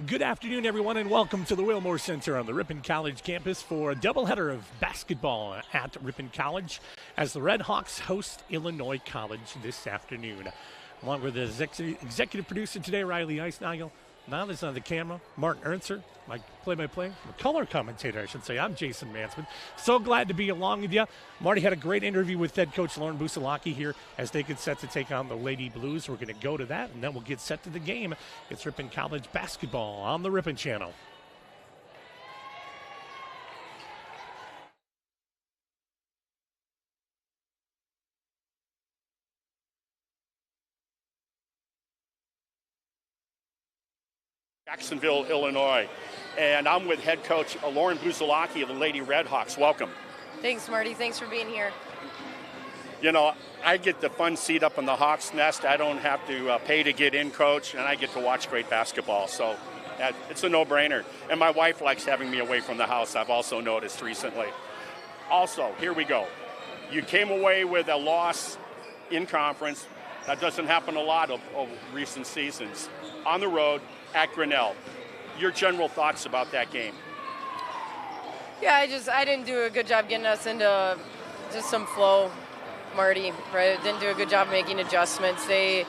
Good afternoon, everyone, and welcome to the Wilmore Center on the Ripon College campus for a doubleheader of basketball at Ripon College as the Red Hawks host Illinois College this afternoon. Along with the executive producer today, Riley Eisnagel. Now that's on the camera, Mark Ernser, my play-by-play, color commentator, I should say. I'm Jason Mansmith. So glad to be along with you. Marty had a great interview with head coach Lauren Busalaki here as they get set to take on the Lady Blues. We're going to go to that, and then we'll get set to the game. It's Ripon College basketball on the Ripon Channel. Jacksonville, Illinois, and I'm with head coach Lauren Busalaki of the Lady Red Hawks. Welcome. Thanks, Marty. Thanks for being here. You know, I get the fun seat up in the Hawks nest. I don't have to pay to get in, coach, and I get to watch great basketball. So it's a no-brainer. And my wife likes having me away from the house, I've also noticed recently. Also, here we go. You came away with a loss in conference. That doesn't happen a lot of recent seasons. On the road, at Grinnell. Your general thoughts about that game? Yeah, I didn't do a good job getting us into just some flow, Marty. Right? Didn't do a good job making adjustments. They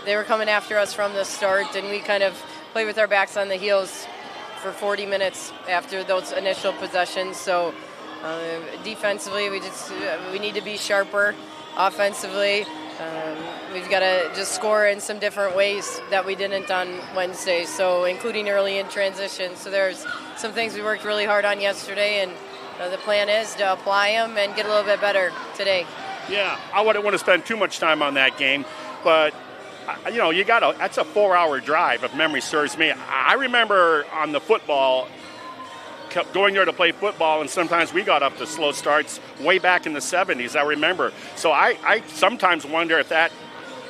were coming after us from the start, and we kind of played with our backs on the heels for 40 minutes after those initial possessions. So defensively, we need to be sharper. Offensively, we've got to just score in some different ways that we didn't on Wednesday, so including early in transition. So there's some things we worked really hard on yesterday, and the plan is to apply them and get a little bit better today. Yeah, I wouldn't want to spend too much time on that game, but you know, that's a 4-hour drive if memory serves me. I remember on the football, going there to play football, and sometimes we got up to slow starts way back in the 70s, I remember. So I sometimes wonder if that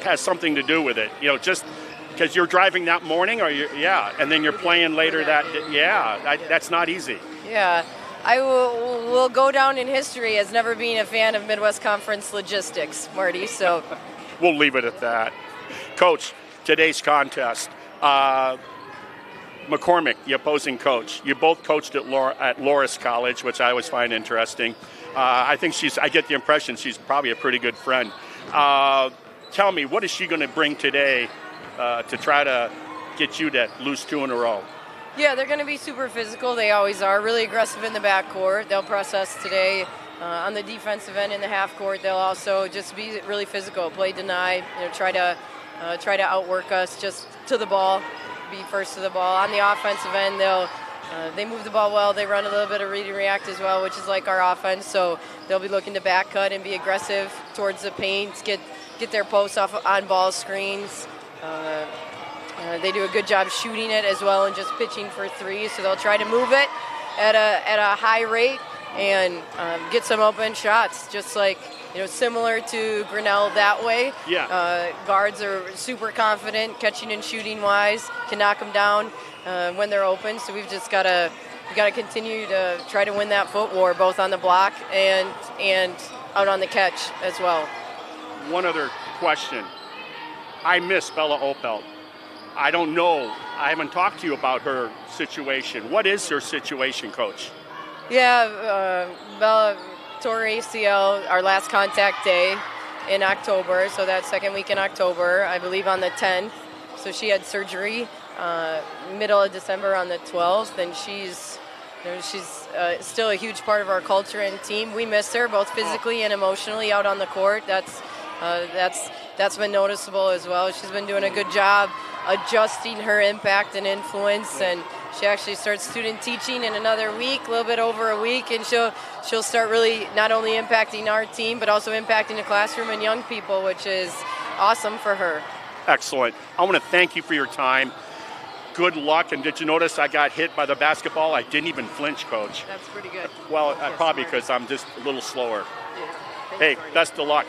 has something to do with it, you know, just because you're driving that morning, and then you're playing later that's not easy. Yeah, I will go down in history as never being a fan of Midwest Conference logistics, Marty, so. We'll leave it at that. Coach, today's contest, McCormick, the opposing coach, you both coached at Loras College, which I always find interesting. I get the impression she's probably a pretty good friend. Tell me, what is she going to bring today to try to get you to lose 2 in a row? Yeah, they're going to be super physical. They always are. Really aggressive in the backcourt. They'll press us today. On the defensive end in the half court, they'll also just be really physical, play deny, try to outwork us just to the ball. Be first to the ball. On the offensive end, they move the ball well. They run a little bit of read and react as well, which is like our offense. So they'll be looking to back cut and be aggressive towards the paint, get their posts off on ball screens. They do a good job shooting it as well and just pitching for three. So they'll try to move it at a high rate and get some open shots, just like, similar to Grinnell that way. Yeah. Guards are super confident, catching and shooting wise, can knock them down when they're open. So we've just got to continue to try to win that foot war, both on the block and out on the catch as well. One other question. I miss Bella Opelt. I don't know. I haven't talked to you about her situation. What is her situation, Coach? Yeah, Bella tore ACL our last contact day in October, so that second week in October, I believe on the 10th. So she had surgery middle of December on the 12th, and she's still a huge part of our culture and team. We miss her both physically and emotionally out on the court. That's been noticeable as well. She's been doing a good job adjusting her impact and influence, and she actually starts student teaching in another week, a little bit over a week, and she'll start really not only impacting our team but also impacting the classroom and young people, which is awesome for her. Excellent. I want to thank you for your time. Good luck. And did you notice I got hit by the basketball? I didn't even flinch, Coach. That's pretty good. Well, probably because I'm just a little slower. Yeah. Hey, Marty. best of luck.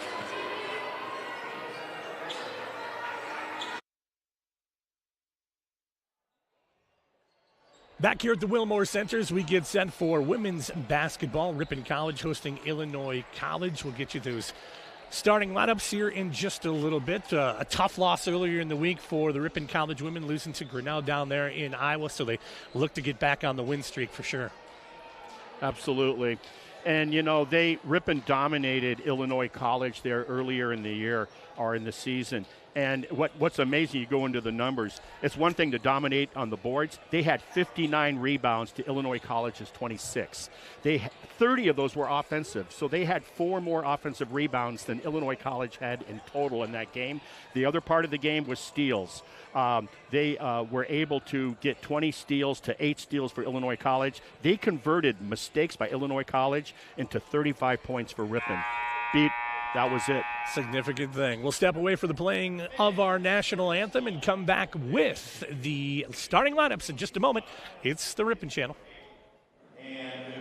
Back here at the Wilmore Centers, we get set for women's basketball. Ripon College hosting Illinois College. We'll get you those starting lineups here in just a little bit. A tough loss earlier in the week for the Ripon College women, losing to Grinnell down there in Iowa, so they look to get back on the win streak for sure. Absolutely. And, Ripon dominated Illinois College there earlier in the year or in the season. And what's amazing, you go into the numbers, it's one thing to dominate on the boards. They had 59 rebounds to Illinois College's 26. 30 of those were offensive, so they had 4 more offensive rebounds than Illinois College had in total in that game. The other part of the game was steals. They were able to get 20 steals to 8 steals for Illinois College. They converted mistakes by Illinois College into 35 points for Ripon. That was it. Significant thing. We'll step away for the playing of our national anthem and come back with the starting lineups in just a moment. It's the Ripon Channel. And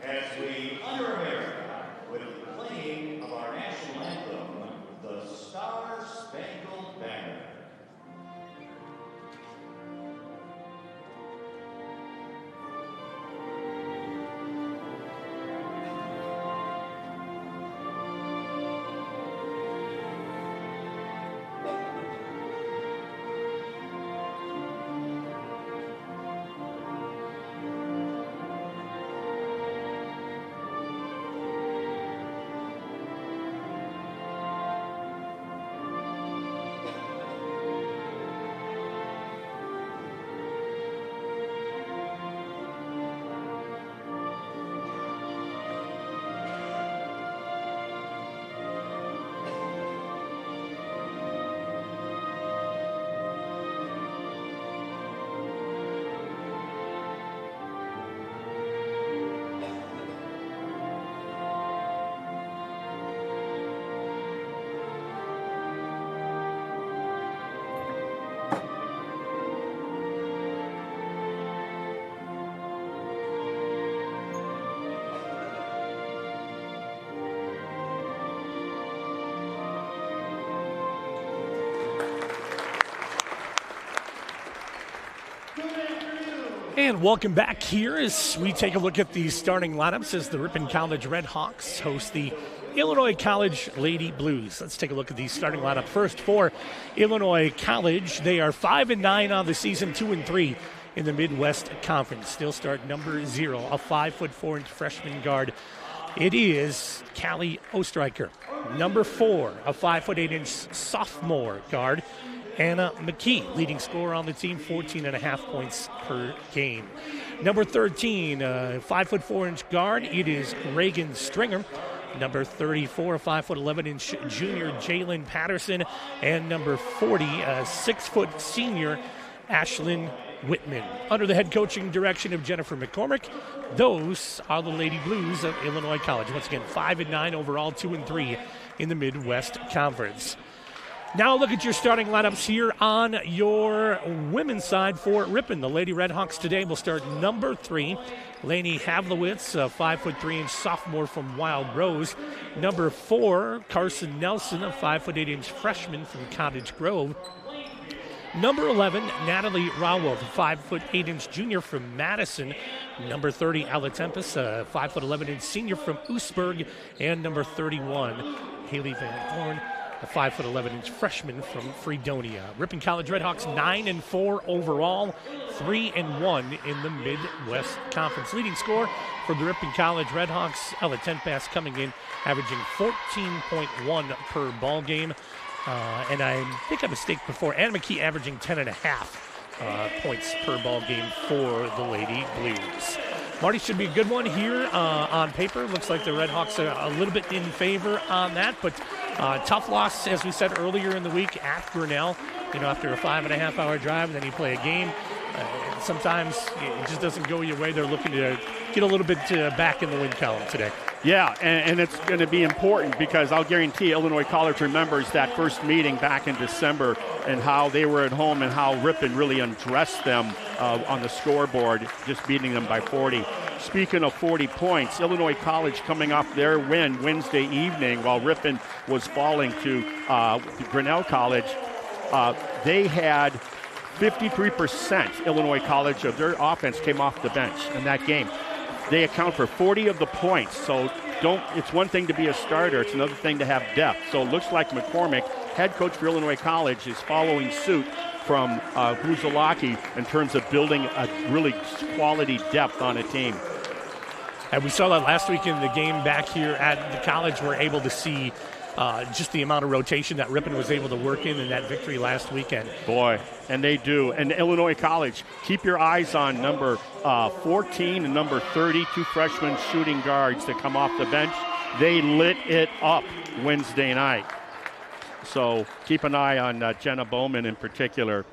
as we honor America with the playing of our national anthem, the Star-Spangled Banner. And welcome back here as we take a look at the starting lineups as the Ripon College Red Hawks host the Illinois College Lady Blues. Let's take a look at the starting lineup first for Illinois College. They are 5-9 on the season, 2-3 in the Midwest Conference. Still start number 0, a 5'4" freshman guard. It is Callie Ostreicher. Number 4, a 5'8" sophomore guard, Anna McKee, leading scorer on the team, 14.5 points per game. Number 13, 5'4" guard, it is Reagan Stringer. Number 34, 5'11" junior Jalen Patterson. And number 40, 6' senior Ashlyn Whitman. Under the head coaching direction of Jennifer McCormick, those are the Lady Blues of Illinois College. Once again, 5-9 overall, 2-3 in the Midwest Conference. Now look at your starting lineups here on your women's side for Ripon. The Lady Redhawks today will start number 3, Lainey Havlowitz, a 5'3" sophomore from Wild Rose. Number 4, Carson Nelson, a 5'8" freshman from Cottage Grove. Number 11, Natalie Rawolf, a 5'8" junior from Madison. Number 30, Ella Tempest, a 5'11" senior from Oostburg. And number 31, Haley Van Horn, a 5'11" freshman from Fredonia. Ripon College Redhawks 9-4 overall, 3-1 in the Midwest Conference. Leading scorer for the Ripon College Redhawks, Ella Tempest, coming in averaging 14.1 per ball game. And I think I mistake before, Anna McKee averaging 10.5 points per ball game for the Lady Blues. Marty, should be a good one here on paper. Looks like the Redhawks are a little bit in favor on that, but tough loss, as we said earlier in the week, at Grinnell. After a 5.5-hour drive, and then you play a game. Sometimes it just doesn't go your way. They're looking to get a little bit back in the win column today. Yeah, and it's going to be important because I'll guarantee Illinois College remembers that first meeting back in December and how they were at home and how Ripon really undressed them on the scoreboard, just beating them by 40. Speaking of 40 points, Illinois College coming off their win Wednesday evening while Ripon was falling to Grinnell College. They had 53% Illinois College of their offense came off the bench in that game. They account for 40 of the points, so It's one thing to be a starter. It's another thing to have depth. So it looks like McCormick, head coach for Illinois College, is following suit from Buzalaki in terms of building a really quality depth on a team. And we saw that last week in the game back here at the college. We're able to see just the amount of rotation that Ripon was able to work in that victory last weekend. Boy, and they do. And Illinois College, keep your eyes on number 14 and number 30, two freshman shooting guards that come off the bench. They lit it up Wednesday night. So keep an eye on Jenna Bowman in particular.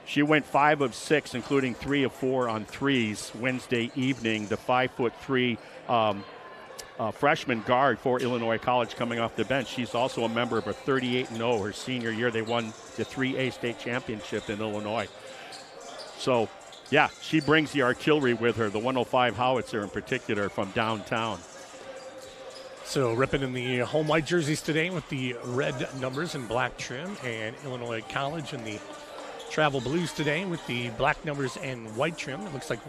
She went 5 of 6, including 3 of 4 on threes Wednesday evening. The 5'3" freshman guard for Illinois College coming off the bench. She's also a member of a 38-0 her senior year. They won the 3A state championship in Illinois. So, yeah, she brings the artillery with her, the 105 howitzer in particular from downtown. So Ripon in the home white jerseys today with the red numbers and black trim, and Illinois College in the travel blues today with the black numbers and white trim. It looks like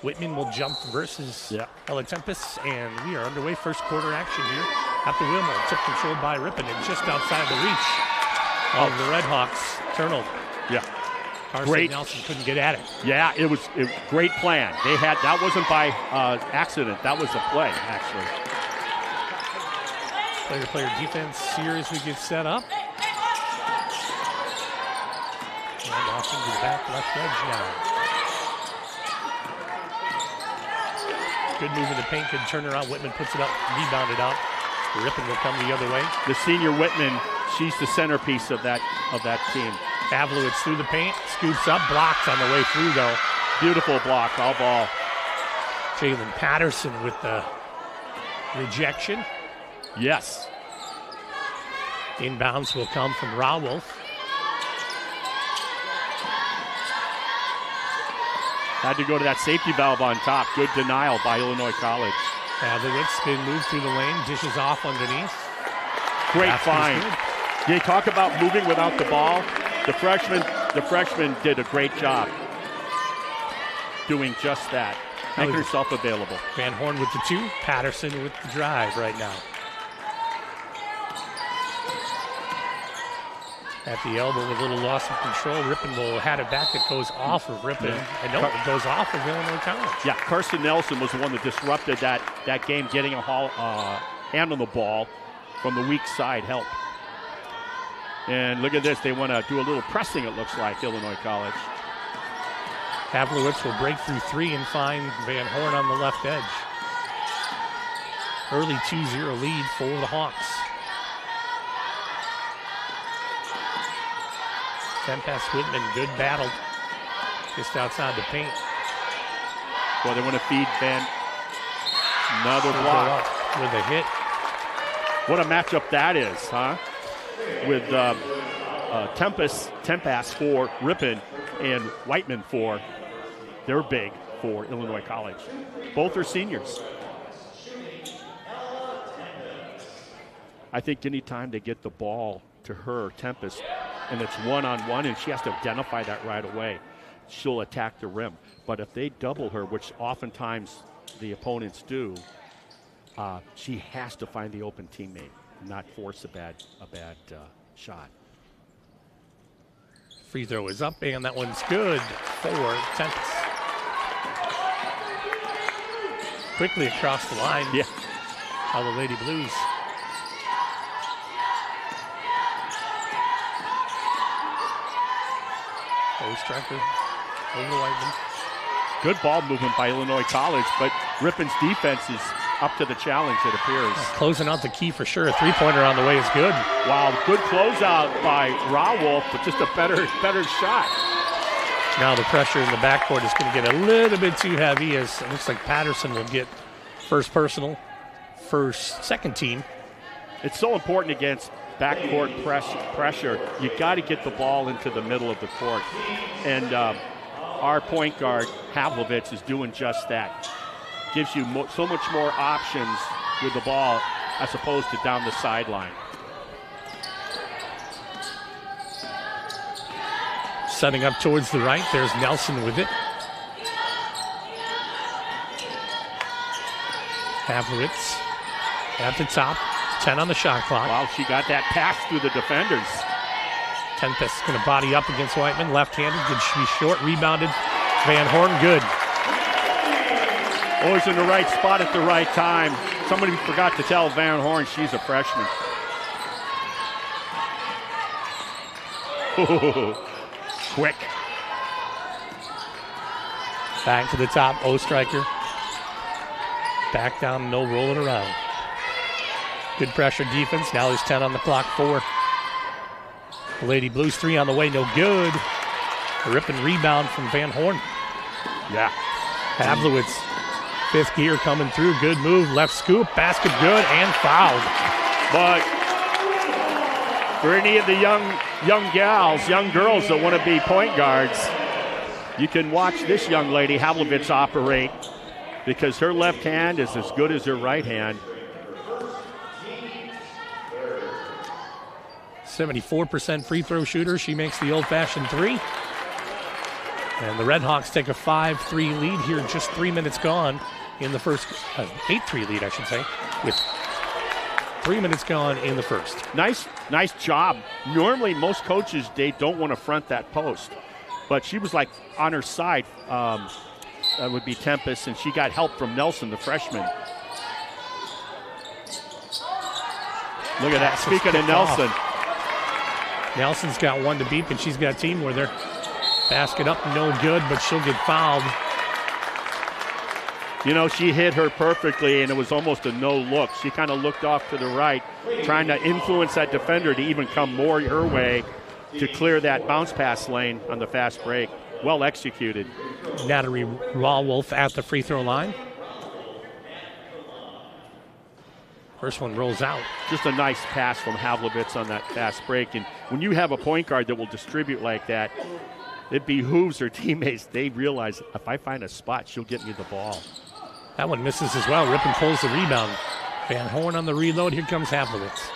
Whitman will jump versus Ella Tempest, and we are underway. First quarter action here at the Wilmore. Tip controlled by Ripon and just outside the reach of the Red Hawks. Turnover. Yeah. Carson Nelson couldn't get at it. Yeah, it was a great plan. They had that wasn't by accident. That was a play, actually. Player-to-player defense here as we get set up. And off into the back left edge now. Good move in the paint, good turnaround. Whitman puts it up, rebounded out. Ripon will come the other way. The senior Whitman, she's the centerpiece of that team. Pavlowitz through the paint, scoops up, blocked on the way through though. Beautiful block, all ball. Jalen Patterson with the rejection. Yes. Inbounds will come from Rawolf. Had to go to that safety valve on top. Good denial by Illinois College. Pavlowitz spin move through the lane, dishes off underneath. Great find. They talk about moving without the ball. The freshman did a great job doing just that. Making herself available. Van Horn with the 2, Patterson with the drive right now. At the elbow, a little loss of control. Ripon will have it back. It goes off of Ripon. And no, it goes off of Illinois College. Yeah, Carson Nelson was the one that disrupted that game, getting a hand on the ball from the weak side help. And look at this. They want to do a little pressing, it looks like, Illinois College. Pavlowitz will break through 3 and find Van Horn on the left edge. Early 2-0 lead for the Hawks. Tempest Whitman, good battle. Just outside the paint. Well, they want to feed Van. Another block. With a hit. What a matchup that is, huh? With Tempest for Ripon and Whiteman for, they're big for Illinois College. Both are seniors. I think any time they get the ball to her, Tempest, and it's one-on-one, and she has to identify that right away, she'll attack the rim. But if they double her, which oftentimes the opponents do, she has to find the open teammate, not force a bad shot. Free throw is up, and that one's good for Tempest. Quickly across the line. Yeah. All the Lady Blues. Striker over Whiteman. Good ball movement by Illinois College, but Ripon's defense is up to the challenge, it appears. Closing out the key for sure. A three-pointer on the way is good. Wow, good closeout by Rawolf, but just a better shot. Now the pressure in the backcourt is going to get a little bit too heavy, as it looks like Patterson will get first personal, second team. It's so important against backcourt pressure. You got to get the ball into the middle of the court. And our point guard, Havlovich, is doing just that. Gives you so much more options with the ball as opposed to down the sideline. Setting up towards the right, there's Nelson with it. Havlovich at the top. 10 on the shot clock. Wow, she got that pass through the defenders. Tempest going to body up against Whiteman. Left-handed, good. She's short, rebounded. Van Horn, good. Always in the right spot at the right time. Somebody forgot to tell Van Horn she's a freshman. Quick. Back to the top, Ostriker. Back down, no rolling around. Good pressure defense. Now there's 10 on the clock, 4. The Lady Blues 3 on the way, no good. A ripping rebound from Van Horn. Yeah. Havlowitz, 5th gear coming through. Good move, left scoop, basket good, and fouled. But for any of the young gals, young girls that want to be point guards, you can watch this young lady, Havlowitz, operate because her left hand is as good as her right hand. 74% free throw shooter. She makes the old-fashioned 3. And the Redhawks take a 5-3 lead here, just 3 minutes gone in the first, 8-3 lead, I should say, with 3 minutes gone in the first. Nice job. Normally, most coaches, they don't want to front that post. But she was like on her side, that would be Tempest, and she got help from Nelson, the freshman. Look at that. Speaking of Nelson. Nelson's got one to beat, and she's got a team with her. Basket up, no good, but she'll get fouled. You know, she hit her perfectly, and it was almost a no look. She kind of looked off to the right, trying to influence that defender to even come more her way to clear that bounce pass lane on the fast break. Well executed. Natalie Rawolf at the free throw line. First one rolls out. Just a nice pass from Havlowitz on that fast break. And when you have a point guard that will distribute like that, it behooves her teammates. They realize if I find a spot, she'll get me the ball. That one misses as well. Ripon pulls the rebound. Van Horn on the reload. Here comes Havlowitz.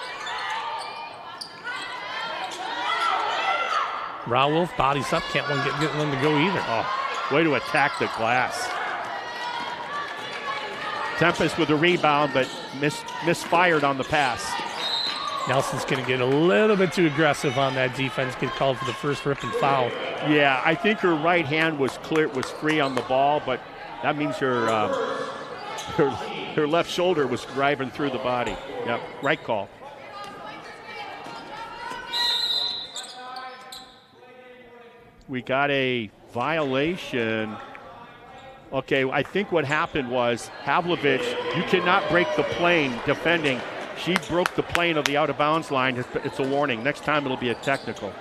Rawolf bodies up. Can't get one to go either. Oh, way to attack the glass. Tempest with a rebound, but misfired on the pass. Nelson's going to get a little bit too aggressive on that defense, get called for the first Ripon foul. Yeah, I think her right hand was clear, was free on the ball, but that means her left shoulder was driving through the body. Yep, right call. We got a violation. Okay, I think what happened was Havlowitz, you cannot break the plane defending. She broke the plane of the out-of-bounds line. It's a warning. Next time it'll be a technical.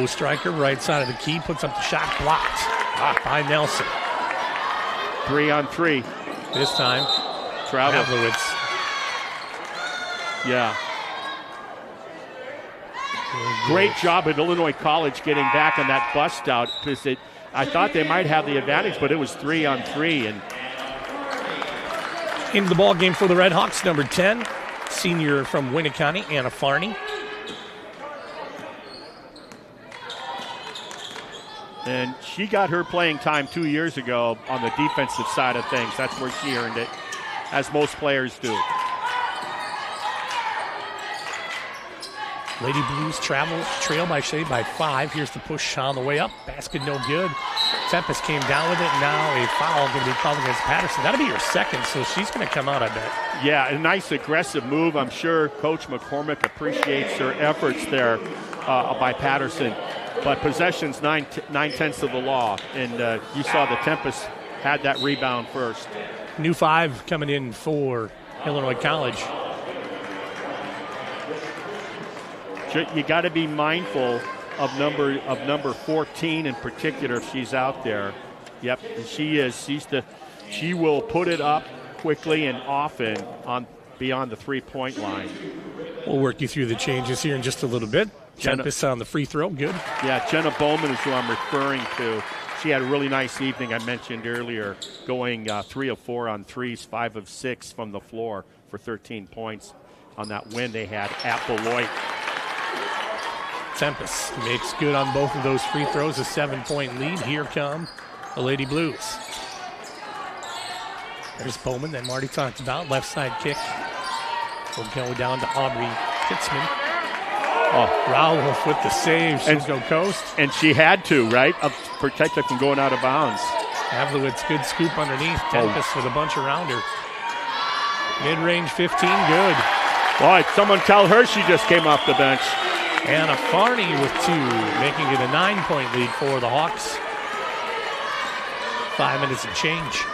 Striker, right side of the key, puts up the shot, blocked by Nelson. 3-on-3. This time, Havlowitz. Yeah. Great job at Illinois College getting back on that bust out because I thought they might have the advantage, but it was 3-on-3. And into the ball game for the Redhawks, number 10, senior from Winneconne, Anna Farney. And she got her playing time 2 years ago on the defensive side of things. That's where she earned it, as most players do. Lady Blues trail by 5. Here's the push on the way up. Basket no good. Tempest came down with it. Now a foul going to be called against Patterson. That'll be her second, so she's going to come out, I bet. Yeah, a nice aggressive move. I'm sure Coach McCormick appreciates her efforts there by Patterson. But possession's 9/10 of the law, and you saw the Tempest had that rebound first. New 5 coming in for Illinois College. You got to be mindful of number 14 in particular if she's out there. Yep, and she is. She will put it up quickly and often on beyond the 3-point line. We'll work you through the changes here in just a little bit. Tempest on the free throw, good. Yeah, Jenna Bowman is who I'm referring to. She had a really nice evening I mentioned earlier, going 3 of 4 on threes, 5 of 6 from the floor for 13 points on that win they had at Beloit. Tempest makes good on both of those free throws, a 7-point lead. Here come the Lady Blues. There's Bowman that Marty talked about. Left side kick will go down to Aubrey Kitzman. Oh, Rowolf with the save. She'll go coast. And she had to, right? Protect her from going out of bounds. Havlowitz, good scoop underneath. Tempest with a bunch around her. Mid-range 15, good. Boy, someone tell her she just came off the bench. Anna Farney with 2, making it a 9-point lead for the Hawks. 5 minutes and change.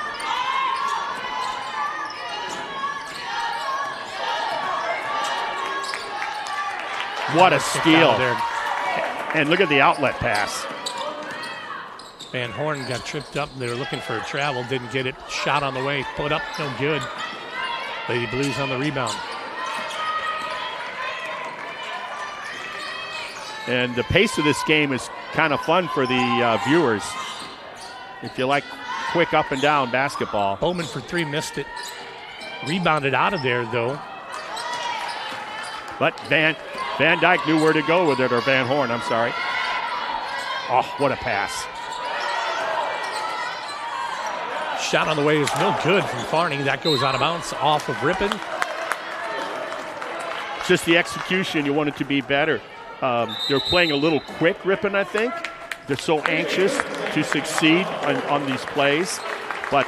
What a steal. And look at the outlet pass. Van Horn got tripped up. They were looking for a travel. Didn't get it. Shot on the way. Put up. No good. Lady Blues on the rebound. And the pace of this game is kind of fun for the viewers. If you like quick up and down basketball. Bowman for 3, missed it. Rebounded out of there, though. But Van Dyke knew where to go with it, or Van Horn, I'm sorry. Oh, what a pass. Shot on the way is no good from Farney. That goes out of bounds off of Ripon. Just the execution, you want it to be better. They're playing a little quick, Ripon, I think. They're so anxious to succeed on these plays. But,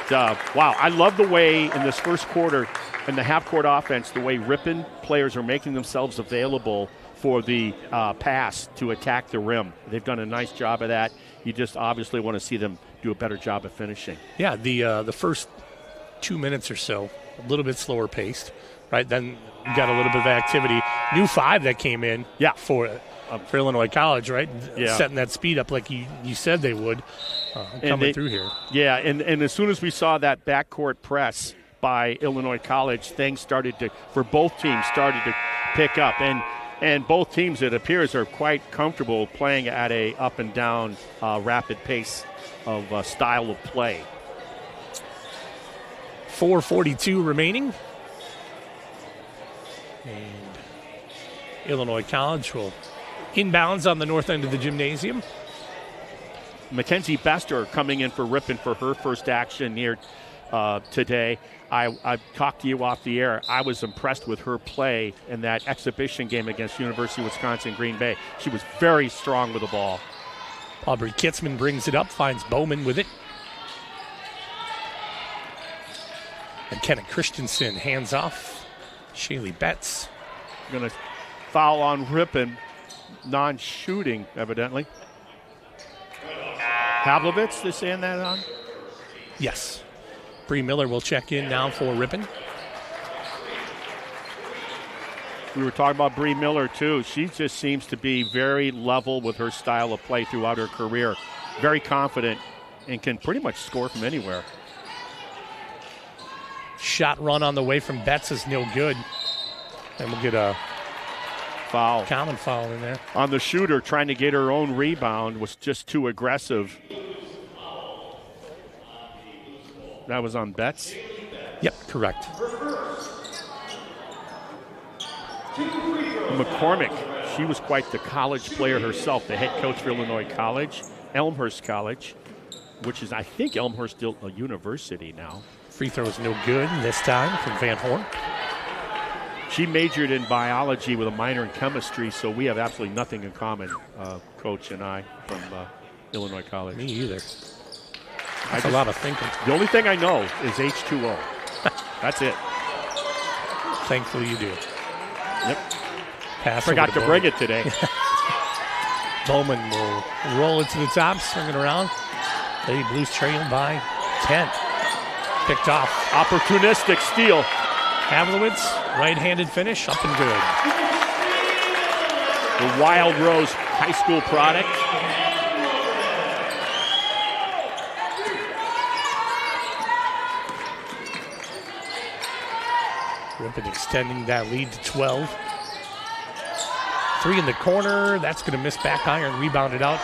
wow, I love the way in this first quarter, in the half-court offense, the way Ripon players are making themselves available for the pass to attack the rim. They've done a nice job of that. You just obviously want to see them do a better job of finishing. Yeah, the first 2 minutes or so, a little bit slower paced, right? Then you got a little bit of activity. New 5 that came in for Illinois College, right? Yeah. Setting that speed up like you said they would coming through here. Yeah, and as soon as we saw that backcourt press by Illinois College, things started to, for both teams, started to pick up. And both teams, it appears, are quite comfortable playing at a up and down rapid pace of style of play. 4:42 remaining. And Illinois College will inbounds on the north end of the gymnasium. Mackenzie Bester coming in for Ripon for her first action here today. I talked to you off the air. I was impressed with her play in that exhibition game against University of Wisconsin-Green Bay. She was very strong with the ball. Aubrey Kitzman brings it up, finds Bowman with it. And Kenna Christensen hands off. Shaylee Betts. Going to foul on Ripon. Non-shooting, evidently. Havlowitz, they're saying that on? Yes. Bree Miller will check in now for Ripon. We were talking about Bree Miller, too. She just seems to be very level with her style of play throughout her career. Very confident and can pretty much score from anywhere. Shot run on the way from Betts is no good. And we'll get a foul. Common foul in there. On the shooter, trying to get her own rebound, was just too aggressive. That was on Betts? Yep, correct. McCormick, she was quite the college player herself, the head coach for Illinois College, Elmhurst College, which is, I think, Elmhurst still a university now. Free throw is no good this time from Van Horn. She majored in biology with a minor in chemistry, so we have absolutely nothing in common, Coach and I, from Illinois College. Me either. That's a lot of thinking. The only thing I know is H2O. That's it. Thankfully you do. Yep. Pass Forgot to bring it today. Bowman will roll it to the top, swing it around. Lady Blues trailed by 10. Picked off. Opportunistic steal. Havlowitz, right-handed finish, up and good. The Wild Rose High School product. Ripon extending that lead to 12. 3 in the corner. That's going to miss back iron. Rebounded out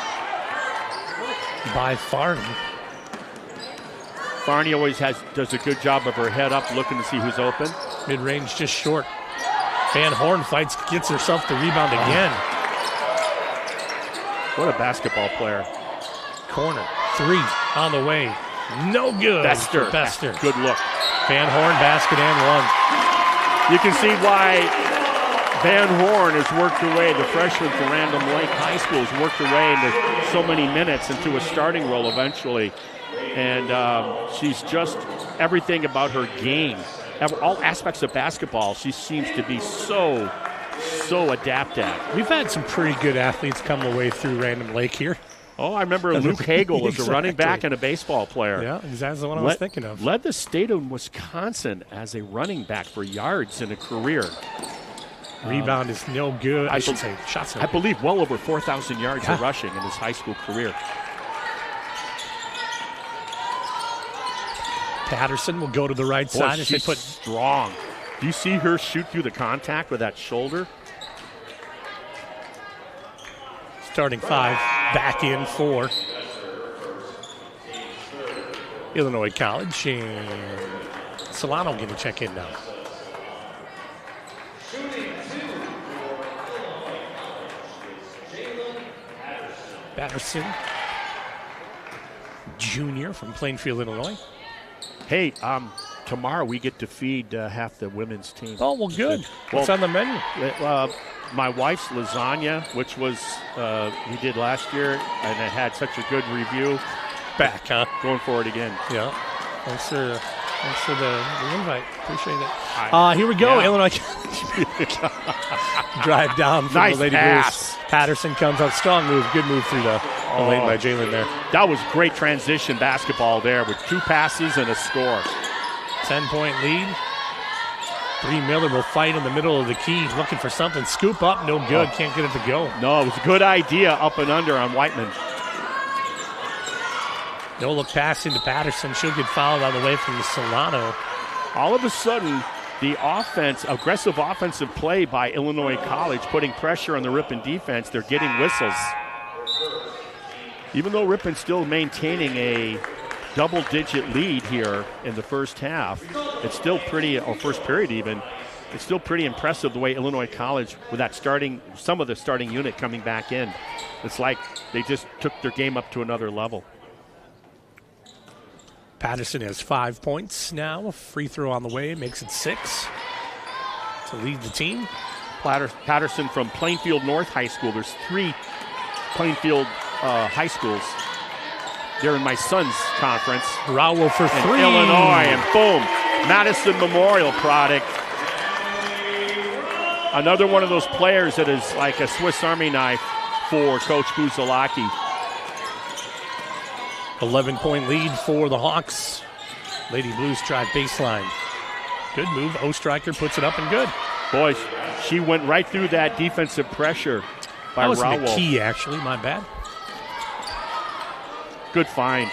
by Farney. Farney always does a good job of her head up, looking to see who's open. Mid-range just short. Van Horn fights, gets herself the rebound again. What a basketball player. Corner. 3 on the way. No good. Bester. Bester. Good look. Van Horn, basket and one. You can see why Van Horn has worked away, the freshman from Random Lake High School has worked away into so many minutes into a starting role eventually. And she's just everything about her game. All aspects of basketball, she seems to be so adept at. We've had some pretty good athletes come away through Random Lake here. Oh, I remember Luke Hagel was a running back and a baseball player. Yeah, exactly what I was thinking of. Led the state of Wisconsin as a running back for yards in a career. Rebound is no good. I should say shots. I believe well over 4,000 yards of rushing in his high school career. Patterson will go to the right side. She's strong. Do you see her shoot through the contact with that shoulder? Starting five, back in for Illinois College, and Solano going to check in now. Patterson, junior from Plainfield, Illinois. Hey, tomorrow we get to feed half the women's team. Oh, well, good. What's on the menu? My wife's lasagna, which was we did last year, and it had such a good review. Back, huh? Going for it again. Yeah. Thanks for the invite. Appreciate it. Here we go. Yeah. Illinois drive down from nice the Lady pass. Blues. Patterson comes up. Strong move. Good move through the lane by Jalen there. That was great transition basketball there with 2 passes and a score. 10-point lead. Bree Miller will fight in the middle of the key, looking for something. Scoop up, no good. Can't get it to go. No, it was a good idea up and under on Whiteman. No look pass into Patterson. She'll get fouled on the way from the Solano. All of a sudden, the aggressive offensive play by Illinois College, putting pressure on the Ripon defense, they're getting whistles. Even though Ripon's still maintaining a double-digit lead here in the first half, it's still pretty, or first period even, it's still pretty impressive the way Illinois College, with that some of the starting unit coming back in. It's like they just took their game up to another level. Patterson has 5 points now. A free throw on the way, makes it 6 to lead the team. Patterson from Plainfield North High School. There's 3 Plainfield high schools. They're in my son's conference. Rowell for 3. Illinois, and boom, Madison Memorial product. Another one of those players that is like a Swiss Army knife for Coach Buzalaki. 11-point lead for the Hawks. Lady Blues drive baseline. Good move. Ostreicher puts it up and good. Boy, she went right through that defensive pressure by Rowell. That was McKee, actually. My bad. Good find.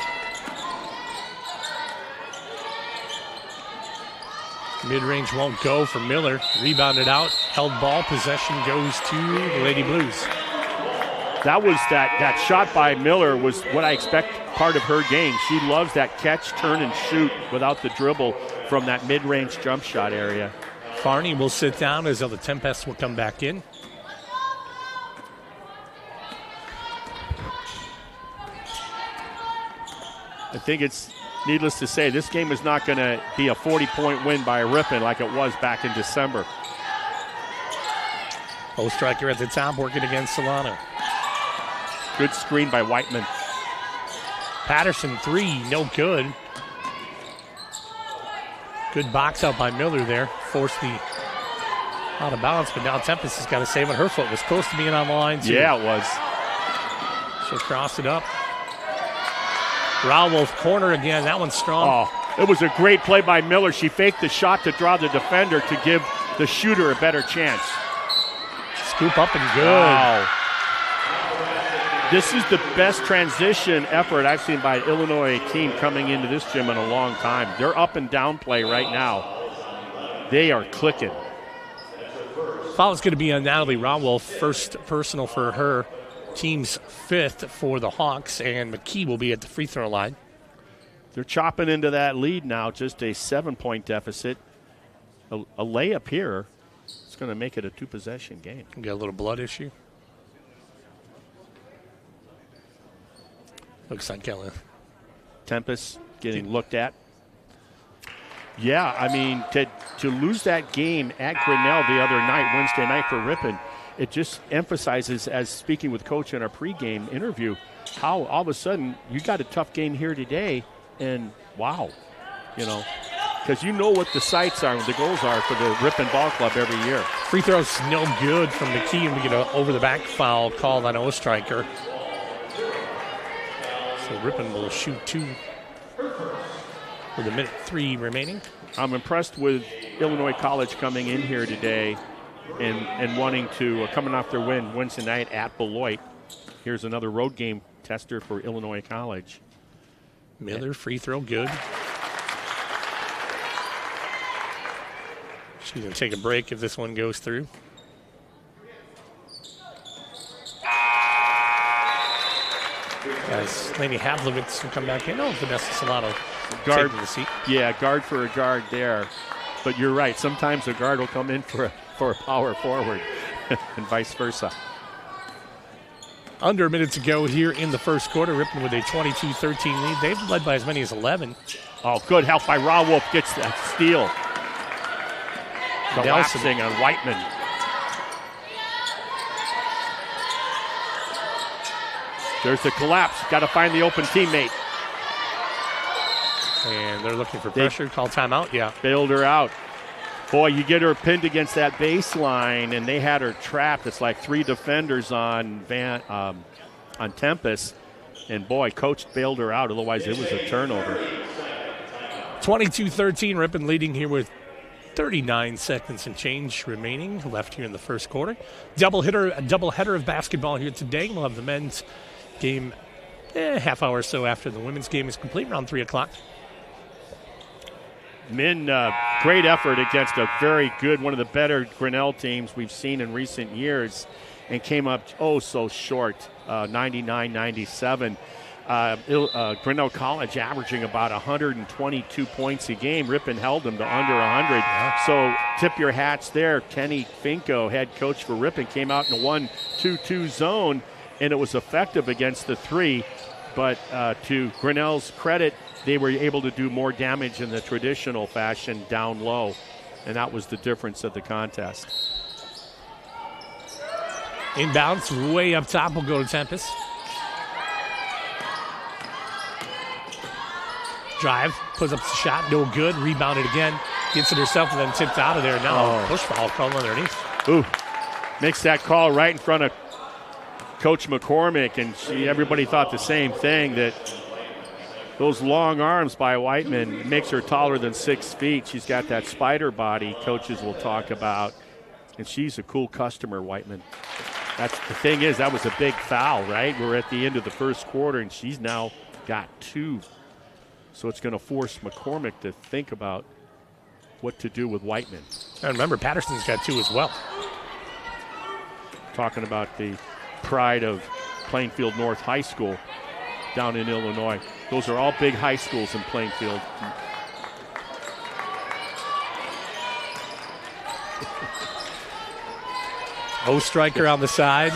Mid-range won't go for Miller. Rebounded out. Held ball. Possession goes to the Lady Blues. That was that shot by Miller was what I expect part of her game. She loves that catch, turn, and shoot without the dribble from that mid-range jump shot area. Farney will sit down as the Tempest will come back in. I think it's needless to say, this game is not going to be a 40-point win by Ripon like it was back in December. Ostreicher at the top working against Solano. Good screen by Whiteman. Patterson 3, no good. Good box out by Miller there. Forced the out of balance, but now Tempest has got to save it. Her foot was close to being on the line too. Yeah, it was. She'll cross it up. Rowell corner again. That one's strong. Oh, it was a great play by Miller. She faked the shot to draw the defender to give the shooter a better chance. Scoop up and good. Wow. This is the best transition effort I've seen by an Illinois team coming into this gym in a long time. They're up and down play right now. They are clicking. Foul is going to be on Natalie Rowell. First personal for her. Team's 5th for the Hawks, and McKee will be at the free throw line. They're chopping into that lead now, just a 7-point deficit. A layup here. It's going to make it a 2-possession game. Got a little blood issue. Looks like Tempest getting looked at. Yeah, I mean, to lose that game at Grinnell the other night, Wednesday night for Ripon, it just emphasizes, as speaking with Coach in our pregame interview, how all of a sudden you got a tough game here today, and wow, because you know what the sights are, the goals are for the Ripon Ball Club every year. Free throw's no good from McKee, and we get an over-the-back foul called on Ostriker. So Ripon will shoot 2 with a minute 3 remaining. I'm impressed with Illinois College coming in here today and wanting to, coming off their win Wednesday night at Beloit. Here's another road game tester for Illinois College. Miller, free throw, good. She's going to take a break if this one goes through. As Laney Havlovitz will come back in. Oh, Vanessa Salato guard taking the seat. Yeah, guard for a guard there. But you're right. Sometimes a guard will come in for a power forward and vice versa. Under a minute to go here in the first quarter. Ripon with a 22-13 lead. They've led by as many as 11. Oh, good help by Rawolf. Gets that steal. Collapsing on Whiteman. There's the collapse. Got to find the open teammate. And they're looking for pressure. Call timeout, yeah. Bailed her out. Boy, you get her pinned against that baseline, and they had her trapped. It's like 3 defenders on Tempest. And, boy, Coach bailed her out. Otherwise, it was a turnover. 22-13, Ripon leading here with 39 seconds and change remaining left here in the first quarter. A double header of basketball here today. We'll have the men's game half hour or so after the women's game is complete, around 3 o'clock. Men, great effort against a very good, one of the better Grinnell teams we've seen in recent years, and came up so short, 99-97. Grinnell College averaging about 122 points a game. Ripon held them to under 100. Yeah. So tip your hats there. Kenny Finko, head coach for Ripon, came out in a 1-2-2 zone, and it was effective against the 3. But to Grinnell's credit, they were able to do more damage in the traditional fashion down low, and that was the difference of the contest. Inbounds way up top will go to Tempest. Drive, puts up the shot, no good. Rebounded again, gets it herself, and then tipped out of there. Now push foul called underneath. Ooh, makes that call right in front of Coach McCormick, and everybody thought the same thing, that those long arms by Whiteman makes her taller than 6 feet. She's got that spider body coaches will talk about, and she's a cool customer, Whiteman. That's the thing is, that was a big foul, right? We're at the end of the first quarter, and she's now got 2. So it's going to force McCormick to think about what to do with Whiteman. And remember, Patterson's got 2 as well. Talking about the pride of Plainfield North High School down in Illinois. Those are all big high schools in Plainfield. Ostriker on the side.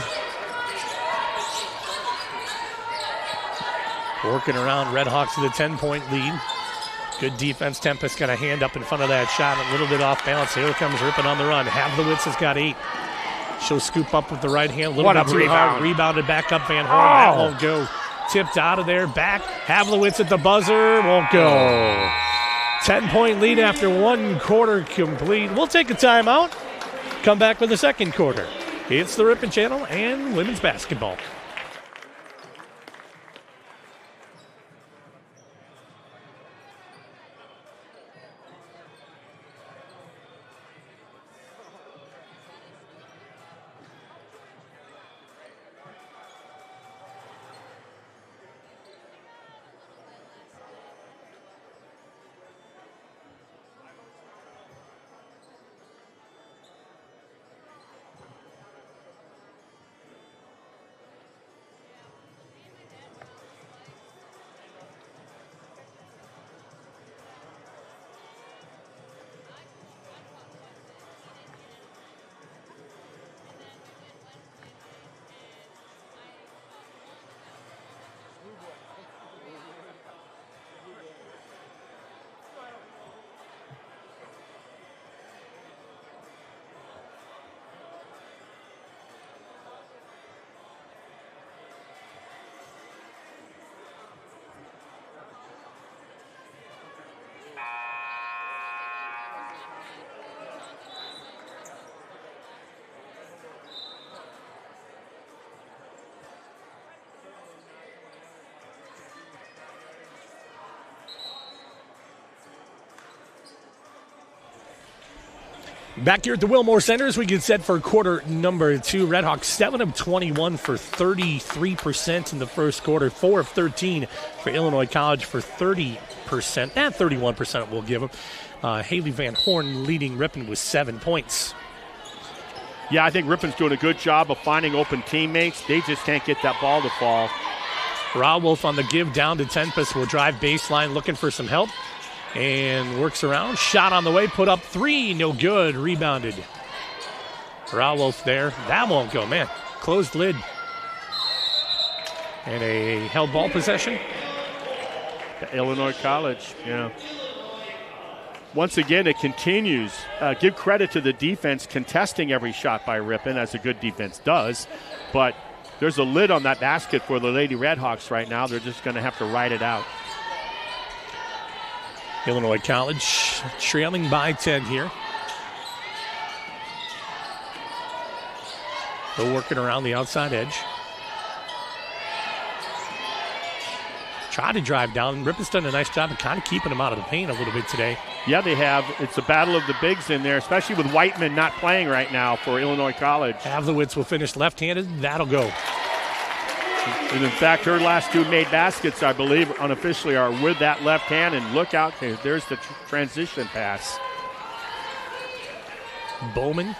Working around Red Hawks with a 10-point lead. Good defense. Tempest got a hand up in front of that shot, a little bit off balance. Here comes Ripon on the run. Havlowitz has got 8. She'll scoop up with the right hand. A little bit too hard. Rebounded back up Van Horn. That won't go. Tipped out of there. Back. Havlowitz at the buzzer. Won't go. 10-point lead after 1 quarter complete. We'll take a timeout. Come back with the second quarter. It's the Ripon Channel and women's basketball. Back here at the Wilmore Center as we get set for quarter number 2. Redhawks 7 of 21 for 33% in the first quarter. 4 of 13 for Illinois College for 30%. 31% we'll give them. Haley Van Horn leading Ripon with 7 points. Yeah, I think Ripon's doing a good job of finding open teammates. They just can't get that ball to fall. Rawolf on the give down to Tempest will drive baseline looking for some help. And works around. Shot on the way. Put up 3. No good. Rebounded. Rawolf there. That won't go. Man, closed lid. And a held ball possession. Illinois College, yeah. Once again, it continues. Give credit to the defense contesting every shot by Ripon, as a good defense does. But there's a lid on that basket for the Lady Redhawks right now. They're just going to have to ride it out. Illinois College trailing by 10 here. They're working around the outside edge. Try to drive down. Ripon's done a nice job of kind of keeping them out of the paint a little bit today. Yeah, they have. It's a battle of the bigs in there, especially with Whiteman not playing right now for Illinois College. Havlowitz will finish left-handed. That'll go. And in fact, her last 2 made baskets, I believe, unofficially are with that left hand. And look out, there's the transition pass. Bowman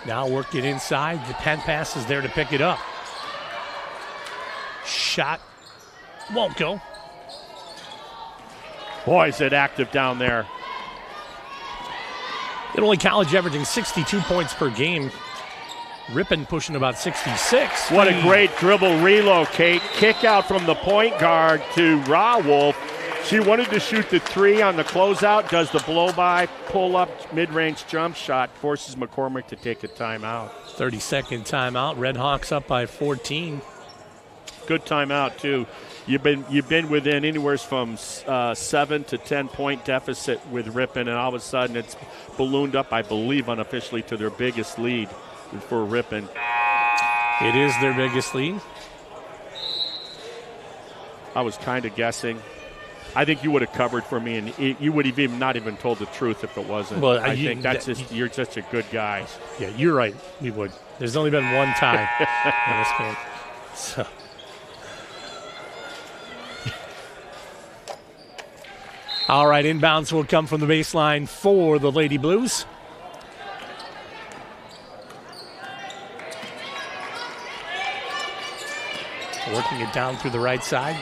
now working inside. The pen pass is there to pick it up. Shot won't go. Boy, is it active down there. Illinois College averaging 62 points per game. Ripon pushing about 66. What a great dribble relocate. Kick out from the point guard to Rawolf. She wanted to shoot the 3 on the closeout, does the blow-by, pull-up, mid-range jump shot, forces McCormick to take a timeout. 30-second timeout. Redhawks up by 14. Good timeout, too. You've been within anywhere from 7 to 10 point deficit with Ripon, and all of a sudden it's ballooned up, I believe, unofficially to their biggest lead for Ripon. It is their biggest lead. I was kind of guessing. I think you would have covered for me, and you would have not even told the truth if it wasn't. Well, I think you're just a good guy. Yeah, you're right. We would. There's only been one tie in this game. So. All right, inbounds will come from the baseline for the Lady Blues. Working it down through the right side.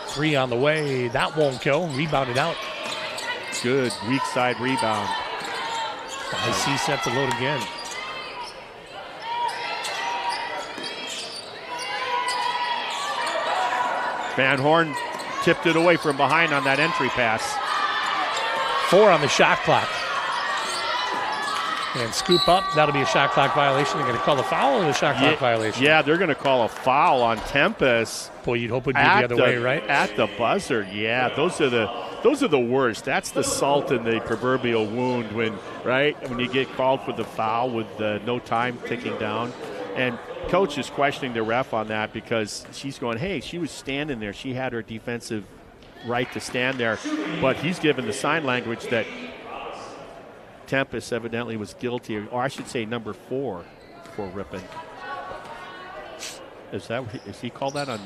3 on the way. That won't go. Rebounded out. Good weak side rebound. IC set to load again. Van Horn tipped it away from behind on that entry pass. 4 on the shot clock. And scoop up. That'll be a shot clock violation. They're going to call a foul or the shot clock violation? Yeah, they're going to call a foul on Tempest. Boy, you'd hope it'd be the other way, right? At the buzzer, yeah. Those are the worst. That's the salt in the proverbial wound when you get called for the foul with no time ticking down. And coach is questioning the ref on that because she's going, hey, she was standing there. She had her defensive right to stand there. But he's given the sign language that Tempest evidently was guilty, or I should say number 4 for Ripon. Is he called that on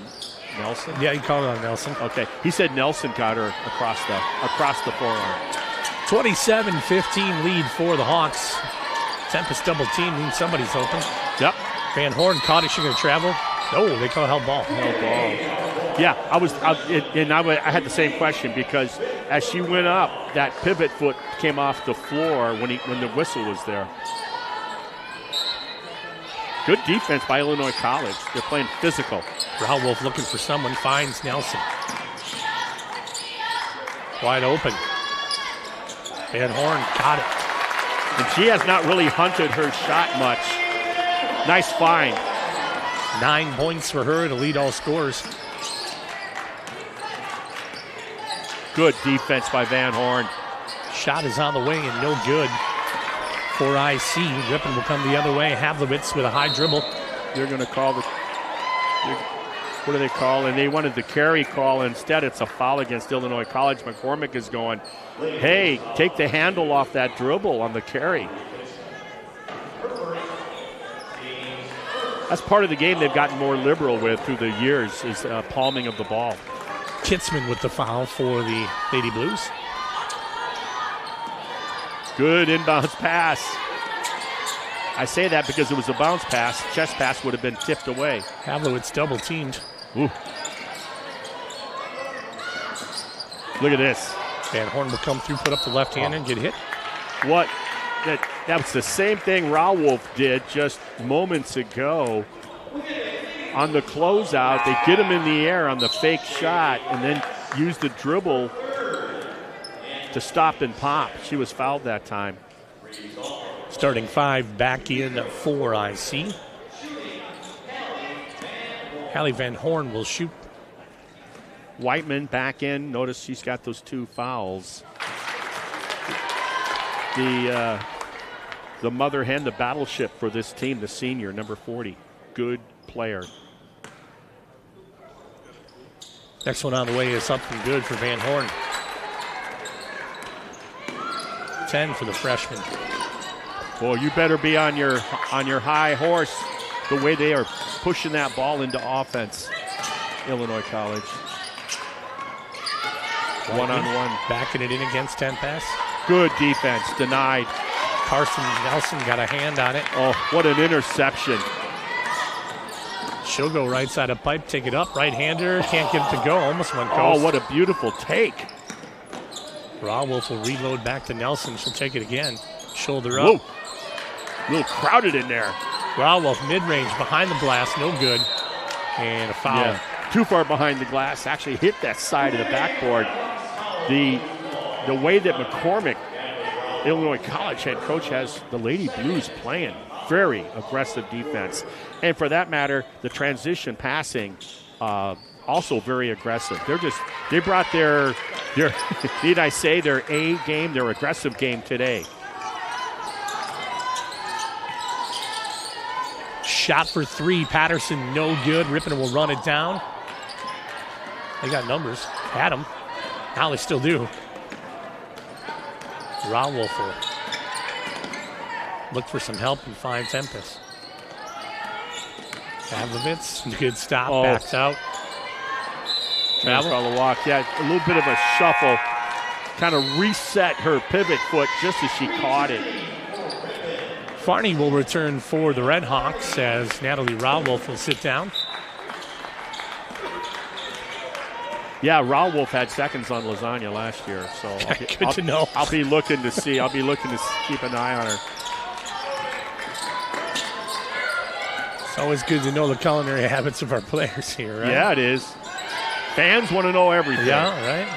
Nelson? Yeah, he called it on Nelson. Okay. He said Nelson got her across the forearm. 27-15 lead for the Hawks. Tempest double team means somebody's open. Yep. Van Horn caught it. She going to travel? No, they call held ball. Held ball. Yeah, I had the same question because as she went up, that pivot foot came off the floor when the whistle was there. Good defense by Illinois College. They're playing physical. Rawolf looking for someone, finds Nelson. Wide open. Van Horn got it. And she has not really hunted her shot much. Nice find. 9 points for her to lead all scorers. Good defense by Van Horn. Shot is on the way and no good for IC. Ripon will come the other way. Havlowitz with a high dribble. They're going to call what do they call? And they wanted the carry call. Instead, it's a foul against Illinois College. McCormick is going, hey, take the handle off that dribble on the carry. That's part of the game they've gotten more liberal with through the years is palming of the ball. Kitzman with the foul for the Lady Blues. Good inbounds pass. I say that because it was a bounce pass. Chest pass would have been tipped away. Havlowitz double teamed. Ooh. Look at this. Van Horn will come through, put up the left hand and get hit. What? That was the same thing Rauwolf did just moments ago on the closeout. They get him in the air on the fake shot and then use the dribble to stop and pop. She was fouled that time. Starting 5 back in for IC. Hallie Van Horn will shoot. Whiteman back in. Notice she's got those 2 fouls. The mother hen, the battleship for this team, the senior, number 40. Good player. Next one on the way is something good for Van Horn. 10 for the freshman. Boy, you better be on your high horse the way they are pushing that ball into offense, Illinois College. One-on-one. Backing it in against Tempest. Good defense, denied. Carson Nelson got a hand on it. Oh, what an interception. She'll go right side of pipe, take it up, right-hander, can't get it to go, almost went coast. Oh, what a beautiful take. Rauwolf will reload back to Nelson. She'll take it again. Shoulder up. Whoa. A little crowded in there. Rauwolf mid-range behind the glass, no good. And a foul. Yeah. Too far behind the glass, actually hit that side of the backboard. The way that McCormick, Illinois College head coach, has the Lady Blues playing very aggressive defense. And for that matter, the transition passing also very aggressive. They brought their need I say, their A game, their aggressive game today. Shot for 3, Patterson, no good. Ripon will run it down. They got numbers. Had them. Now they still do. Rauwolf will look for some help and find Tempest. Pavlovitz, good stop, backs out. Travel on the walk. Yeah, a little bit of a shuffle. Kind of reset her pivot foot just as she caught it. Farney will return for the Red Hawks as Natalie Rauwolf will sit down. Yeah, Rauwolf had seconds on Lasagna last year, so good to know. I'll be looking to see. I'll be looking to keep an eye on her. It's always good to know the culinary habits of our players here, right? Yeah, it is. Fans want to know everything. Yeah, right.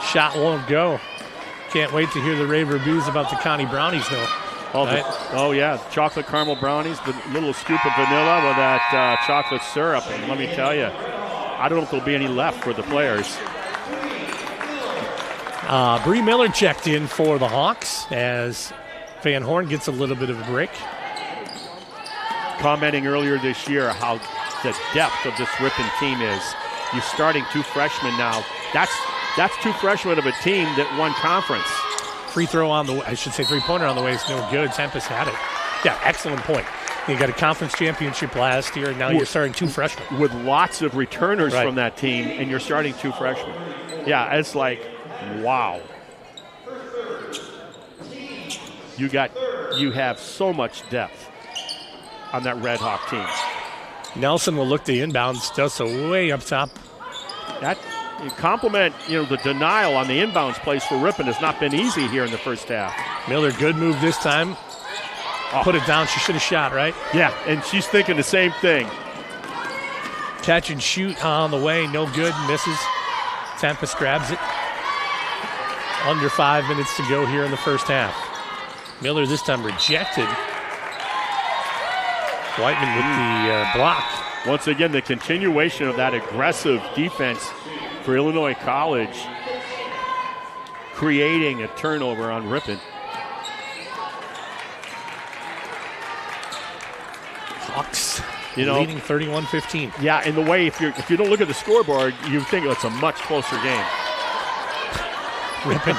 Shot won't go. Can't wait to hear the rave reviews about the Connie Brownies, though. Oh, yeah, chocolate caramel brownies, the little scoop of vanilla with that chocolate syrup. And let me tell you, I don't know if there'll be any left for the players. Bree Miller checked in for the Hawks as Van Horn gets a little bit of a break. Commenting earlier this year how the depth of this Ripon team is. You're starting 2 freshmen now. That's 2 freshmen of a team that won conference. Free throw on the, I should say 3-pointer on the way is no good. Tempest had it. Yeah, excellent point. You got a conference championship last year, and now you're starting 2 freshmen. With lots of returners from that team, and you're starting 2 freshmen. Yeah, it's like, wow. You have so much depth on that Red Hawk team. Nelson will look the inbounds, does so way up top. That compliment, the denial on the inbounds plays for Ripon has not been easy here in the first half. Miller, good move this time. Put it down. She should have shot, right? Yeah, and she's thinking the same thing. Catch and shoot on the way. No good. Misses. Tempest grabs it. Under 5 minutes to go here in the first half. Miller this time rejected. Whiteman with the block. Once again, the continuation of that aggressive defense for Illinois College, creating a turnover on Ripon. Hawks leading 31-15. Yeah, in the way, if you don't look at the scoreboard, you think it's a much closer game. Ripon,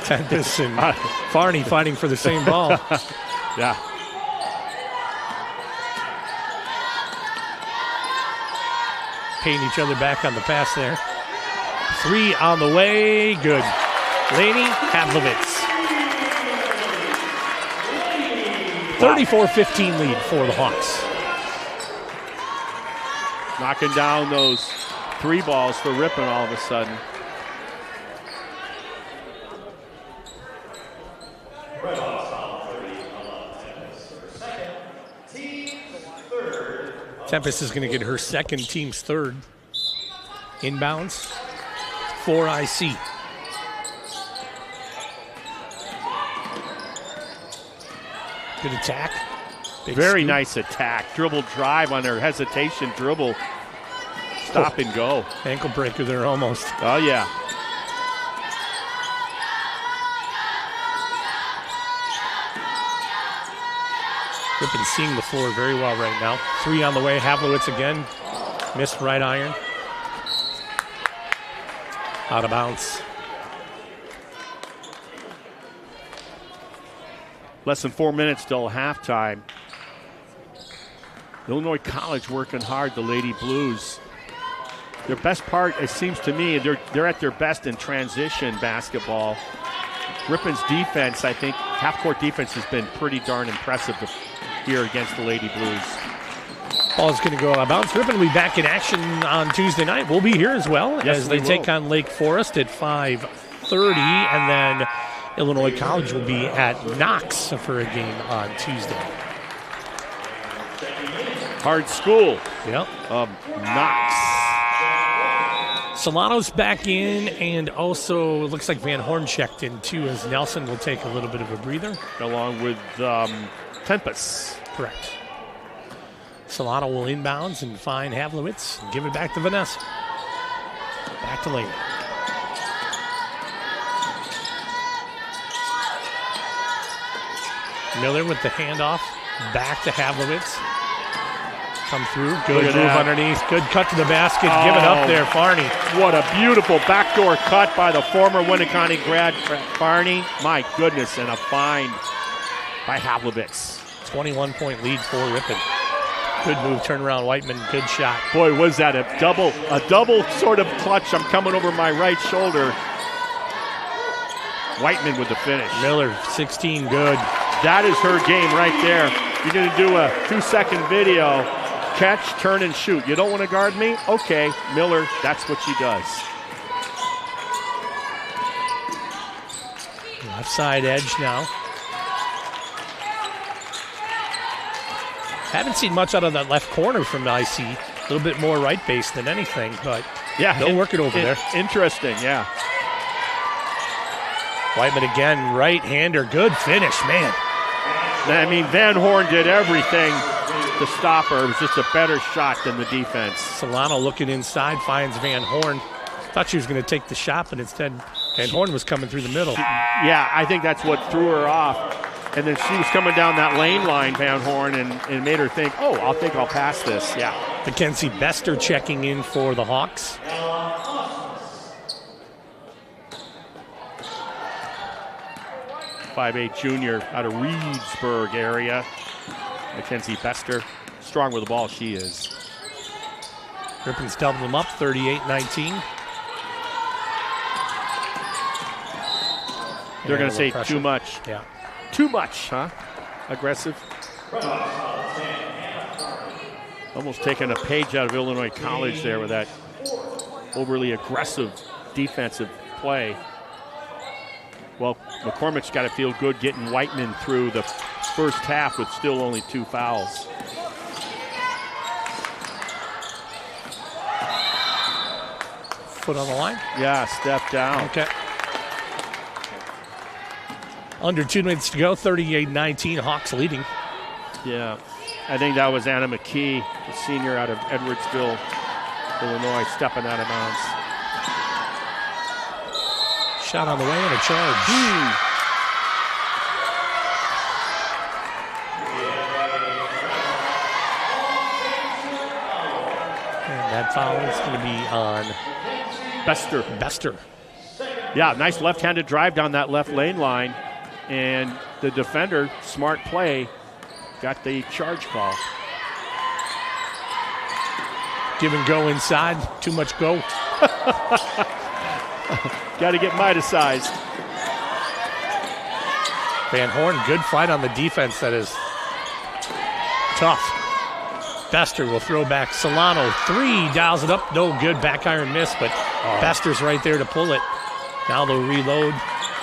Tempest, and Farney fighting for the same ball. Yeah. Paying each other back on the pass there. 3 on the way. Good. Laney Havlovitz. 34-15 lead for the Hawks. Knocking down those 3 balls for Ripon all of a sudden. Tempest is going to get her second, team's third. Inbounds for IC. Good attack. Very nice attack. Dribble drive on her hesitation dribble. Stop and go. Ankle breaker there almost. Oh, yeah. Ripon seeing the floor very well right now. 3 on the way. Havlowitz again. Missed right iron. Out of bounds. Less than 4 minutes till halftime. Illinois College working hard, the Lady Blues. Their best part, it seems to me, they're at their best in transition basketball. Ripon's defense, I think, half-court defense has been pretty darn impressive here against the Lady Blues. Ball's going to go out of bounds. Ripon will be back in action on Tuesday night. We'll be here as well as they take on Lake Forest at 5:30, and then Illinois College will be at Knox for a game on Tuesday. Hard school. Yep. Knox. Solano's back in, and also it looks like Van Horn checked in too, as Nelson will take a little bit of a breather. Along with Tempest. Correct. Solano will inbounds and find Havlowitz and give it back to Vanessa. Back to Lane. Miller with the handoff. Back to Havlowitz. Come through. Good move underneath. Good cut to the basket. Give it up there, Farney. What a beautiful backdoor cut by the former Winneconne grad, Farney. My goodness, and a find by Havlowitz. 21-point lead for Ripon. Good move, turnaround, Whiteman. Good shot. Boy, was that a double sort of clutch. I'm coming over my right shoulder. Whiteman with the finish. Miller, 16, good. That is her game right there. You're going to do a 2-second video. Catch, turn, and shoot. You don't want to guard me? Okay, Miller, that's what she does. Left side edge now. Haven't seen much out of that left corner from IC. A little bit more right base than anything, but yeah, they'll work it over there. Interesting, yeah. Whiteman again, right-hander. Good finish, man. I mean, Van Horn did everything to stop her. It was just a better shot than the defense. Solano looking inside, finds Van Horn. Thought she was going to take the shot, but instead Van Horn was coming through the middle. Yeah, I think that's what threw her off. And then she was coming down that lane line, Van Horn, and made her think, oh, I'll pass this. Yeah. Mackenzie Bester checking in for the Hawks. .58 junior out of Reedsburg area. Mackenzie Bester, strong with the ball, she is. Ripon's doubled them up, 38-19. They're going to say pressure. Too much. Yeah. Too much, huh? Aggressive. Almost taking a page out of Illinois College there with that overly aggressive defensive play. Well, McCormick's got to feel good getting Whiteman through the first half with still only 2 fouls. Foot on the line? Yeah, step down. Okay. Under 2 minutes to go, 38-19, Hawks leading. Yeah, I think that was Anna McKee, the senior out of Edwardsville, Illinois, stepping out of bounds. Shot on the way and a charge. that foul is going to be on Bester. Yeah, nice left-handed drive down that left lane line. And the defender, smart play, got the charge call. Give and go inside. Too much go. Got to get Midas-sized. Van Horn, good fight on the defense. That is tough. Bester will throw back. Solano, 3, dials it up. No good. Back iron miss, but Bester's right there to pull it. Now they'll reload.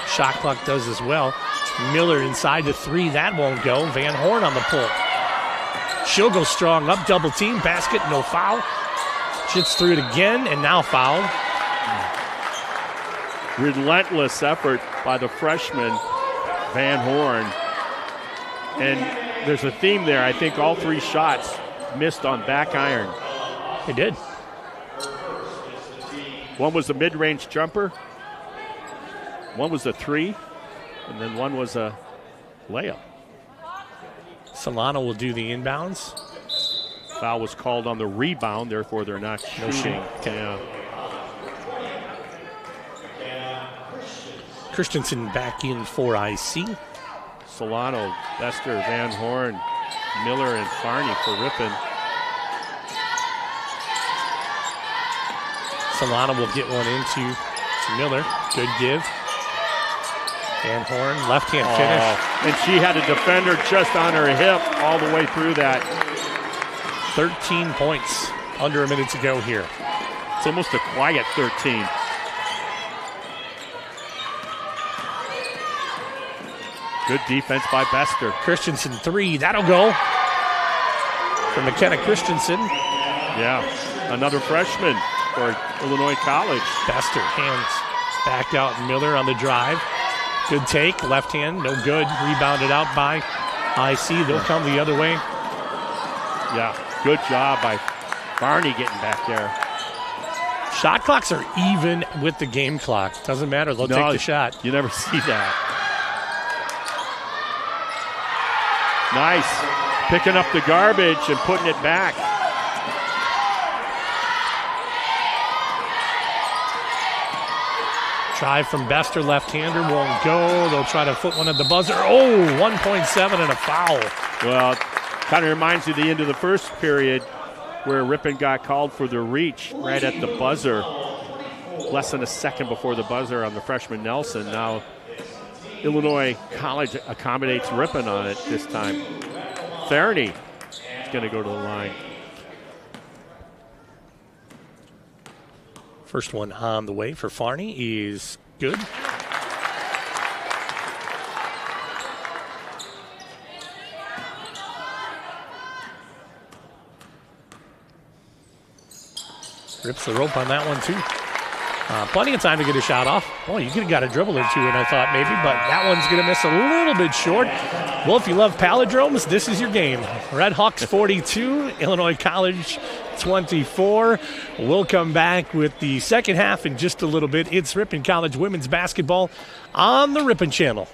Shot clock does as well. Miller inside the 3. That won't go. Van Horn on the pull. She'll go strong up. Double team. Basket. No foul. Shits through it again, and now fouled. Relentless effort by the freshman, Van Horn. And there's a theme there. I think all 3 shots missed on back iron. They did. One was a mid-range jumper. One was a 3. And then one was a layup. Solano will do the inbounds. Foul was called on the rebound, therefore they're not shooting. Yeah. Christensen back in for IC. Solano, Bester, Van Horn, Miller, and Farney for Ripon. Solano will get one into Miller. Good give. Van Horn, left-hand finish. And she had a defender just on her hip all the way through that. 13 points under a minute to go here. It's almost a quiet 13. Good defense by Bester. Christensen 3, that'll go. For McKenna Christensen. Yeah, another freshman for Illinois College. Bester, hands back out. Miller on the drive. Good take, left hand, no good. Rebounded out by IC. They'll come the other way. Yeah, good job by Barney getting back there. Shot clocks are even with the game clock. Doesn't matter, they'll take the shot. You never see that. Nice. Picking up the garbage and putting it back. Drive from Bester, left-hander, won't go. They'll try to foot one at the buzzer. Oh, 1.7 and a foul. Well, kind of reminds you of the end of the first period where Ripon got called for the reach right at the buzzer. Less than a second before the buzzer on the freshman Nelson. Now Illinois College accommodates Ripon on it this time. Farney is going to go to the line. First one on the way for Farney is good. Rips the rope on that one, too. Plenty of time to get a shot off. Well, you could have got a dribble or two, and I thought maybe, but that one's going to miss a little bit short. Well, if you love palindromes, this is your game. Red Hawks 42, Illinois College 24. We'll come back with the second half in just a little bit. It's Ripon College women's basketball on the Ripon Channel.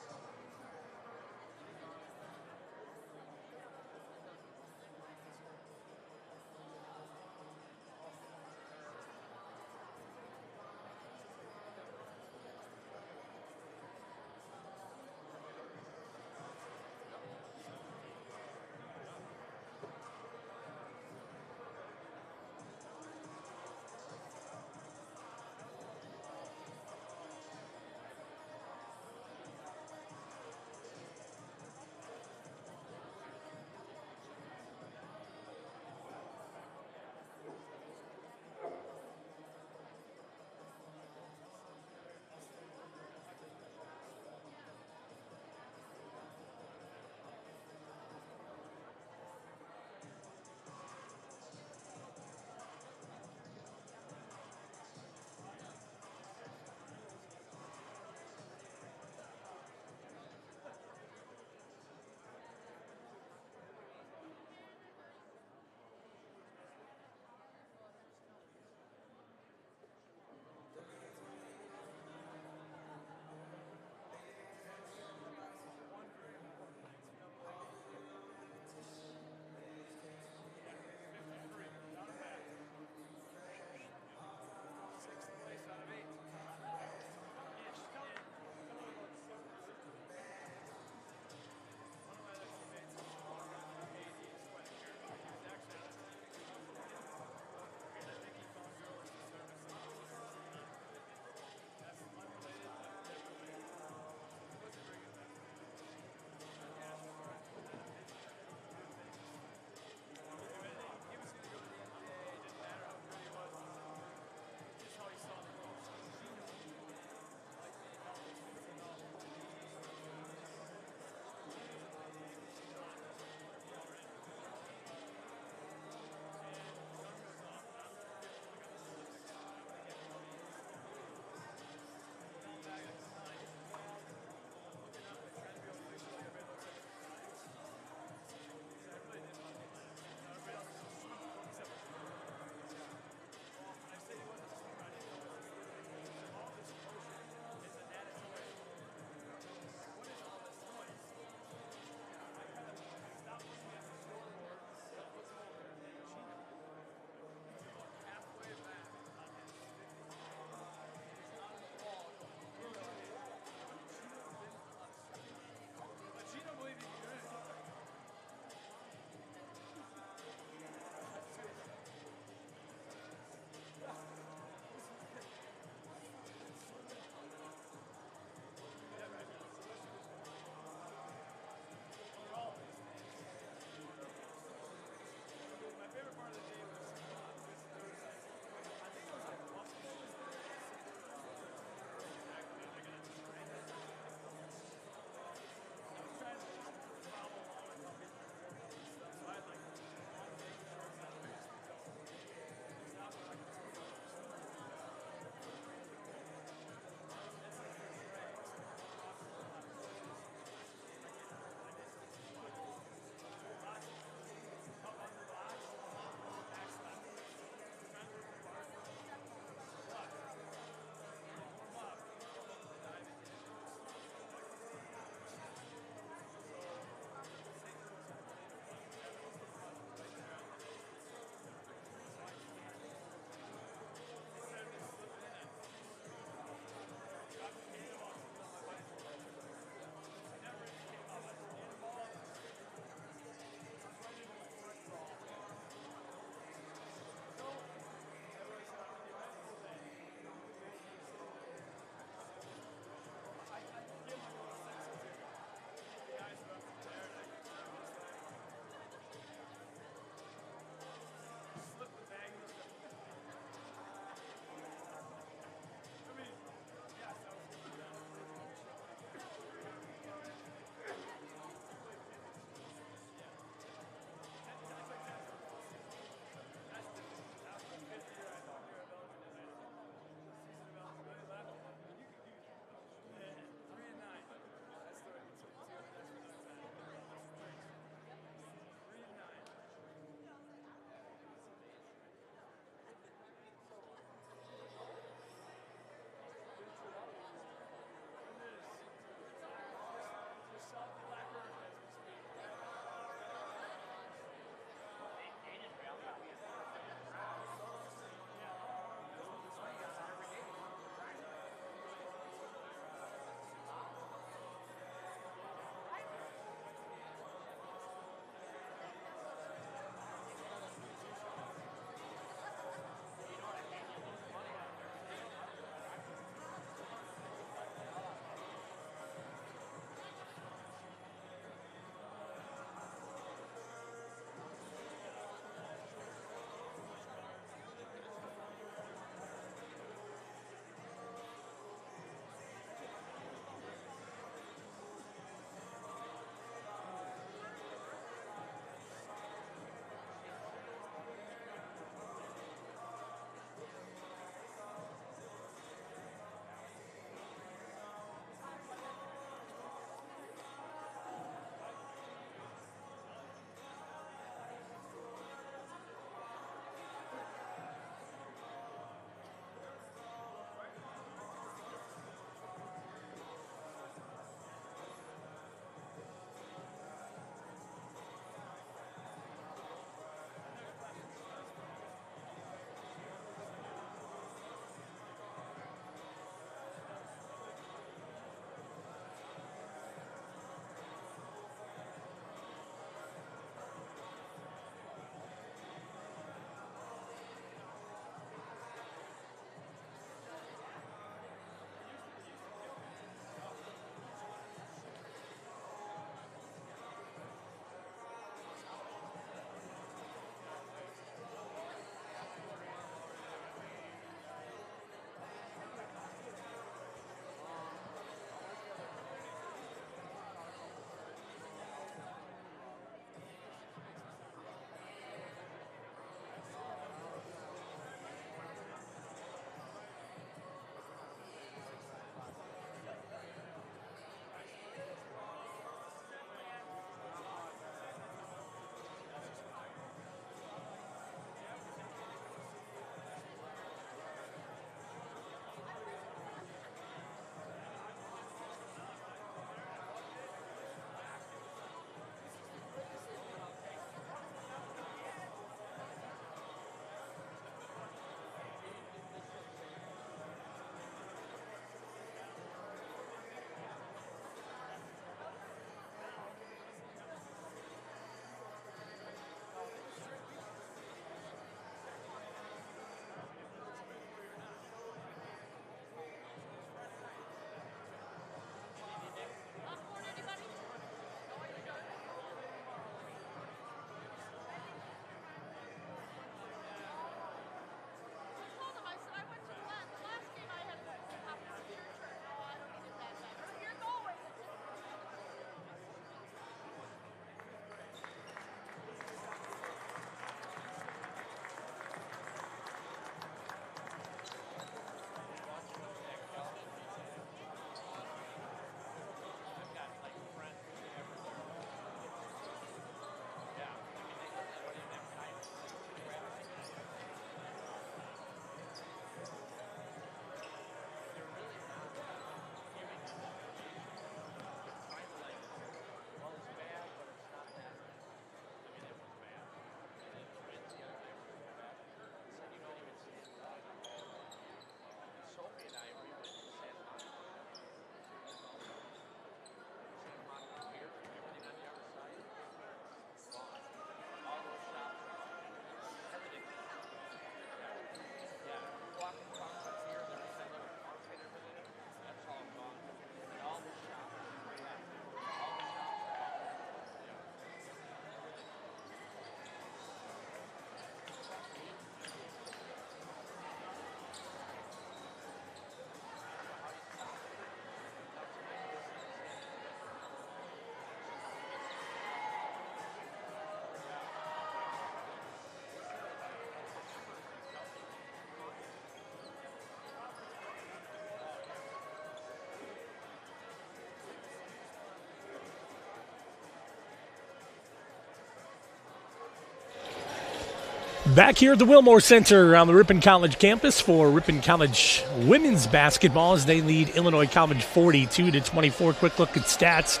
Back here at the Wilmore Center on the Ripon College campus for Ripon College women's basketball as they lead Illinois College 42-24. Quick look at stats.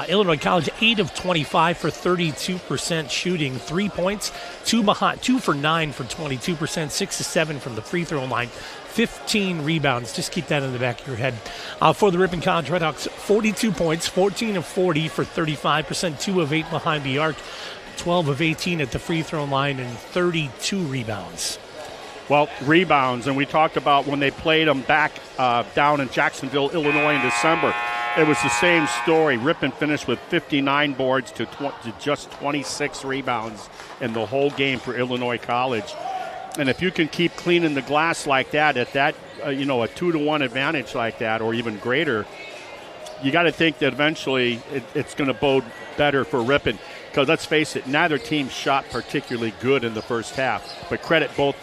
Illinois College 8 of 25 for 32% shooting. 3 points, 2 for 9 for 22%, 6 of 7 from the free throw line. 15 rebounds. Just keep that in the back of your head. For the Ripon College Redhawks, 42 points, 14 of 40 for 35%, 2 of 8 behind the arc. 12 of 18 at the free throw line and 32 rebounds. Well, rebounds, and we talked about when they played them back down in Jacksonville, Illinois in December. It was the same story. Ripon finished with 59 boards to just 26 rebounds in the whole game for Illinois College. And if you can keep cleaning the glass like that, at that, a 2-to-1 advantage like that or even greater, you got to think that eventually it's going to bode better for Ripon. Because let's face it, neither team shot particularly good in the first half. But credit both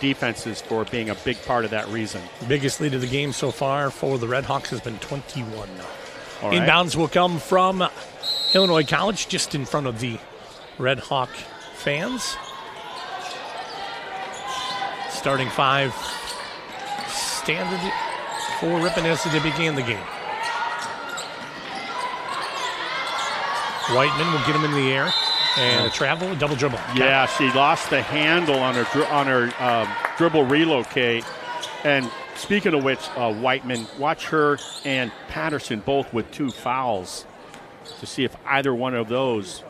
defenses for being a big part of that reason. Biggest lead of the game so far for the Redhawks has been 21. All right. Inbounds will come from Illinois College, just in front of the Redhawk fans. Starting 5 standard for Ripon as they began the game. Whiteman will get him in the air and a travel, a double dribble. Yeah, she lost the handle on her dribble relocate. And speaking of which, Whiteman, watch her and Patterson both with 2 fouls to see if either one of those.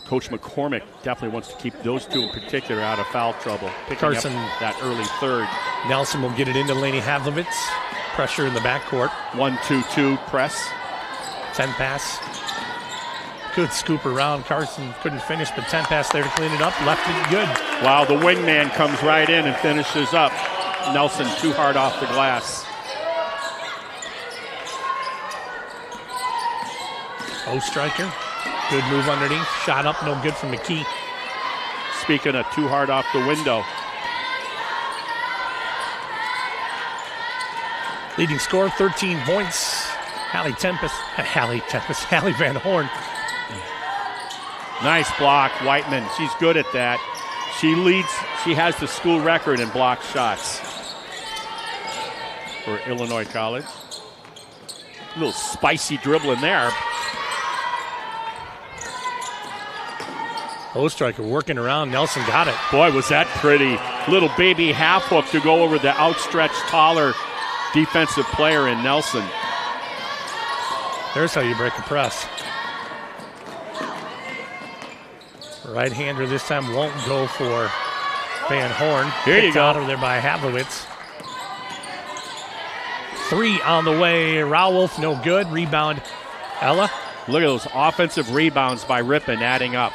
Coach McCormick definitely wants to keep those 2 in particular out of foul trouble. Carson, up that early third. Nelson will get it into Lainey Havlovitz. Pressure in the backcourt. 1-2-2 press. 10 pass. Good scoop around. Carson couldn't finish, but 10 pass there to clean it up. Left it good. Wow, the wingman comes right in and finishes up. Nelson too hard off the glass. Striker. Good move underneath. Shot up, no good from McKee. Speaking of too hard off the window. Leading scorer, 13 points. Hallie Van Horn. Nice block, Whiteman. She's good at that. She leads, she has the school record in block shots for Illinois College. A little spicy dribble in there. Striker working around. Nelson got it. Boy, was that pretty. Little baby half hook to go over the outstretched, taller defensive player in Nelson. There's how you break a press. Right-hander this time won't go for Van Horn. Here you go. Out of there by Havlovitz. 3 on the way. Rauwolf, no good. Rebound, Ella. Look at those offensive rebounds by Ripon adding up.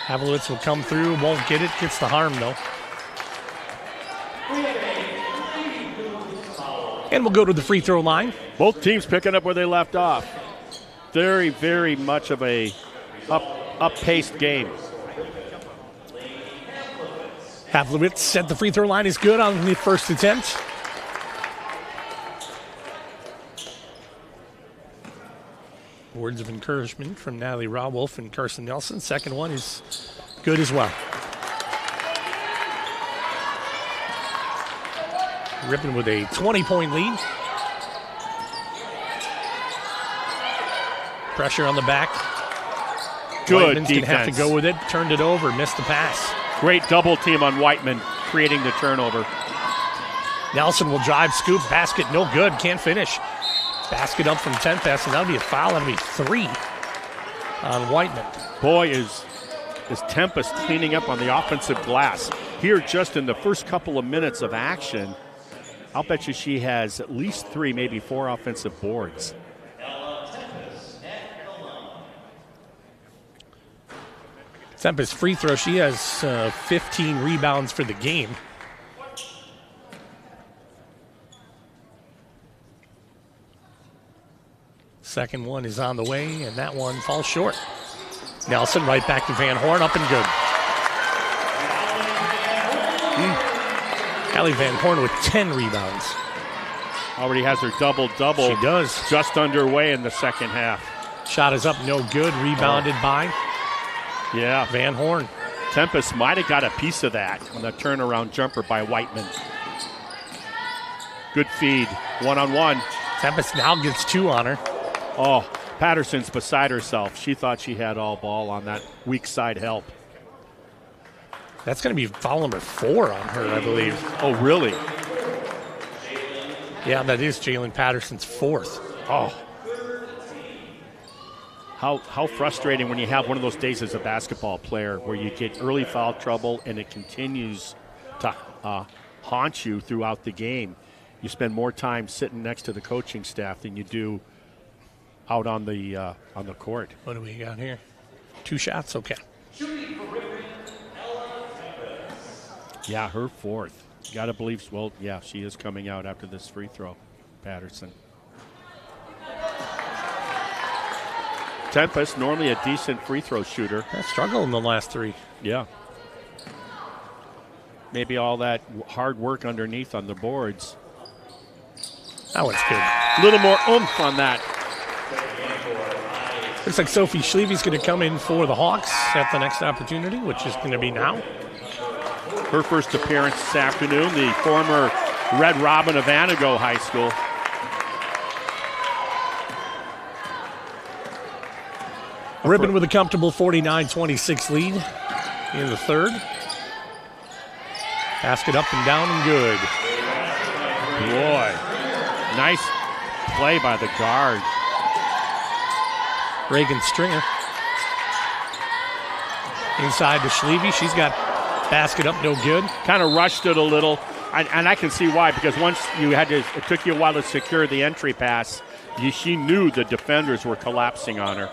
Havlovitz will come through, won't get it. Gets the harm, though. And we'll go to the free throw line. Both teams picking up where they left off. Very, very much of a up-paced game. Havlovitz at the free throw line is good on the first attempt. Words of encouragement from Natalie Rauwolf and Carson Nelson. Second one is good as well. Ripon with a 20-point lead. Pressure on the back. Good Whiteman's defense. gonna have to go with it. Turned it over, missed the pass. Great double team on Whiteman, creating the turnover. Nelson will drive, scoop, basket, no good, can't finish. Basket up from 10 pass, and that'll be a foul. That'll be 3 on Whiteman. Boy, is Tempest cleaning up on the offensive glass. Here just in the first couple of minutes of action, I'll bet you she has at least 3, maybe 4 offensive boards. Tempest free throw, she has 15 rebounds for the game. Second one is on the way, and that one falls short. Nelson right back to Van Horn, up and good. Hallie Van Horn with 10 rebounds. Already has her double-double. She does. Just underway in the second half. Shot is up, no good. Rebounded by Yeah. Van Horn. Tempest might have got a piece of that on the turnaround jumper by Whiteman. Good feed, one-on-one. Tempest now gets 2 on her. Oh, Patterson's beside herself. She thought she had all ball on that weak side help. That's going to be foul number 4 on her, I believe. Oh, really? Yeah, that is Jalen Patterson's 4th. Oh. How frustrating when you have one of those days as a basketball player where you get early foul trouble and it continues to haunt you throughout the game. You spend more time sitting next to the coaching staff than you do out on the court. What do we got here? 2 shots? Okay. Yeah, her 4th. You got to believe, well, yeah, she is coming out after this free throw, Patterson. Tempest, normally a decent free throw shooter. Struggled in the last 3. Yeah. Maybe all that hard work underneath on the boards. That one's good. A little more oomph on that. Looks like Sophie Schlevy's going to come in for the Hawks at the next opportunity, which is going to be now. Her first appearance this afternoon, the former Red Robin of Anago High School. Ripon with a comfortable 49-26 lead in the 3rd. Basket up and down and good. Boy, nice play by the guard. Reagan Stringer. Inside to Schlevy. She's got basket up, no good. Kind of rushed it a little, and I can see why, because once it took you a while to secure the entry pass, she knew the defenders were collapsing on her.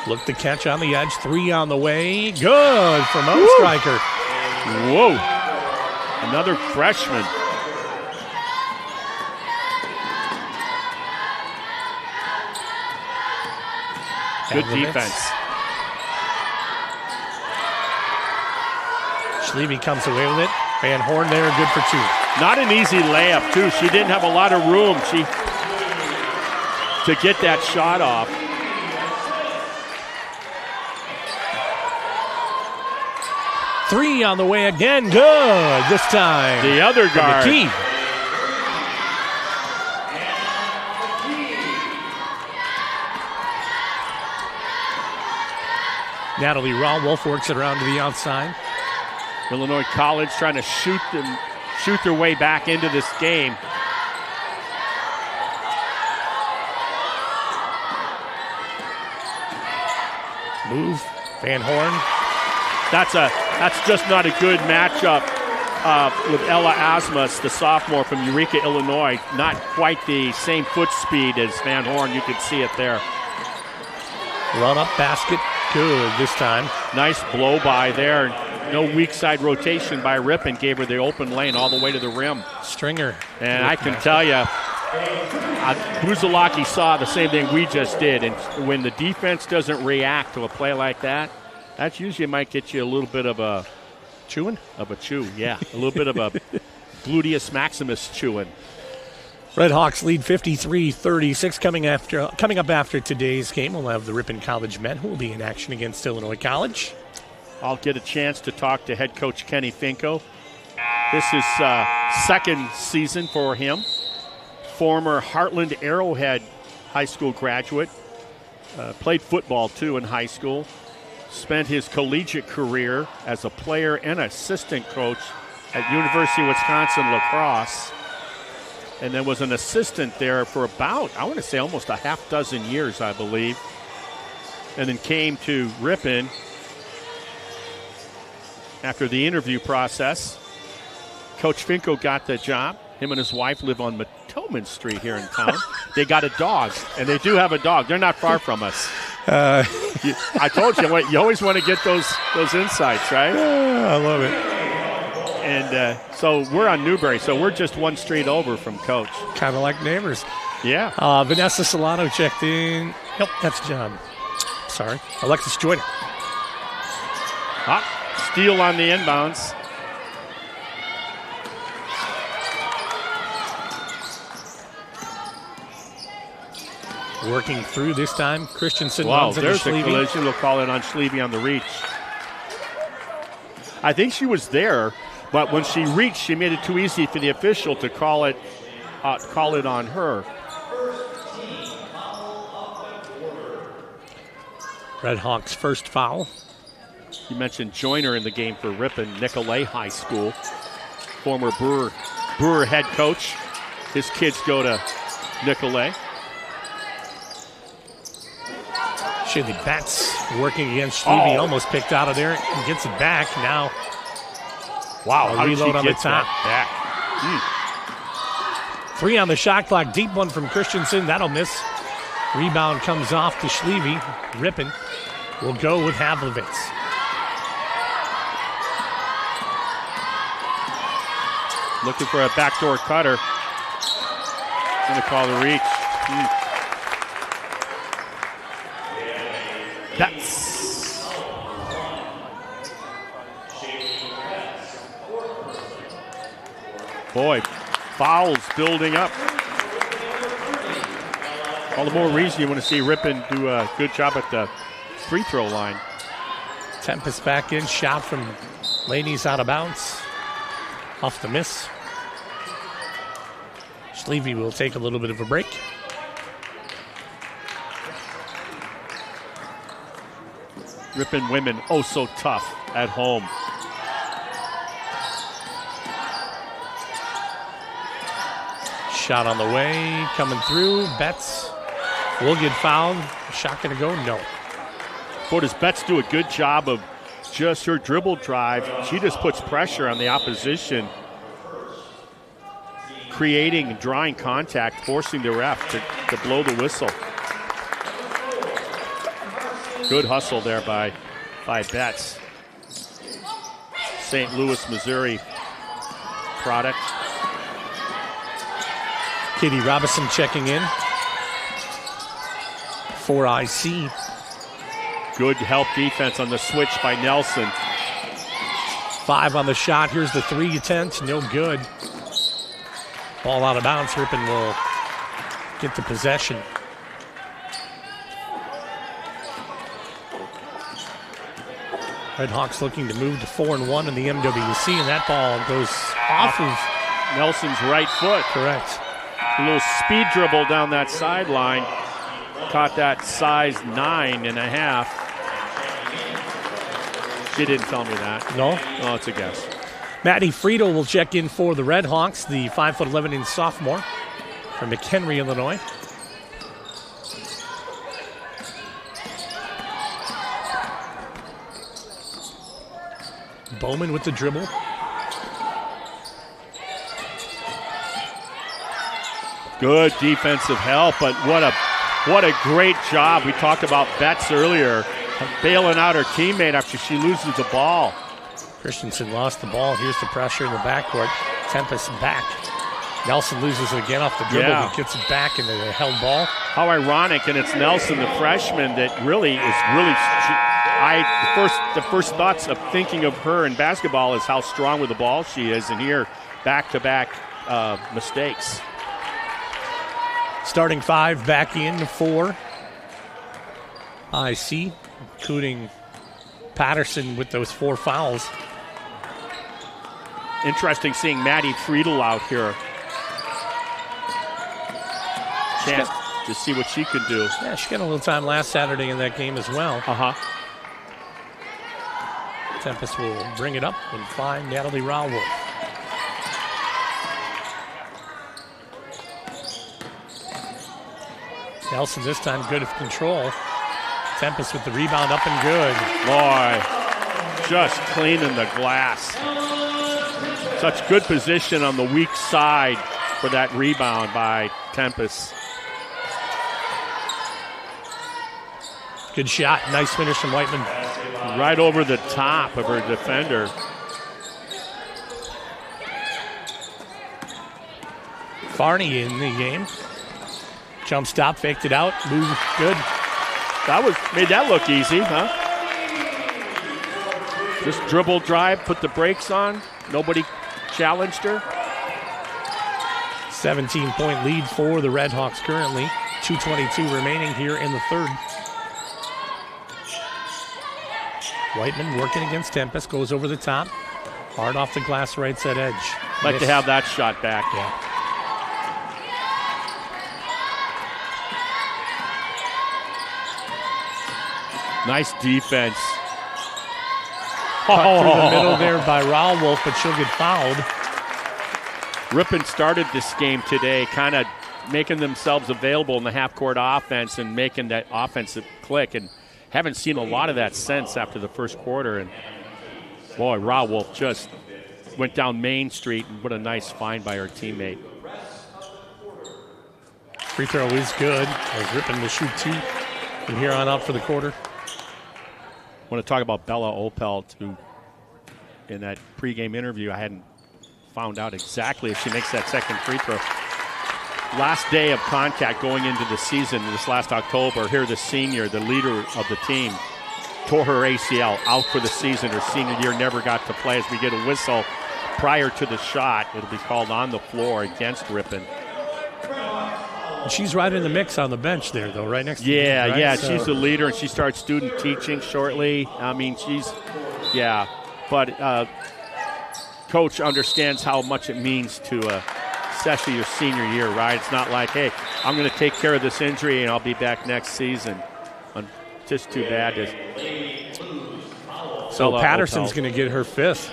Look to catch on the edge. 3 on the way. Good from Striker. Whoa. Another freshman. Good defense. Schlevy comes away with it. Van Horn there, good for 2. Not an easy layup, too. She didn't have a lot of room to get that shot off. Three on the way again. Good this time. The other guard. McKee. Natalie Rawolf works it around to the outside. Illinois College trying to shoot their way back into this game. Move. Van Horn. That's just not a good matchup with Ella Asmus, the sophomore from Eureka, Illinois. Not quite the same foot speed as Van Horn. You can see it there. Run up basket. Good this time. Nice blow by there. No weak side rotation by Ripon. Gave her the open lane all the way to the rim. Stringer. And I can tell you, Buzalaki saw the same thing we just did. And when the defense doesn't react to a play like that, that usually might get you a little bit of a chewing? Of a chew, yeah. A little bit of a gluteus maximus chewing. Red Hawks lead 53-36. Coming up after today's game, we'll have the Ripon College men who will be in action against Illinois College. I'll get a chance to talk to head coach Kenny Finko. This is second season for him. Former Heartland Arrowhead high school graduate. Played football, too, in high school. Spent his collegiate career as a player and assistant coach at University of Wisconsin lacrosse. And then was an assistant there for about, I want to say almost a half dozen years, I believe. And then came to Ripon after the interview process. Coach Finko got the job. Him and his wife live on Matoman Street here in town. They got a dog, and they do have a dog. They're not far from us. I told you, you always want to get those insights, right? I love it. And so we're on Newberry, so we're just one street over from Coach. Kind of like neighbors. Yeah. Vanessa Solano checked in. Nope, that's John. Sorry. Alexis Joyner. Steal on the inbounds. Working through this time. Christensen Wow, runs into there's a Schleve. collision. They'll call it on Schleve on the reach. I think she was there, but when she reached, she made it too easy for the official to call it on her. Red Hawks' first foul. You mentioned Joyner in the game for Ripon, Nicolay High School. Former Brewer head coach. His kids go to Nicolay. Shirley Betts working against Schleve, almost picked out of there and gets it back. Now, wow, how did she reload on the get top. that back? 3 on the shot clock. Deep one from Christensen. That'll miss. Rebound comes off to Schleve. Ripon will go with Havlovitz. Looking for a backdoor cutter. Going to call the reach. That's boy, fouls building up. All the more reason you want to see Ripon do a good job at the free throw line. Tempest back in. Shot from Laney's out of bounds. Off the miss. Schleve will take a little bit of a break. Ripon women, oh so tough at home. Shot on the way, coming through. Betts will get fouled. Shot gonna go? No. Boy, does Betts do a good job of just her dribble drive. She just puts pressure on the opposition, creating and drawing contact, forcing the ref to blow the whistle. Good hustle there by Betts. St. Louis, Missouri product. Katie Robinson checking in for IC. Good help defense on the switch by Nelson. 5 on the shot. Here's the 3 attempt. No good. Ball out of bounds. Ripon will get the possession. Red Hawks looking to move to 4-1 in the MWC, and that ball goes off of Nelson's right foot. Correct. A little speed dribble down that sideline. Caught that size 9.5. She didn't tell me that. No? Oh, it's a guess. Maddie Friedel will check in for the Red Hawks, the 5'11" sophomore from McHenry, Illinois. Bowman with the dribble. Good defensive help, but what a great job. We talked about Betts earlier, bailing out her teammate after she loses the ball. Christensen lost the ball. Here's the pressure in the backcourt. Tempest back. Nelson loses it again off the dribble, but gets it back into the held ball. How ironic, and it's Nelson, the freshman, that really is the first thoughts of thinking of her in basketball is how strong with the ball she is, and here back-to-back mistakes. Starting 5 back in for IC, including Patterson with those 4 fouls. Interesting seeing Maddie Friedel out here. Chance to see what she could do. Yeah, she got a little time last Saturday in that game as well. Tempest will bring it up and find Natalie Rowell. Nelson this time good at control. Tempest with the rebound up and good. Boy, just cleaning the glass. Such good position on the weak side for that rebound by Tempest. Good shot. Nice finish from Whiteman. Right over the top of her defender. Farney in the game. Jump stop, faked it out, move, good. Made that look easy, huh? Just dribble drive, put the brakes on. Nobody challenged her. 17-point lead for the Red Hawks currently. 2:22 remaining here in the third. Whiteman working against Tempest, goes over the top. Hard off the glass right side edge. Like to have that shot back. Yeah. Nice defense. Cut through the middle there by Rowolf, but she'll get fouled. Ripon started this game today kind of making themselves available in the half-court offense and making that offensive click, and haven't seen a lot of that since after the first quarter. And, boy, Rowolf just went down Main Street, and what a nice find by her teammate. Free throw is good as Ripon will shoot 2 from here on out for the quarter. I want to talk about Bella Opelt, who in that pregame interview I hadn't found out exactly if she makes that second free throw. Last day of contact going into the season this last October, here the senior, the leader of the team, tore her ACL, out for the season. Her senior year, never got to play. As we get a whistle prior to the shot, it'll be called on the floor against Ripon. She's right in the mix on the bench there, though, right next to me. Right? Yeah, so she's the leader, and she starts student teaching shortly. I mean, but coach understands how much it means to especially your senior year, right? It's not like, hey, I'm going to take care of this injury and I'll be back next season. Just too bad. So Patterson's going to get her 5th.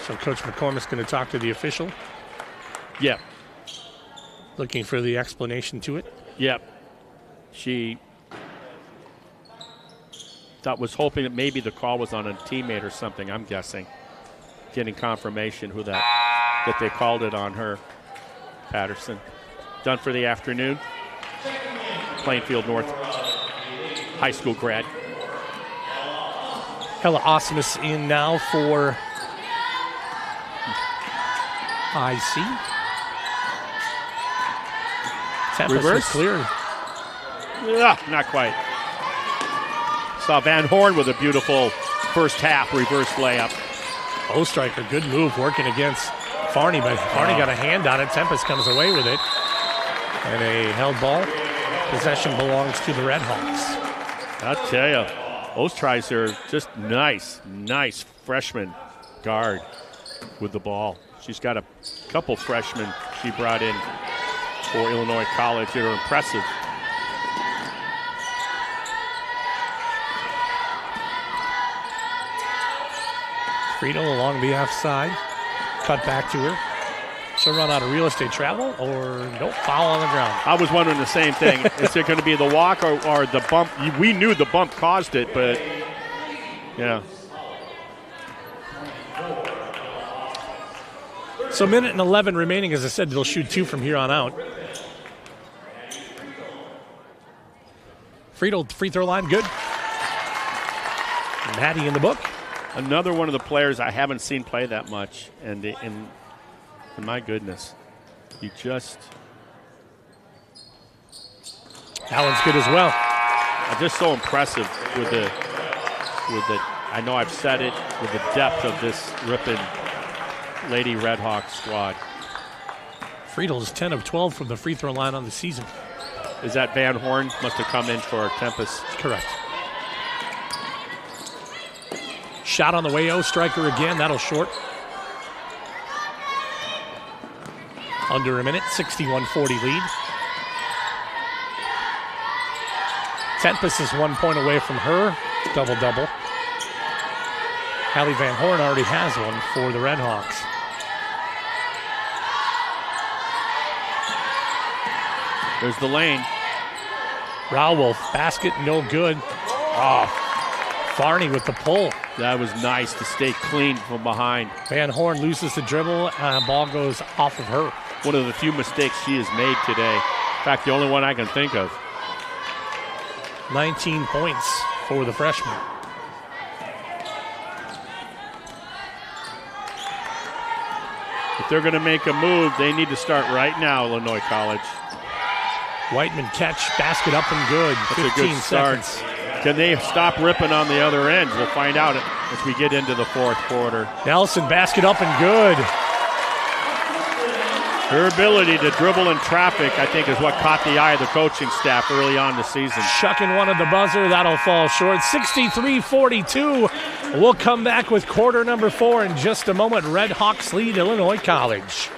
So Coach McCormick's going to talk to the official. Yep. Looking for the explanation to it. Yep. She was hoping that maybe the call was on a teammate or something, I'm guessing. Getting confirmation that they called it on her. Patterson. Done for the afternoon. Plainfield North high school grad. Hella Awesomeness in now for IC. Tempest was cleared. Yeah, not quite. Saw Van Horn with a beautiful first half reverse layup. Striker, good move working against Farney, but Farney got a hand on it. Tempest comes away with it. And a held ball. Possession belongs to the Redhawks. I'll tell you, Ostriker, just nice freshman guard with the ball. She's got a couple freshmen she brought in for Illinois College that are impressive. Friedel along the left side. Cut back to her. She'll run out of real estate travel or nope, foul on the ground. I was wondering the same thing. Is it going to be the walk or the bump? We knew the bump caused it, but yeah. So minute and 11 remaining. As I said, they'll shoot 2 from here on out. Friedel, free throw line, good. Maddie in the book. Another one of the players I haven't seen play that much, and my goodness, you just. That one's good as well. Just so impressive with the. I know I've said it, with the depth of this Ripon Lady Redhawks squad. Friedel is 10 of 12 from the free throw line on the season. Is that Van Horn? Must have come in for Tempest. Correct. Shot on the way, Striker again. That'll short. Under a minute, 61-40 lead. Tempest is 1 point away from her double-double. Hallie Van Horn already has one for the Redhawks. There's the lane. Rowolf, basket, no good. Farney with the pull. That was nice to stay clean from behind. Van Horn loses the dribble, ball goes off of her. One of the few mistakes she has made today. In fact, the only one I can think of. 19 points for the freshman. If they're going to make a move, they need to start right now, Illinois College. Whiteman catch, basket up and good. That's 15 a good start. seconds. Can they stop Ripon on the other end? We'll find out as we get into the fourth quarter. Nelson, basket up and good. Her ability to dribble in traffic, I think, is what caught the eye of the coaching staff early on in the season. Chucking one at the buzzer. That'll fall short. 63-42. We'll come back with quarter number 4 in just a moment. Red Hawks lead Illinois College.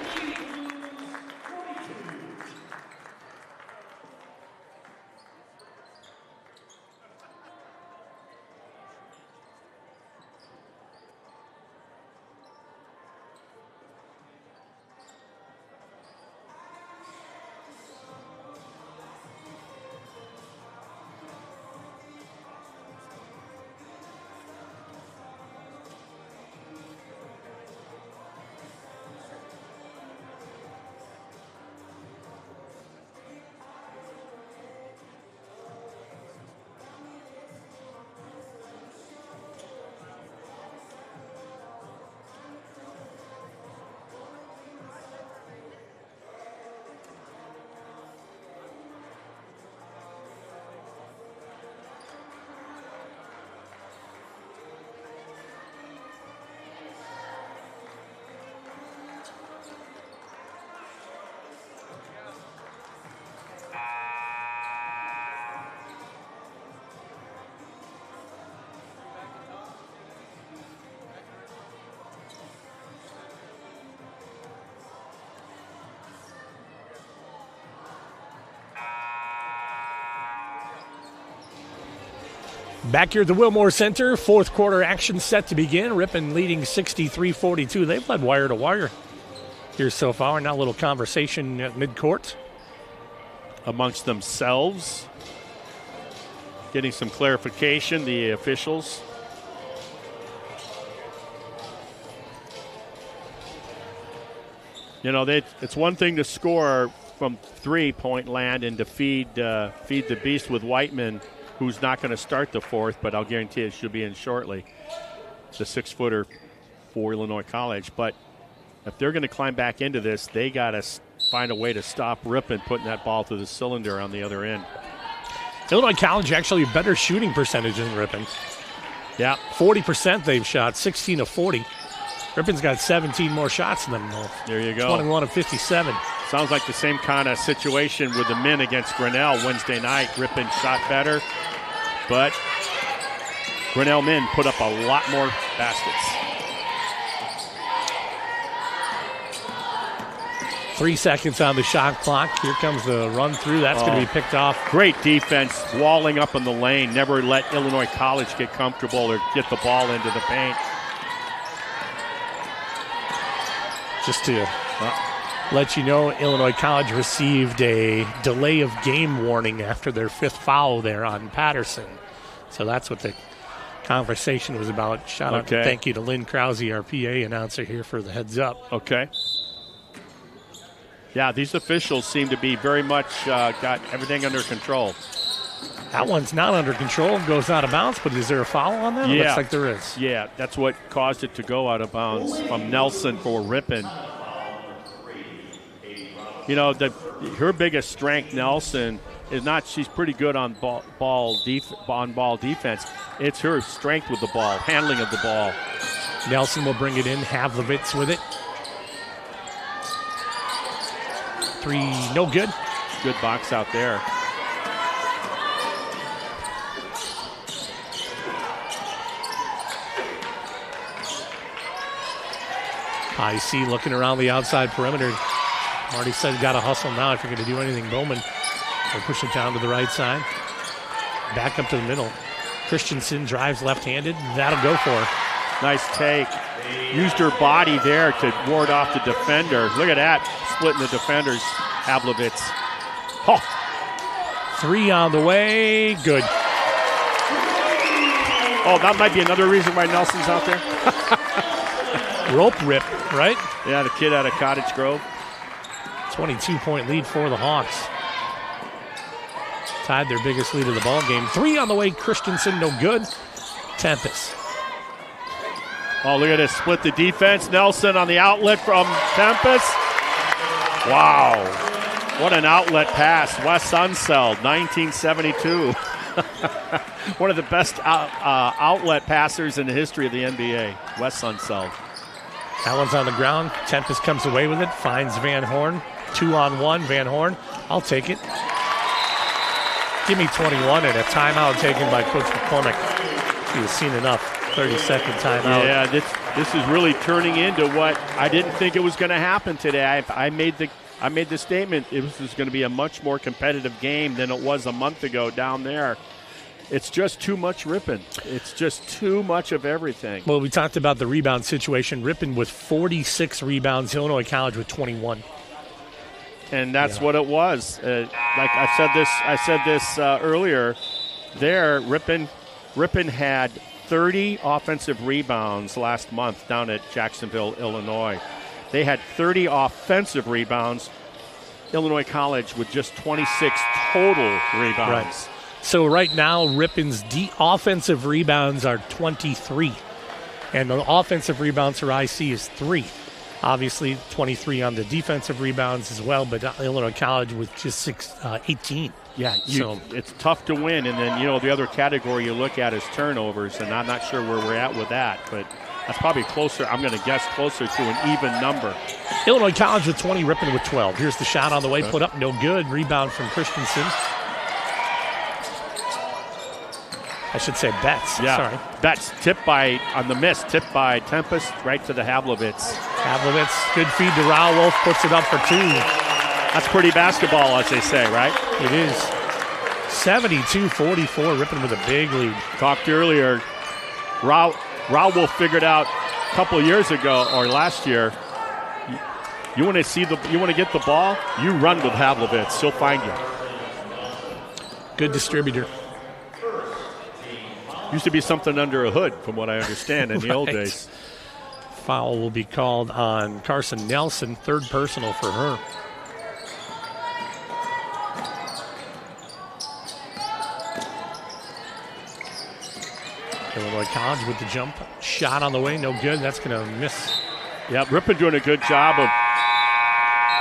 Back here at the Wilmore Center, fourth quarter action set to begin. Ripon leading 63-42. They've led wire to wire here so far. Now a little conversation at midcourt amongst themselves. Getting some clarification, the officials. You know, it's one thing to score from 3-point land and to feed the beast with Whiteman, who's not going to start the fourth, but I'll guarantee it should be in shortly, the 6-footer for Illinois College. But if they're going to climb back into this, they got to find a way to stop Ripon putting that ball through the cylinder on the other end. Illinois College actually a better shooting percentage than Ripon. Yeah. 40% they've shot, 16 of 40. Ripon's got 17 more shots than them, though. There you go. 21 of 57. Sounds like the same kind of situation with the men against Grinnell Wednesday night. Ripon shot better, but Grinnell men put up a lot more baskets. 3 seconds on the shot clock. Here comes the run through. That's going to be picked off. Great defense, walling up in the lane. Never let Illinois College get comfortable or get the ball into the paint. Just to let you know, Illinois College received a delay of game warning after their 5th foul there on Patterson. So that's what the conversation was about. Shout out and thank you to Lynn Krause, our PA announcer here, for the heads up. Okay. Yeah, these officials seem to be very much got everything under control. That one's not under control, goes out of bounds, but is there a foul on that? Yeah. It looks like there is. Yeah, that's what caused it to go out of bounds from Nelson for Ripon. You know, her biggest strength, Nelson, is not she's pretty good on ball defense. It's her strength with the ball, handling of the ball. Nelson will bring it in, Havlovitz with it. 3, no good. Good box out there. I see looking around the outside perimeter. Marty said got to hustle now if you're going to do anything. Bowman will push it down to the right side. Back up to the middle. Christensen drives left-handed. That'll go for her. Nice take. Used her body there to ward off the defender. Look at that, splitting the defenders. Havlovitz. Oh. 3 on the way. Good. Oh, that might be another reason why Nelson's out there. Rope rip, right? Yeah, the kid out of Cottage Grove. 22-point lead for the Hawks. Tied their biggest lead of the ball game. 3 on the way. Christensen, no good. Tempest. Oh, look at this. Split the defense. Nelson on the outlet from Tempest. Wow. What an outlet pass. Wes Unseld, 1972. One of the best outlet passers in the history of the NBA, Wes Unseld. That one's on the ground. Tempest comes away with it, finds Van Horn. 2-on-1, Van Horn. I'll take it. Give me 21 and a timeout taken by Coach McCormick. He has seen enough. 30-second timeout. Yeah, this is really turning into what I didn't think it was going to happen today. I made the statement it was going to be a much more competitive game than it was a month ago down there. It's just too much Ripon. It's just too much of everything. Well, we talked about the rebound situation. Ripon with 46 rebounds, Illinois College with 21. And that's what it was. Like I said this earlier. There, Ripon had 30 offensive rebounds last month down at Jacksonville, Illinois. They had 30 offensive rebounds. Illinois College with just 26 total rebounds. Right. So right now, Ripon's offensive rebounds are 23. And the offensive rebounds for IC is 3. Obviously, 23 on the defensive rebounds as well, but Illinois College with just 18. Yeah, it's tough to win. And then, the other category you look at is turnovers, and I'm not sure where we're at with that, but that's probably closer, I'm going to guess, closer to an even number. Illinois College with 20, Ripon with 12. Here's the shot on the way, put up, no good. Rebound from Christensen. I should say Betts. Yeah. Sorry. Betts tipped by Tempest right to the Havlovitz. Havlovitz, good feed to Raul Wolf, puts it up for 2. That's pretty basketball, as they say, right? It is. 72-44, Ripon with a big lead. Talked earlier, Raul Wolf figured out a couple of years ago or last year, you want to get the ball, you run with Havlovitz. She'll find you. Good distributor. Used to be something under a hood, from what I understand, in the old days. Foul will be called on Carson Nelson, third personal for her. Illinois College with the jump shot on the way, no good. That's going to miss. Yeah, Ripon doing a good job of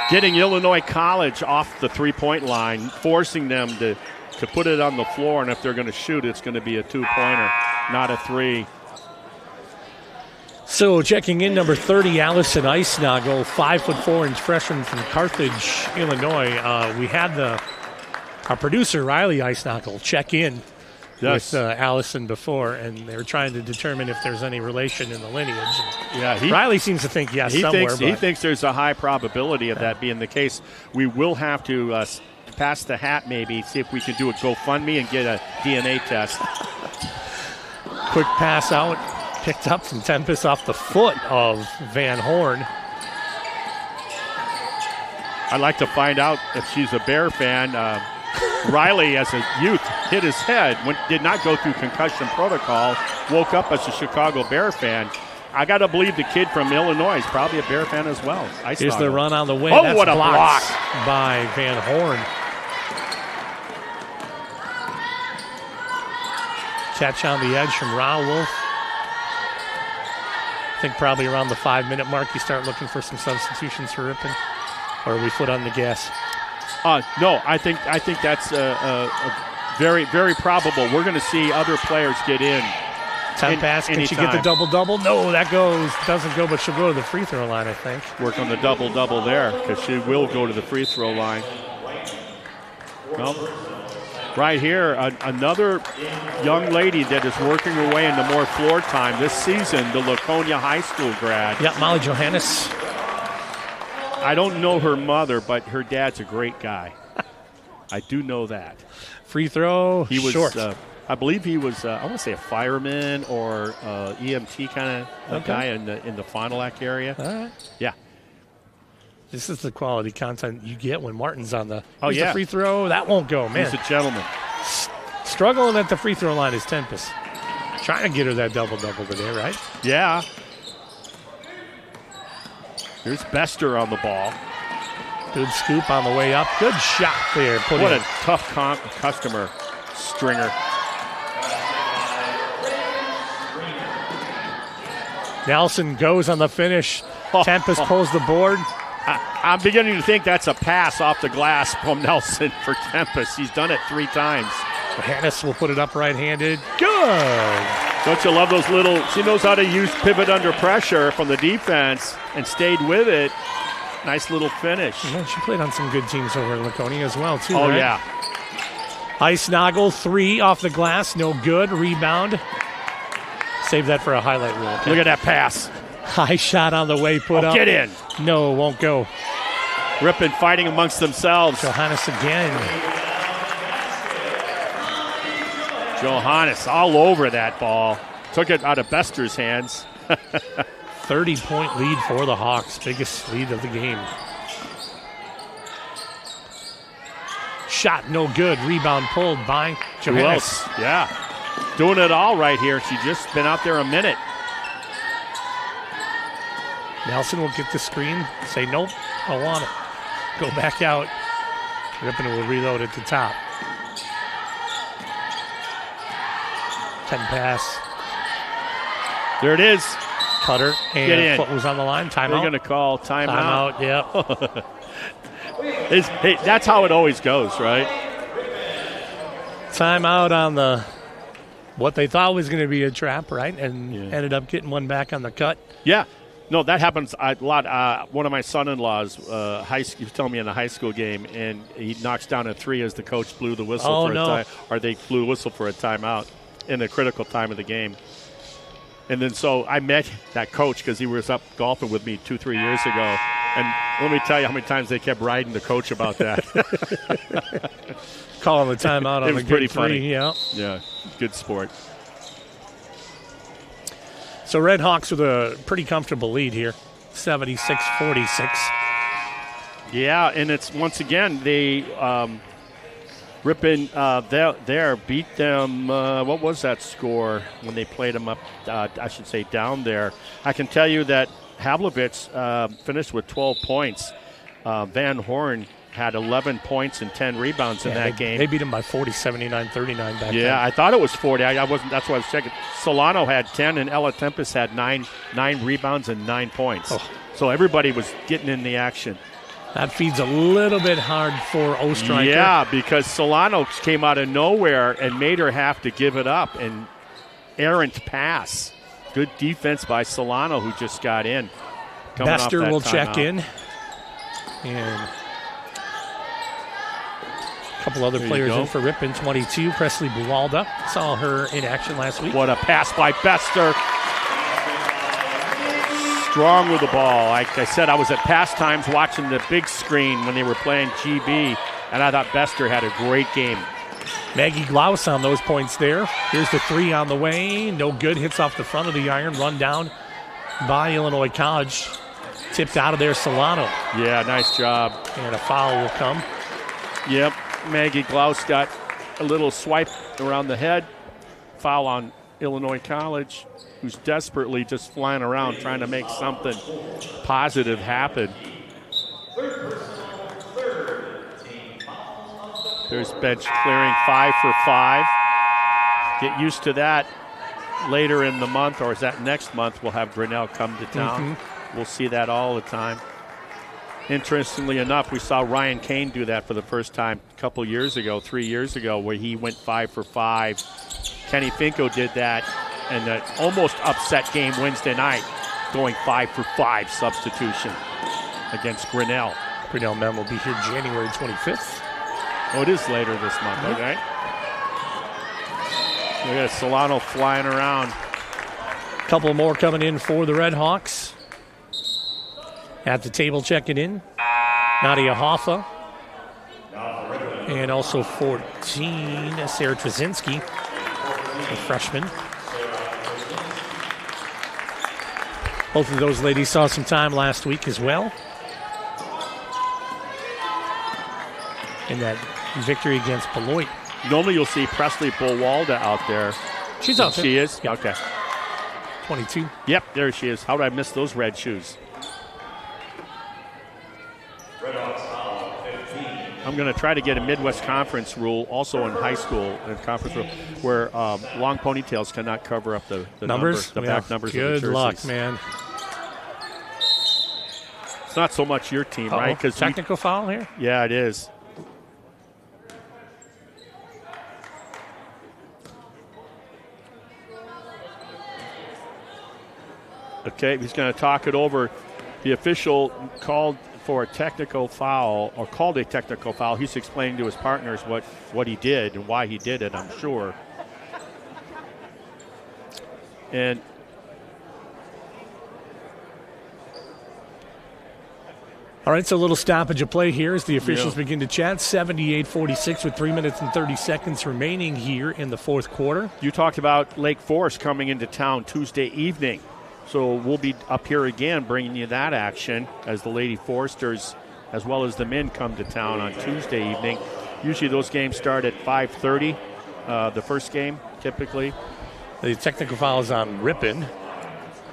getting Illinois College off the three-point line, forcing them to put it on the floor, and if they're going to shoot, it's going to be a two-pointer, not a three. So checking in, number 30, Allison Eisnagel, 5'4" freshman from Carthage, Illinois. We had our producer, Riley Eisnagel, check in with Allison before, and they were trying to determine if there's any relation in the lineage. Yeah, Riley seems to think yes, somewhere. He thinks there's a high probability of that being the case. We will have to pass the hat, maybe, see if we can do a GoFundMe and get a DNA test. Quick pass out, picked up from Tempest off the foot of Van Horn. I'd like to find out if she's a Bear fan. Riley, as a youth, hit his head, did not go through concussion protocol, woke up as a Chicago Bear fan. I got to believe the kid from Illinois is probably a Bear fan as well. Here's the run on the way. Oh, that's what a block by Van Horn. Catch on the edge from Raul Wolf. I think probably around the 5-minute mark you start looking for some substitutions for Ripon. Or are we foot on the gas? No, I think that's a very, very probable. We're going to see other players get in. 10 pass, can she get the double-double? No, that doesn't go, but she'll go to the free throw line, I think. Work on the double-double there, because she will go to the free throw line. Well, right here, another young lady that is working her way into more floor time this season, the Laconia High School grad. Yeah, Molly Johannes. I don't know her mother, but her dad's a great guy. I do know that. Free throw, he was short. I believe he was, I want to say a fireman or EMT kind of guy in the Fond du Lac area. All right. Yeah. This is the quality content you get when Martin's on the the free throw. That won't go, man. He's a gentleman. Struggling at the free throw line is Tempest. Trying to get her that double-double today, right? Yeah. Here's Bester on the ball. Good scoop on the way up. Good shot there. What a tough customer, Stringer. Nelson goes on the finish. Tempest pulls the board. I'm beginning to think that's a pass off the glass from Nelson for Tempest. He's done it 3 times. Hannes will put it up right-handed. Good. Don't you love those little, she knows how to use pivot under pressure from the defense and stayed with it. Nice little finish. Yeah, she played on some good teams over in Laconia as well, too, Oh, right? yeah. Ice-Noggle, 3 off the glass, no good. Rebound. Save that for a highlight reel. Okay? Look at that pass. High shot on the way, put up. Get in. No, won't go. Ripon fighting amongst themselves. Johannes again. Johannes all over that ball. Took it out of Bester's hands. 30-point lead for the Hawks. Biggest lead of the game. Shot no good. Rebound pulled by Who Johannes. else? Yeah. Doing it all right here. She just been out there a minute. Nelson will get the screen. Say nope. I want it. Go back out. Ripon will reload at the top. 10 pass. There it is. Cutter. And Get in. foot was on the line. Timeout. They're going to call timeout. Timeout, yeah. Hey, that's how it always goes, right? Timeout on the what they thought was going to be a trap, right? And ended up getting one back on the cut. Yeah. No, that happens a lot. One of my son-in-laws, he was telling me in a high school game, and he knocks down a 3 as the coach blew the whistle a time, or they blew a whistle for a timeout in a critical time of the game. And then so I met that coach because he was up golfing with me 2-3 years ago. And let me tell you how many times they kept riding the coach about that. Calling the timeout on it was the pretty good funny. 3, yeah. Yeah, good sport. So Red Hawks with a pretty comfortable lead here, 76-46. Yeah, and it's once again they Ripon there beat them. What was that score when they played them up? I should say down there. I can tell you that Havlovich finished with 12 points. Van Horn had 11 points and 10 rebounds in that game. They beat them by 40, 79-39 back then. Yeah, I thought it was 40. I wasn't. That's why I was checking. Solano had 10, and Ella Tempest had nine rebounds and 9 points. Oh. So everybody was getting in the action. That feeds a little bit hard for Oestreicher. Yeah, because Solano came out of nowhere and made her have to give it up. And errant pass. Good defense by Solano, who just got in. Bester will check in. And a couple other players in for Ripon. 22, Presley Buwalda. Saw her in action last week. What a pass by Bester. Strong with the ball. Like I said, I was at Pastimes watching the big screen when they were playing GB, and I thought Bester had a great game. Maggie Glaus on those points there. Here's the 3 on the way. No good. Hits off the front of the iron. Run down by Illinois College. Tipped out of there, Solano. Yeah, nice job. And a foul will come. Yep, Maggie Glaus got a little swipe around the head. Foul on Illinois College, who's desperately just flying around trying to make something positive happen. There's bench clearing 5 for 5. Get used to that later in the month, or is that next month we'll have Grinnell come to town. We'll see that all the time. Interestingly enough, we saw Ryan Kane do that for the first time a couple years ago, 3 years ago, where he went 5 for 5. Kenny Finko did that in an almost upset game Wednesday night, going 5 for 5 substitution against Grinnell. Grinnell men will be here January 25th. Oh, it is later this month, okay? Look at Solano flying around. Couple more coming in for the Red Hawks. At the table checking in, Nadia Hoffa. And also 14, Sarah Trzynski, a freshman. Both of those ladies saw some time last week as well. In that victory against Beloit. Normally you'll see Presley Buwalda out there. She's out there. She is? Yep. Okay. 22. Yep, there she is. How did I miss those red shoes? I'm going to try to get a Midwest Conference rule also in high school, a conference rule, where long ponytails cannot cover up the numbers, the back numbers of the jerseys. Good luck, man. It's not so much your team, right? Because technical foul here? Yeah, it is. Okay, he's going to talk it over. The official called for a technical foul, or called a technical foul. He's explaining to his partners what he did and why he did it, I'm sure. And all right, so a little stoppage of play here as the officials begin to chat. 78-46 with 3 minutes and 30 seconds remaining here in the fourth quarter. You talked about Lake Forest coming into town Tuesday evening. So we'll be up here again bringing you that action as the Lady Foresters as well as the men come to town on Tuesday evening. Usually those games start at 5:30, the first game typically. The technical foul is on Ripon.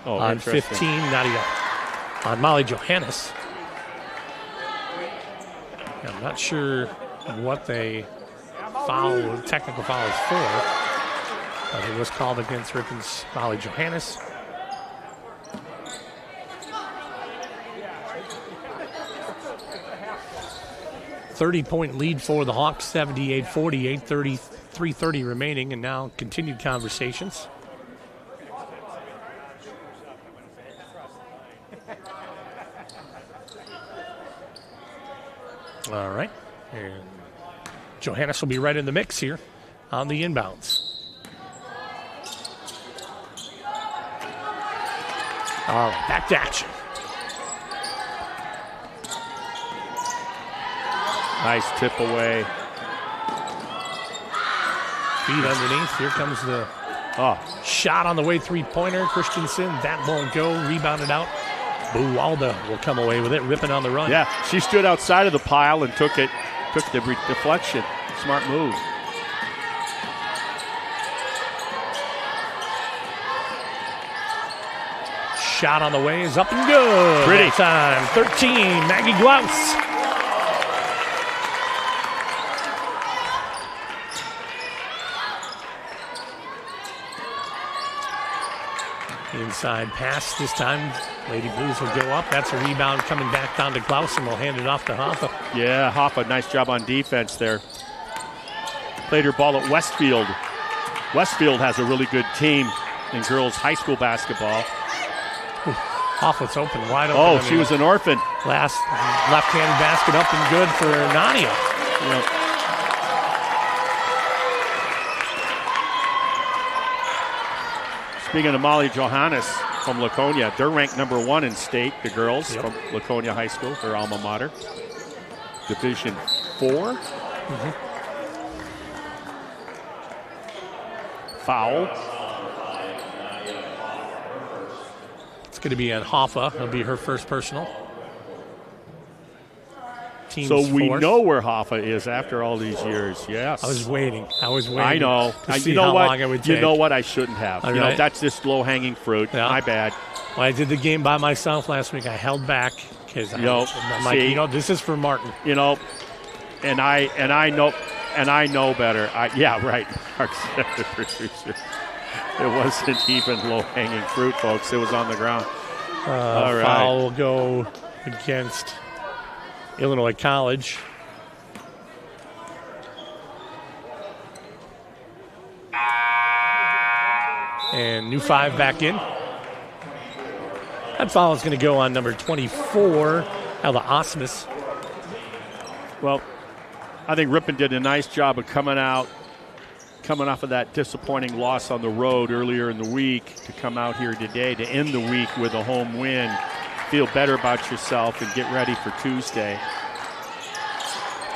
On 15, Nadia. On Molly Johannes. I'm not sure what they technical foul is for, but it was called against Ripon's Molly Johannes. .30 lead for the Hawks, 78-48, 3:30 remaining, and now continued conversations. All right, and Johannes will be right in the mix here on the inbounds. All right, back to action. Nice tip away. Feet underneath. Here comes the shot on the way, three-pointer. Christensen, that won't go. Rebounded out. Buwalda will come away with it. Ripon on the run. Yeah, she stood outside of the pile and took the deflection. Smart move. Shot on the way is up and good. Pretty time. 13, Maggie Glaus. Inside pass this time. Lady Blues will go up. That's a rebound coming back down to Glaus, and we'll hand it off to Hoffa. Yeah, Hoffa, nice job on defense there. Played her ball at Westfield. Westfield has a really good team in girls high school basketball. Hoffa's open, wide open. Oh, she was an orphan. Last left-handed basket up and good for Nadia. Yep. Speaking of Molly Johannes from Laconia, they're ranked number 1 in state, the girls from Laconia High School, their alma mater. Division 4. Foul. It's going to be on Hoffa. It'll be her first personal. Team's so we fourth. know where Hoffa is after all these years. Yes. I was waiting. I know. To see you know how what? long it would take. You know what? I shouldn't have. All you know, right. that's just low-hanging fruit. Yeah. My bad. Well, I did the game by myself last week. I held back because I'm like, this is for Martin. You know, and I know better. Yeah, right. Mark said the producer. It wasn't even low-hanging fruit, folks. It was on the ground. All right. Foul will go against Illinois College. And new 5 back in. That foul is going to go on number 24, Ella Osmus. Well, I think Ripon did a nice job of coming off of that disappointing loss on the road earlier in the week to come out here today to end the week with a home win. Feel better about yourself and get ready for Tuesday.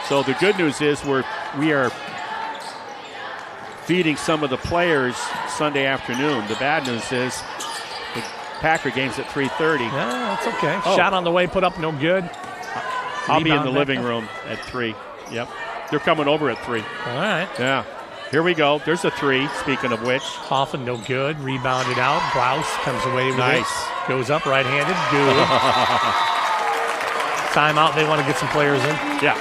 So the good news is we are feeding some of the players Sunday afternoon. The bad news is the Packer game's at 3:30. Yeah, that's okay. Shot on the way, put up, no good. I'll be in the living room at 3. Yep. They're coming over at 3. All right. Yeah. Here we go. There's a 3, speaking of which. Hoffman, no good. Rebounded out. Glaus comes away with nice. it. Goes up right-handed. Good. Timeout. They want to get some players in. Yeah.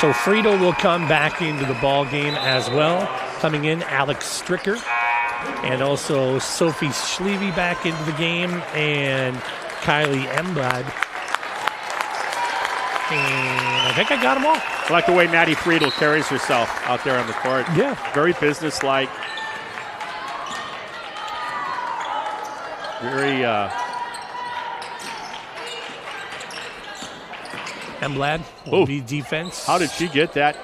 So Friedel will come back into the ball game as well. Coming in, Alex Stricker. And also Sophie Schleve back into the game. And Kylie Embrad. And I think I got them all. I like the way Maddie Friedel carries herself out there on the court. Yeah. Very businesslike. Very Emblad will be defense. How did she get that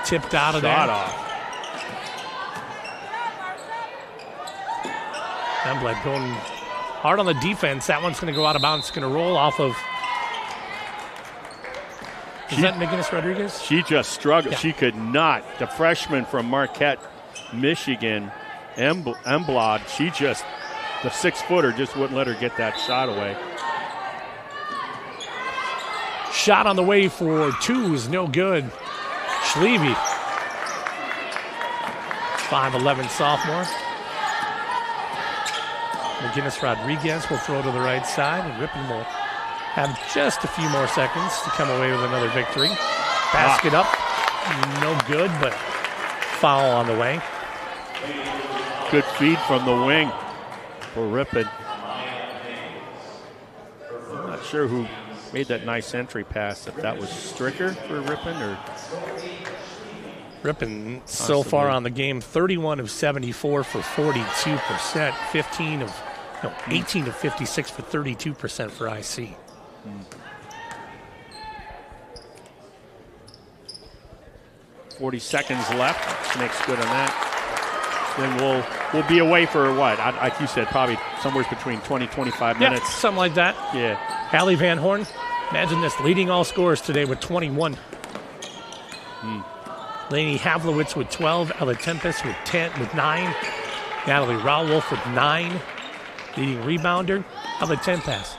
tipped out of shot there? off? Emblad going hard on the defense. That one's going to go out of bounds. It's going to roll off of. Is that McGinnis Rodriguez? She just struggled. Yeah. She could not. The freshman from Marquette, Michigan, Emblad, the 6-footer just wouldn't let her get that shot away. Shot on the way for 2 is no good. Schleve, 5'11" sophomore. McGinnis Rodriguez will throw to the right side, and Ripon will have just a few more seconds to come away with another victory. Basket up, no good, but foul on the way. Good feed from the wing for Ripon. I'm not sure who made that nice entry pass, if that was Stricker for Ripon or Ripon so far on the game, 31 of 74 for 42%, 18 of 56 for 32% for IC. 40 seconds left. Makes good on that. Then we'll be away for what? Like you said, probably somewhere between 20, 25 minutes. Yeah, something like that. Yeah. Hallie Van Horn, imagine this, leading all scorers today with 21. Lainey Havlowitz with 12, Ella Tempest with 9, Natalie Rowolf with 9, leading rebounder, Ella Tempest,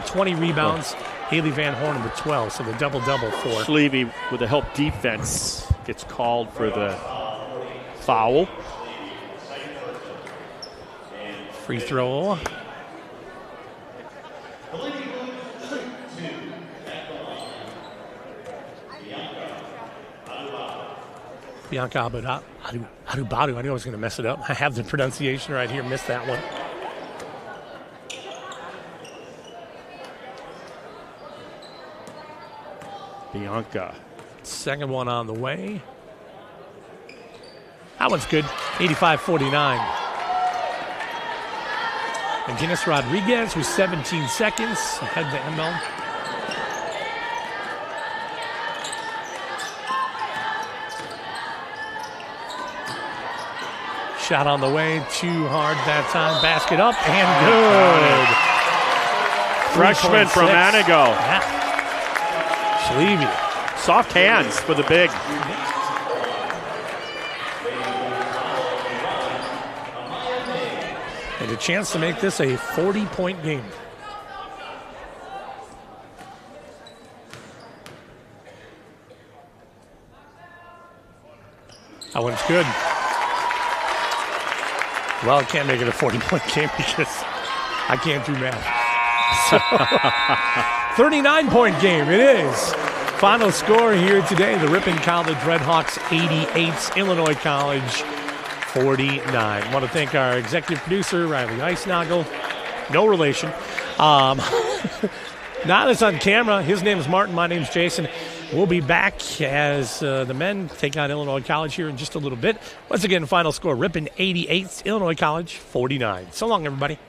20 rebounds, Haley Van Horn with 12, so the double-double for. Schleve with the help defense gets called for the foul. Free throw. Bianca Adubadu. I knew I was going to mess it up. I have the pronunciation right here. Missed that one. Bianca. Second one on the way. That one's good. 85-49. McGinnis Rodriguez with 17 seconds. Ahead to ML. Shot on the way, too hard that time. Basket up and good. Freshman from Anago. Yeah. Schleve. Soft hands for the big. And a chance to make this a 40-point game. That one's good. Well, I can't make it a 40-point game because I can't do math. So, 39-point game it is. Final score here today, the Ripon College Redhawks 88, Illinois College 49. I want to thank our executive producer, Riley Eisnagel. No relation. Not that's on camera. His name is Martin. My name's Jason. We'll be back as the men take on Illinois College here in just a little bit. Once again, final score, Ripon 88, Illinois College 49. So long, everybody.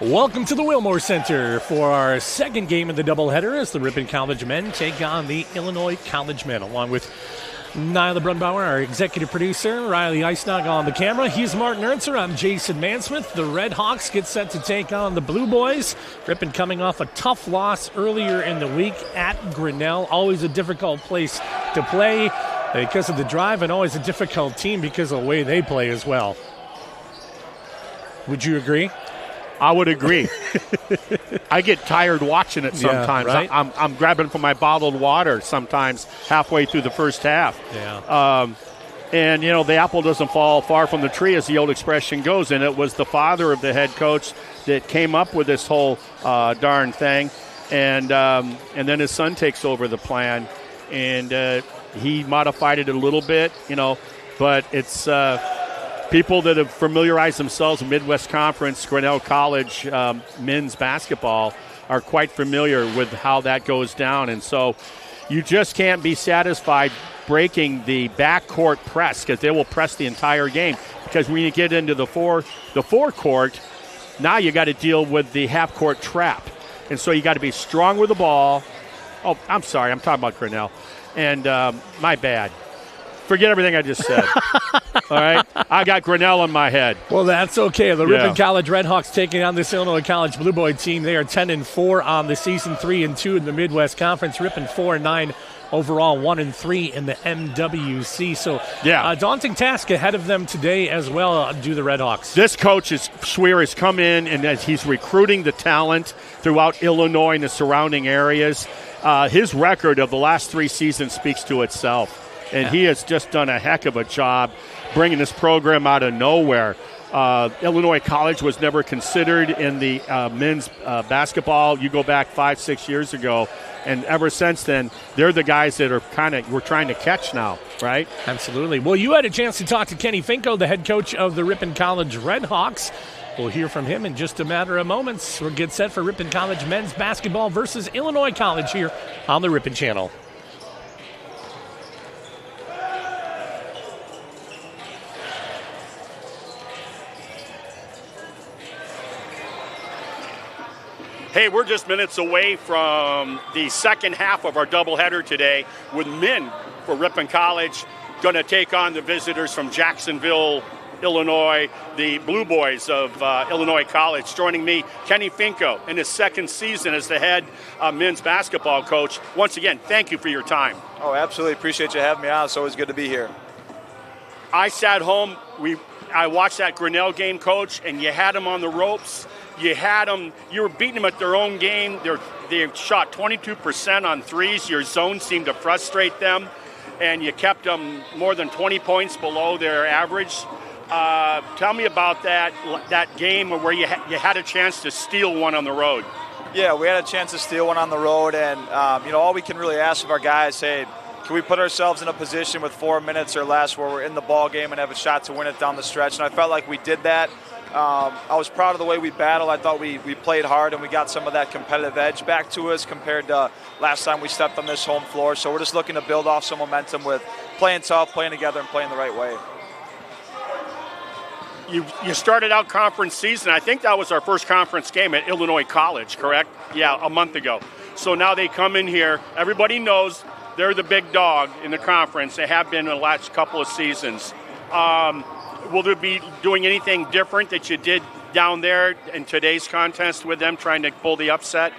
Welcome to the Wilmore Center for our second game of the doubleheader as the Ripon College men take on the Illinois College men, along with Nyla Brunbauer, our executive producer, Riley Eisnog on the camera. He's Martin Ernser. I'm Jason Mansmith. The Red Hawks get set to take on the Blue Boys. Ripon coming off a tough loss earlier in the week at Grinnell. Always a difficult place to play because of the drive, and always a difficult team because of the way they play as well. Would you agree? I would agree. I get tired watching it sometimes. Yeah, right? I'm grabbing for my bottled water sometimes halfway through the first half. Yeah. And, the apple doesn't fall far from the tree, as the old expression goes. And it was the father of the head coach that came up with this whole darn thing. And then his son takes over the plan. And he modified it a little bit, but it's people that have familiarized themselves with Midwest Conference, Grinnell College men's basketball are quite familiar with how that goes down. And so you just can't be satisfied breaking the backcourt press, because they will press the entire game. Because when you get into the forecourt, now you got to deal with the half-court trap. And so you got to be strong with the ball. Oh, I'm sorry. I'm talking about Grinnell. And my bad. Forget everything I just said. All right? I got Grinnell in my head. Well, that's okay. The Ripon College Redhawks taking on this Illinois College Blue Boy team. They are 10-4 on the season, 3-2 in the Midwest Conference. Ripon 4-9 overall, 1-3 in the MWC. So a daunting task ahead of them today as well, do the Redhawks. This coach, Swear, has come in and he's recruiting the talent throughout Illinois and the surrounding areas. His record of the last 3 seasons speaks to itself. And he has just done a heck of a job bringing this program out of nowhere. Illinois College was never considered in the men's basketball. You go back 5-6 years ago, and ever since then, they're the guys that are we're trying to catch now, right? Absolutely. Well, you had a chance to talk to Kenny Finko, the head coach of the Ripon College Redhawks. We'll hear from him in just a matter of moments. We'll get set for Ripon College men's basketball versus Illinois College here on the Ripon Channel. Hey, we're just minutes away from the second half of our doubleheader today, with men for Ripon College going to take on the visitors from Jacksonville, Illinois, the Blue Boys of Illinois College. Joining me, Kenny Finko, in his second season as the head men's basketball coach. Once again, thank you for your time. Oh, absolutely. Appreciate you having me on. It's always good to be here. I sat home. I watched that Grinnell game, Coach, and you had them on the ropes. You were beating them at their own game. They shot 22% on threes. Your zone seemed to frustrate them, and you kept them more than 20 points below their average. Tell me about that game where you had a chance to steal one on the road. Yeah, we had a chance to steal one on the road, and all we can really ask of our guys, hey, can we put ourselves in a position with 4 minutes or less where we're in the ball game and have a shot to win it down the stretch? And I felt like we did that. I was proud of the way we battled. I thought we played hard, and we got some of that competitive edge back to us compared to last time we stepped on this home floor. So we're just looking to build off some momentum with playing tough, playing together, and playing the right way. You started out conference season. I think that was our first conference game at Illinois College, correct? Yeah, a month ago. So now they come in here. Everybody knows they're the big dog in the conference. They have been in the last couple of seasons. Will they be doing anything different that you did down there in today's contest with them, trying to pull the upset?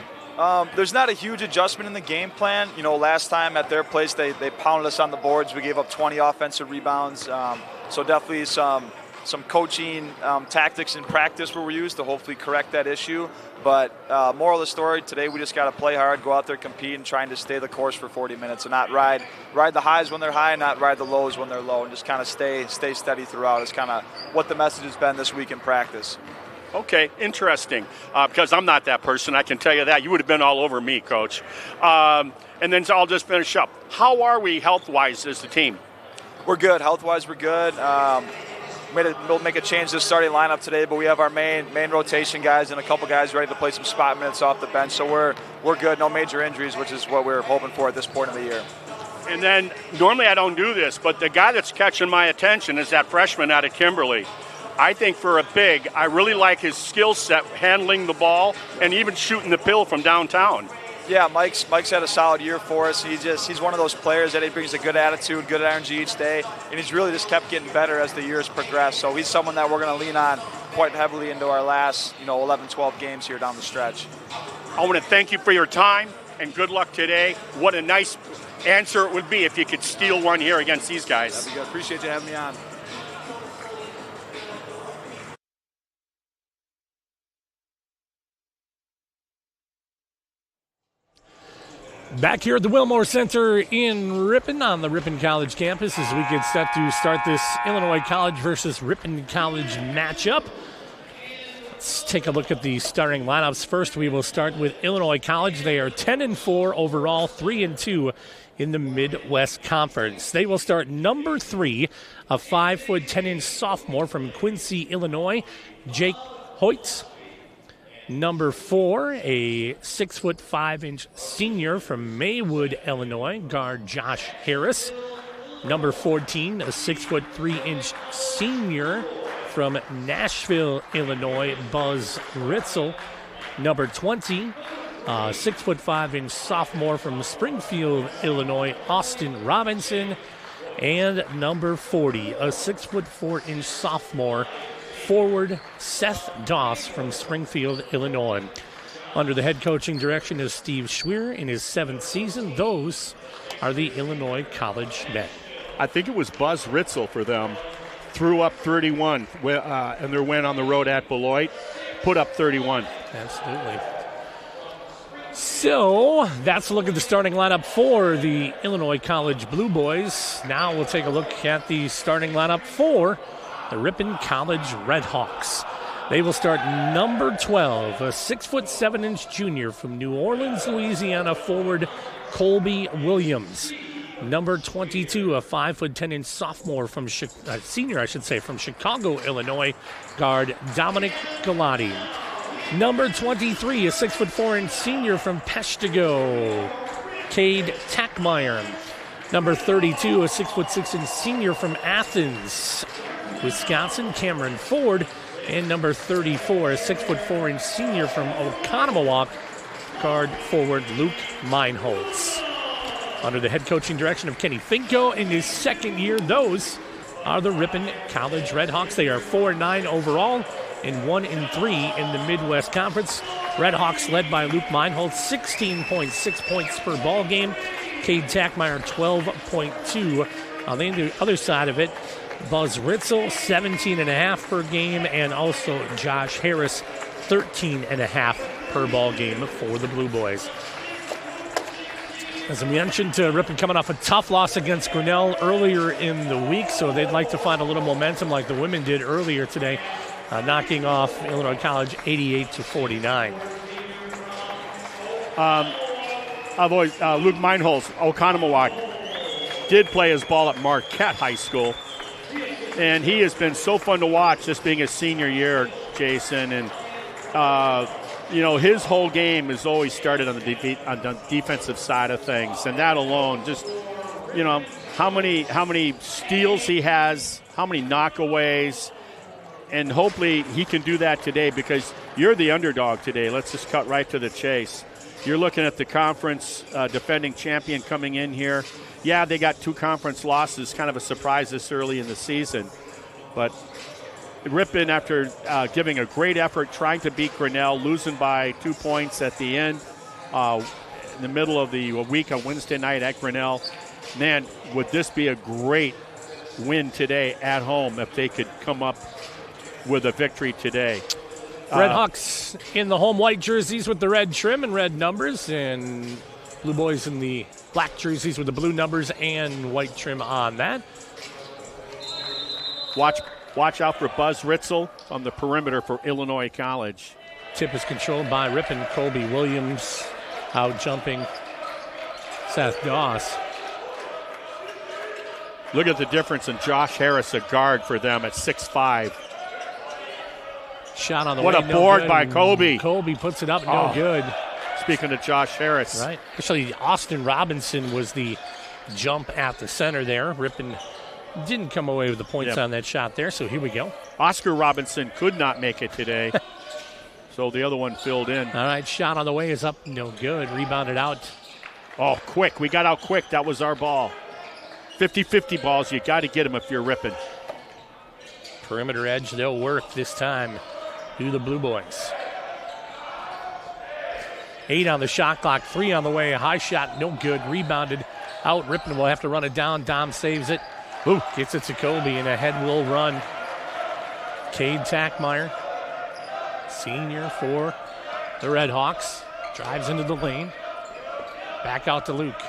There's not a huge adjustment in the game plan. Last time at their place, they pounded us on the boards. We gave up 20 offensive rebounds. So definitely some coaching tactics in practice were used to hopefully correct that issue. But moral of the story, today we just got to play hard, go out there, compete, and trying to stay the course for 40 minutes and not ride the highs when they're high and not ride the lows when they're low, and just kind of stay steady throughout is kind of what the message has been this week in practice. Okay, interesting, because I'm not that person. I can tell you that. You would have been all over me, Coach. And then I'll just finish up. How are we health-wise as a team? We're good. Health-wise, we're good. We'll make a change to the starting lineup today, but we have our main rotation guys and a couple guys ready to play some spot minutes off the bench. So we're good. No major injuries, which is what we're hoping for at this point in the year. And then normally I don't do this, but the guy that's catching my attention is that freshman out of Kimberly. I think for a big, I really like his skill set handling the ball and even shooting the pill from downtown. Yeah, Mike's had a solid year for us. He's one of those players that he brings a good attitude, good energy each day, and he's really just kept getting better as the years progress. So he's someone that we're going to lean on quite heavily into our last 11, 12 games here down the stretch. I want to thank you for your time and good luck today. What a nice answer it would be if you could steal one here against these guys. That'd be good. Appreciate you having me on. Back here at the Wilmore Center in Ripon on the Ripon College campus as we get set to start this Illinois College versus Ripon College matchup. Let's take a look at the starting lineups. First, we will start with Illinois College. They are 10-4 overall, 3-2 in the Midwest Conference. They will start number 3, a 5'10" sophomore from Quincy, Illinois, Jake Hoyts. Number 4, a 6'5" senior from Maywood, Illinois, guard Josh Harris. Number 14, a 6'3" senior from Nashville, Illinois, Buzz Ritzel. Number 20, a 6'5" sophomore from Springfield, Illinois, Austin Robinson. And number 40, a 6'4" sophomore forward Seth Doss from Springfield, Illinois. Under the head coaching direction of Steve Schweer in his 7th season, those are the Illinois College men. I think it was Buzz Ritzel for them. Threw up 31 and their win on the road at Beloit. Put up 31. Absolutely. So that's a look at the starting lineup for the Illinois College Blue Boys. Now we'll take a look at the starting lineup for the Ripon College Redhawks. They will start number 12, a 6'7" junior from New Orleans, Louisiana, forward Colby Williams. Number 22, a 5'10" sophomore from senior, from Chicago, Illinois, guard Dominic Galati. Number 23, a 6'4" senior from Peshtigo, Cade Tackmeyer. Number 32, a 6'6" senior from Athens, Wisconsin, Cameron Ford. And number 34, a 6'4" senior from Oconomowoc, guard forward Luke Meinholz. Under the head coaching direction of Kenny Finko in his 2nd year, those are the Ripon College Redhawks. They are 4-9 overall and 1-3 in the Midwest Conference. Redhawks led by Luke Meinholz, 16.6 points per ball game. Cade Tackmeyer, 12.2. On the other side of it, Buzz Ritzel, 17.5 per game, and also Josh Harris, 13.5 per ball game for the Blue Boys. As I mentioned, Ripon coming off a tough loss against Grinnell earlier in the week, so they'd like to find a little momentum like the women did earlier today, knocking off Illinois College 88-49. Luke Meinholz, Oconomowoc, did play his ball at Marquette High School. And he has been so fun to watch, this being his senior year, Jason. And, his whole game has always started on the defensive side of things. And that alone, just, how many steals he has, how many knockaways. And hopefully he can do that today because you're the underdog today. Let's just cut right to the chase. You're looking at the conference defending champion coming in here. Yeah, they got 2 conference losses, kind of a surprise this early in the season. But Ripon, after giving a great effort, trying to beat Grinnell, losing by 2 points at the end in the middle of the week on Wednesday night at Grinnell. Man, would this be a great win today at home if they could come up with a victory today. Redhawks in the home white jerseys with the red trim and red numbers, and Blue Boys in the black jerseys with the blue numbers and white trim on that. Watch out for Buzz Ritzel on the perimeter for Illinois College. Tip is controlled by Ripon. Colby Williams out jumping Seth Doss. Look at the difference in Josh Harris, a guard for them at 6'5". Shot on the what way, a board no by Colby. Colby puts it up, no good. Speaking of Josh Harris. Right. Actually, Austin Robinson was the jump at the center there. Ripon Didn't come away with the points on that shot there, so here we go. Oscar Robinson could not make it today, so the other one filled in. All right, shot on the way is up, no good. Rebounded out. Oh, quick. We got out quick. That was our ball. 50-50 balls, you got to get them if you're Ripon. Perimeter edge, they'll work this time. Do the Blue Boys. 8 on the shot clock, 3 on the way. A high shot, no good. Rebounded out. Ripon will have to run it down. Dom saves it. Ooh, gets it to Kobe, and ahead will run. Cade Tackmeyer, senior for the Red Hawks, drives into the lane. Back out to Luke.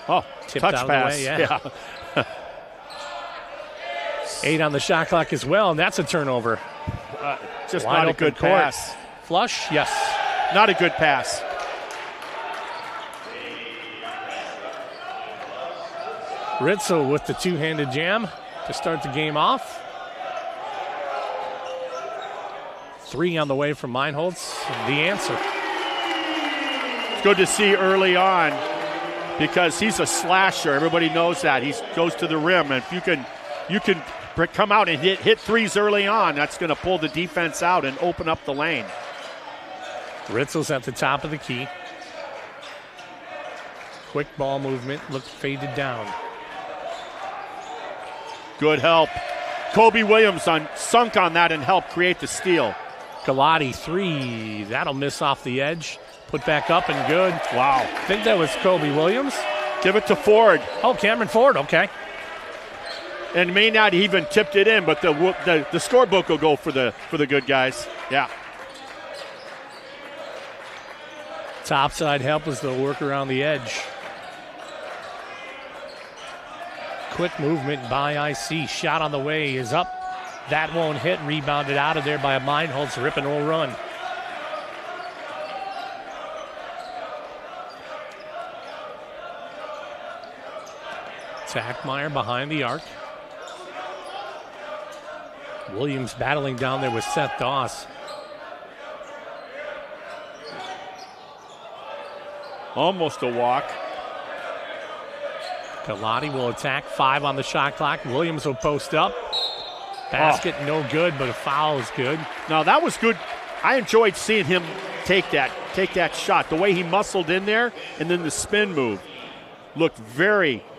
Oh, tipped touch out pass. Of the way, yeah. 8 on the shot clock as well, and that's a turnover. Just Wide not a open good court. pass. Flush, yes. Not a good pass. Ritzel with the two-handed jam to start the game off. 3 on the way from Meinholz. The answer. It's good to see early on because he's a slasher. Everybody knows that. He goes to the rim, and if you can come out and hit threes early on, that's going to pull the defense out and open up the lane. Ritzel's at the top of the key. Quick ball movement, looked faded down. Good help. Kobe Williams sunk on that and helped create the steal. Galati 3, that'll miss off the edge. Put back up and good. Wow. I think that was Kobe Williams. Give it to Ford. Oh, Cameron Ford, okay. And may not even tipped it in, but the scorebook will go for the good guys. Yeah. Topside help as they'll work around the edge. Quick movement by IC. Shot on the way is up. That won't hit. Rebounded out of there by a Meinholz. Ripon will run. Tackmeyer behind the arc. Williams battling down there with Seth Doss. Almost a walk. Galati will attack. 5 on the shot clock. Williams will post up. Basket no good, but a foul is good. Now that was good. I enjoyed seeing him take that shot. The way he muscled in there and then the spin move.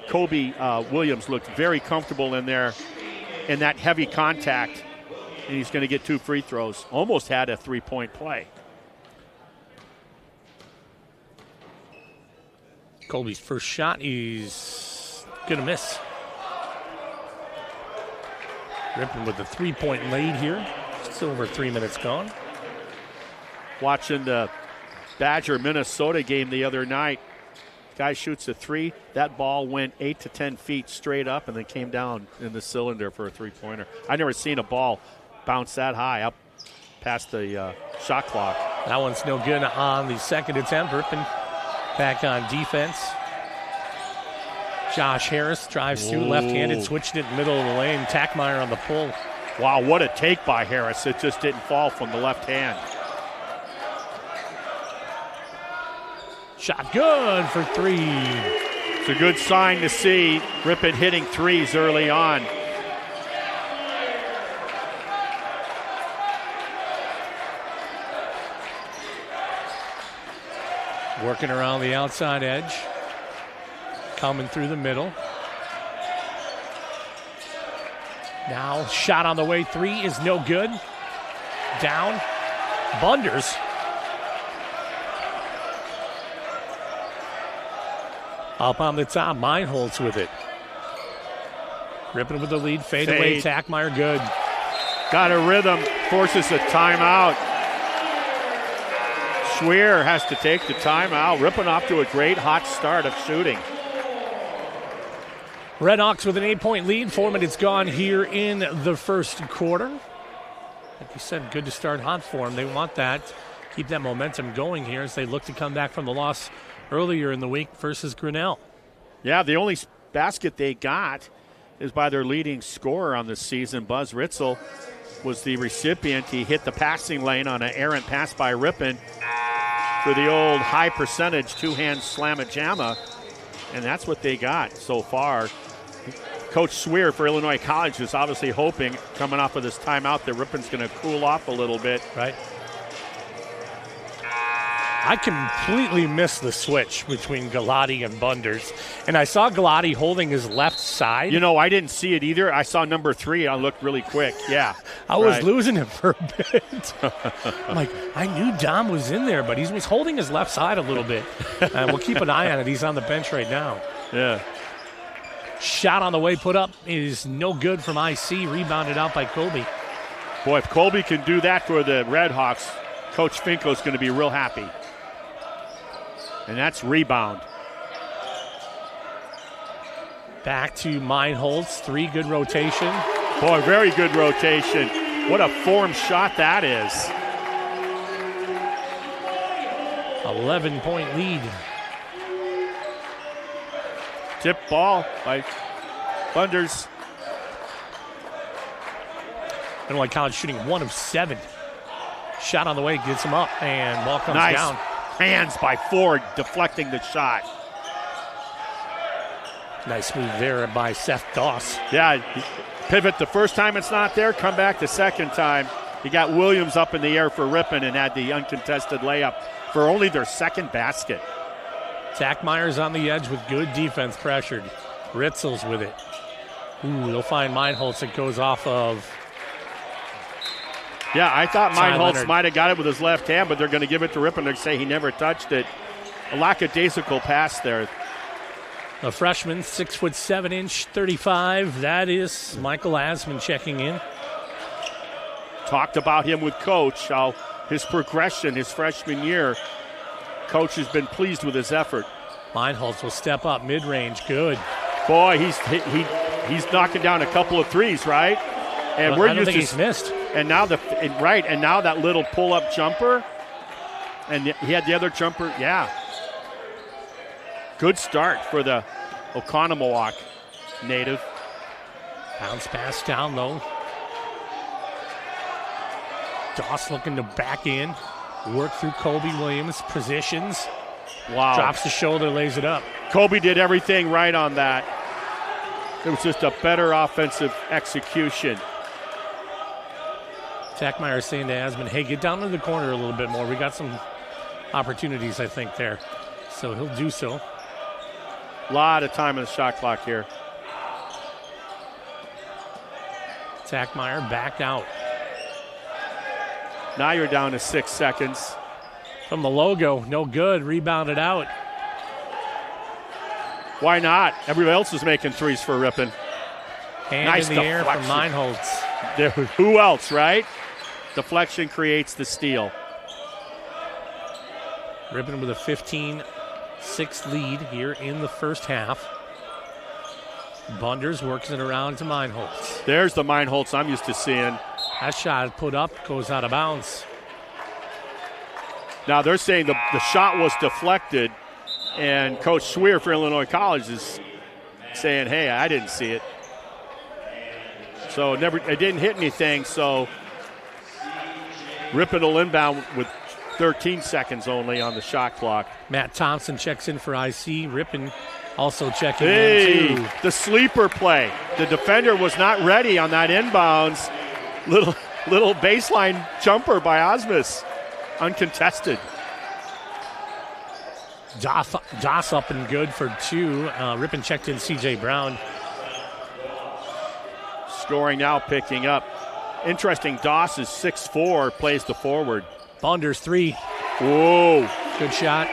Kobe Williams looked very comfortable in there in that heavy contact. And he's going to get 2 free throws. Almost had a 3-point play. Kobe's first shot is going to miss. Ripon with the 3-point lead here. Just over 3 minutes gone. Watching the Badger-Minnesota game the other night. Guy shoots a 3. That ball went 8 to 10 feet straight up and then came down in the cylinder for a 3-pointer. I've never seen a ball bounce that high up past the shot clock. That one's no good on the second attempt. Ripon back on defense. Josh Harris drives through left-handed, switched it middle of the lane. Tackmeyer on the pull. Wow, what a take by Harris. It just didn't fall from the left hand. Shot good for 3. It's a good sign to see Ripon hitting threes early on. Working around the outside edge. Coming through the middle. Now, shot on the way. 3 is no good. Down. Bunders. Up on the top. Meinholz with it. Ripon with the lead. Fade away. Tackmeyer good. Got a rhythm. Forces a timeout. Schweer has to take the timeout. Ripon off to a great hot start of shooting. Red Hawks with an 8-point lead. 4 minutes gone here in the first quarter. Like you said, good to start hot for them. They want that. Keep that momentum going here as they look to come back from the loss earlier in the week versus Grinnell. Yeah, the only basket they got is by their leading scorer on the season. Buzz Ritzel was the recipient. He hit the passing lane on an errant pass by Ripon. for the old high percentage two-hand slamma-jamma, and that's what they got so far. Coach Swear for Illinois College is obviously hoping, coming off of this timeout, that Ripon's going to cool off a little bit. Right. I completely missed the switch between Galati and Bunders. And I saw Galati holding his left side. You know, I didn't see it either. I saw number 3. I looked really quick. Yeah. I was losing him for a bit. I'm like, I knew Dom was in there, but he's holding his left side a little bit. We'll keep an eye on it. He's on the bench right now. Yeah. Shot on the way put up is no good from IC. Rebounded out by Colby. Boy, if Colby can do that for the Redhawks, Coach Finko's going to be real happy. And that's rebound. Back to Meinholz. 3 good rotation. Boy, very good rotation. What a form shot that is. 11-point lead. Tip ball by Bunders. Illinois College shooting 1 of 7. Shot on the way, gets him up, and ball comes nice down. Hands by Ford, deflecting the shot. Nice move there by Seth Doss. Yeah, pivot the first time it's not there, come back the second time. You got Williams up in the air for Ripon and had the uncontested layup for only their second basket. Tackmeyer's on the edge with good defense, pressured. Ritzel's with it. Ooh, they'll find Meinholz. It goes off of. Yeah, I thought Meinholz Leonard might have got it with his left hand, but they're going to give it to Ripon and say he never touched it. A lackadaisical pass there. A freshman, 6'7", 35. That is Michael Asman checking in. Talked about him with Coach, how his progression his freshman year. Coach has been pleased with his effort. Meinholz will step up mid-range. Good. Boy, he's knocking down a couple of threes, right? And I don't think he's missed. And now now that little pull-up jumper, and he had the other jumper. Yeah, good start for the Oconomowoc native. Bounce pass down low. Doss looking to back in, work through Colby Williams, positions. Wow. Drops the shoulder, lays it up. Kobe did everything right on that. It was just a better offensive execution. Tackmeyer saying to Asman, hey, get down to the corner a little bit more. We got some opportunities, I think, there. So he'll do so. A lot of time on the shot clock here. Tackmeyer back out. Now you're down to 6 seconds. From the logo, no good. Rebounded out. Why not? Everybody else is making threes for Ripon. Hand nice in the air from deflection. Meinholz. Who else, right? Deflection creates the steal. Ripon with a 15-6 lead here in the first half. Bunders works it around to Meinholz. There's the Meinholz I'm used to seeing. That shot put up, goes out of bounds. Now they're saying the shot was deflected, and Coach Swear for Illinois College is saying, hey, I didn't see it. So it didn't hit anything, so Ripon will inbound with 13 seconds only on the shot clock. Matt Thompson checks in for IC. Ripon also checking in too. The sleeper play. The defender was not ready on that inbounds. Little baseline jumper by Osmus. Uncontested. Doss up and good for 2. Ripon checked in CJ Brown. Scoring now, picking up. Interesting, Doss is 6'4", plays the forward. Bunders 3. Whoa. Good shot.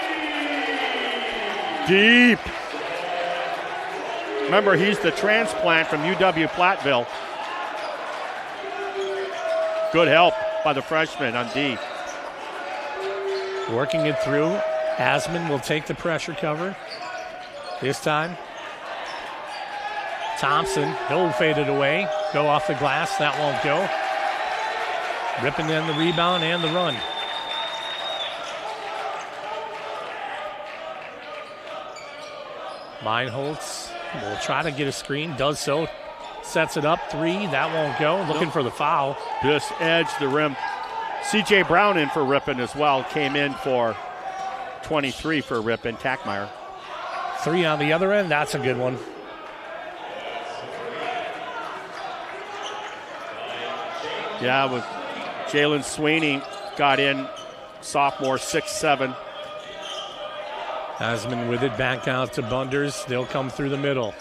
Deep. Remember, he's the transplant from UW-Platteville. Good help by the freshman on D. Working it through. Asman will take the pressure cover. This time, Thompson, he'll fade it away. Go off the glass, that won't go. Ripon in the rebound and the run. Meinholz will try to get a screen, does so. Sets it up, 3, that won't go. Looking for the foul. Just edged the rim. C.J. Brown in for Ripon as well, came in for 23 for Ripon. Tackmeyer. 3 on the other end. That's a good one. Yeah, with Jalen Sweeney got in, sophomore, 6'7". Asman with it back out to Bunders. They'll come through the middle.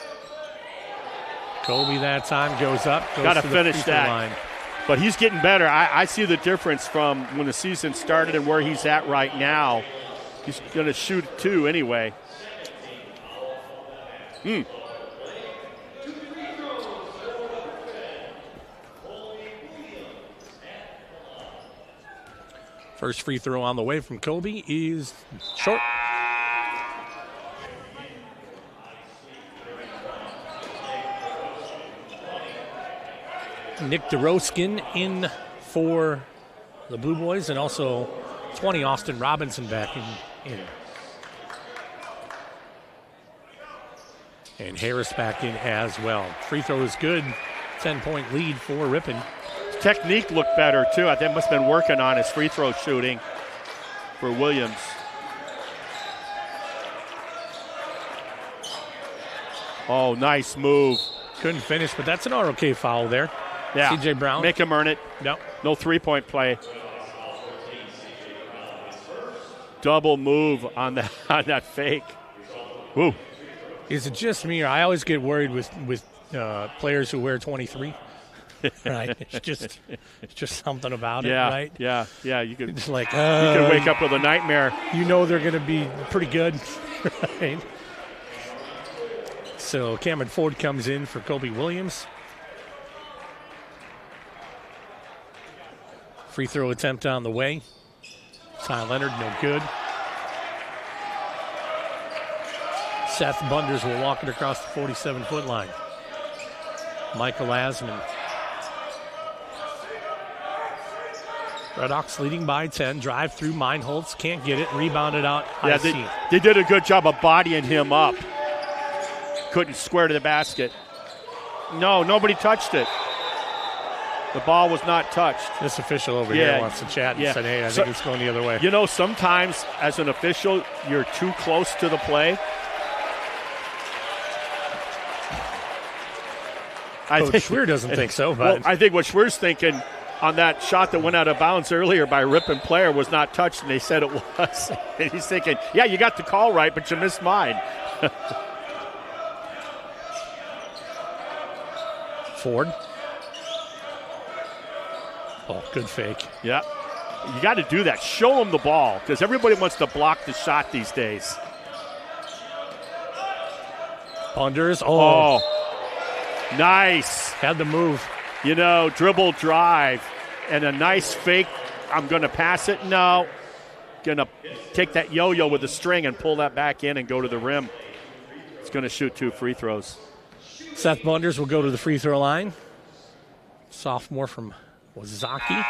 Colby that time goes up. Got to the finish that. line. But he's getting better. I see the difference from when the season started and where he's at right now. He's going to shoot 2 anyway. First free throw on the way from Colby is short. Nick DeRoskin in for the Blue Boys, and also 20 Austin Robinson back in. And Harris back in as well. Free throw is good. 10-point lead for Ripon. His technique looked better, too. I think must have been working on his free throw shooting for Williams. Oh, nice move. Couldn't finish, but that's an ROK foul there. Yeah. C.J. Brown. Make him earn it. Yep. No three-point play. Double move on that fake. Woo. Is it just me, or I always get worried with players who wear 23? Right? It's just something about it, right? Yeah. You could It's like you could wake up with a nightmare. You know they're going to be pretty good, right? So Cameron Ford comes in for Colby Williams. Free throw attempt on the way. Ty Leonard, no good. Seth Bunders will walk it across the 47-foot line. Michael Asman. Red Hawks leading by 10. Drive through Meinholtz. Can't get it. Rebounded out. Yeah, they did a good job of bodying him up. Couldn't square to the basket. No, nobody touched it. The ball was not touched. This official over here wants to chat and said, hey, I think it's going the other way. You know, sometimes as an official, you're too close to the play. Coach Schweer doesn't think so. But well, I think what Schweer's thinking on that shot that went out of bounds earlier by Ripon player was not touched, and they said it was. And he's thinking, yeah, you got the call right, but you missed mine. Ford. Oh, good fake. Yeah. You got to do that. Show them the ball, because everybody wants to block the shot these days. Bunders. Oh. Nice. Had the move. You know, dribble drive and a nice fake. I'm going to pass it. No. Going to take that yo-yo with the string and pull that back in and go to the rim. He's going to shoot 2 free throws. Seth Bunders will go to the free throw line. Sophomore from Wazaki.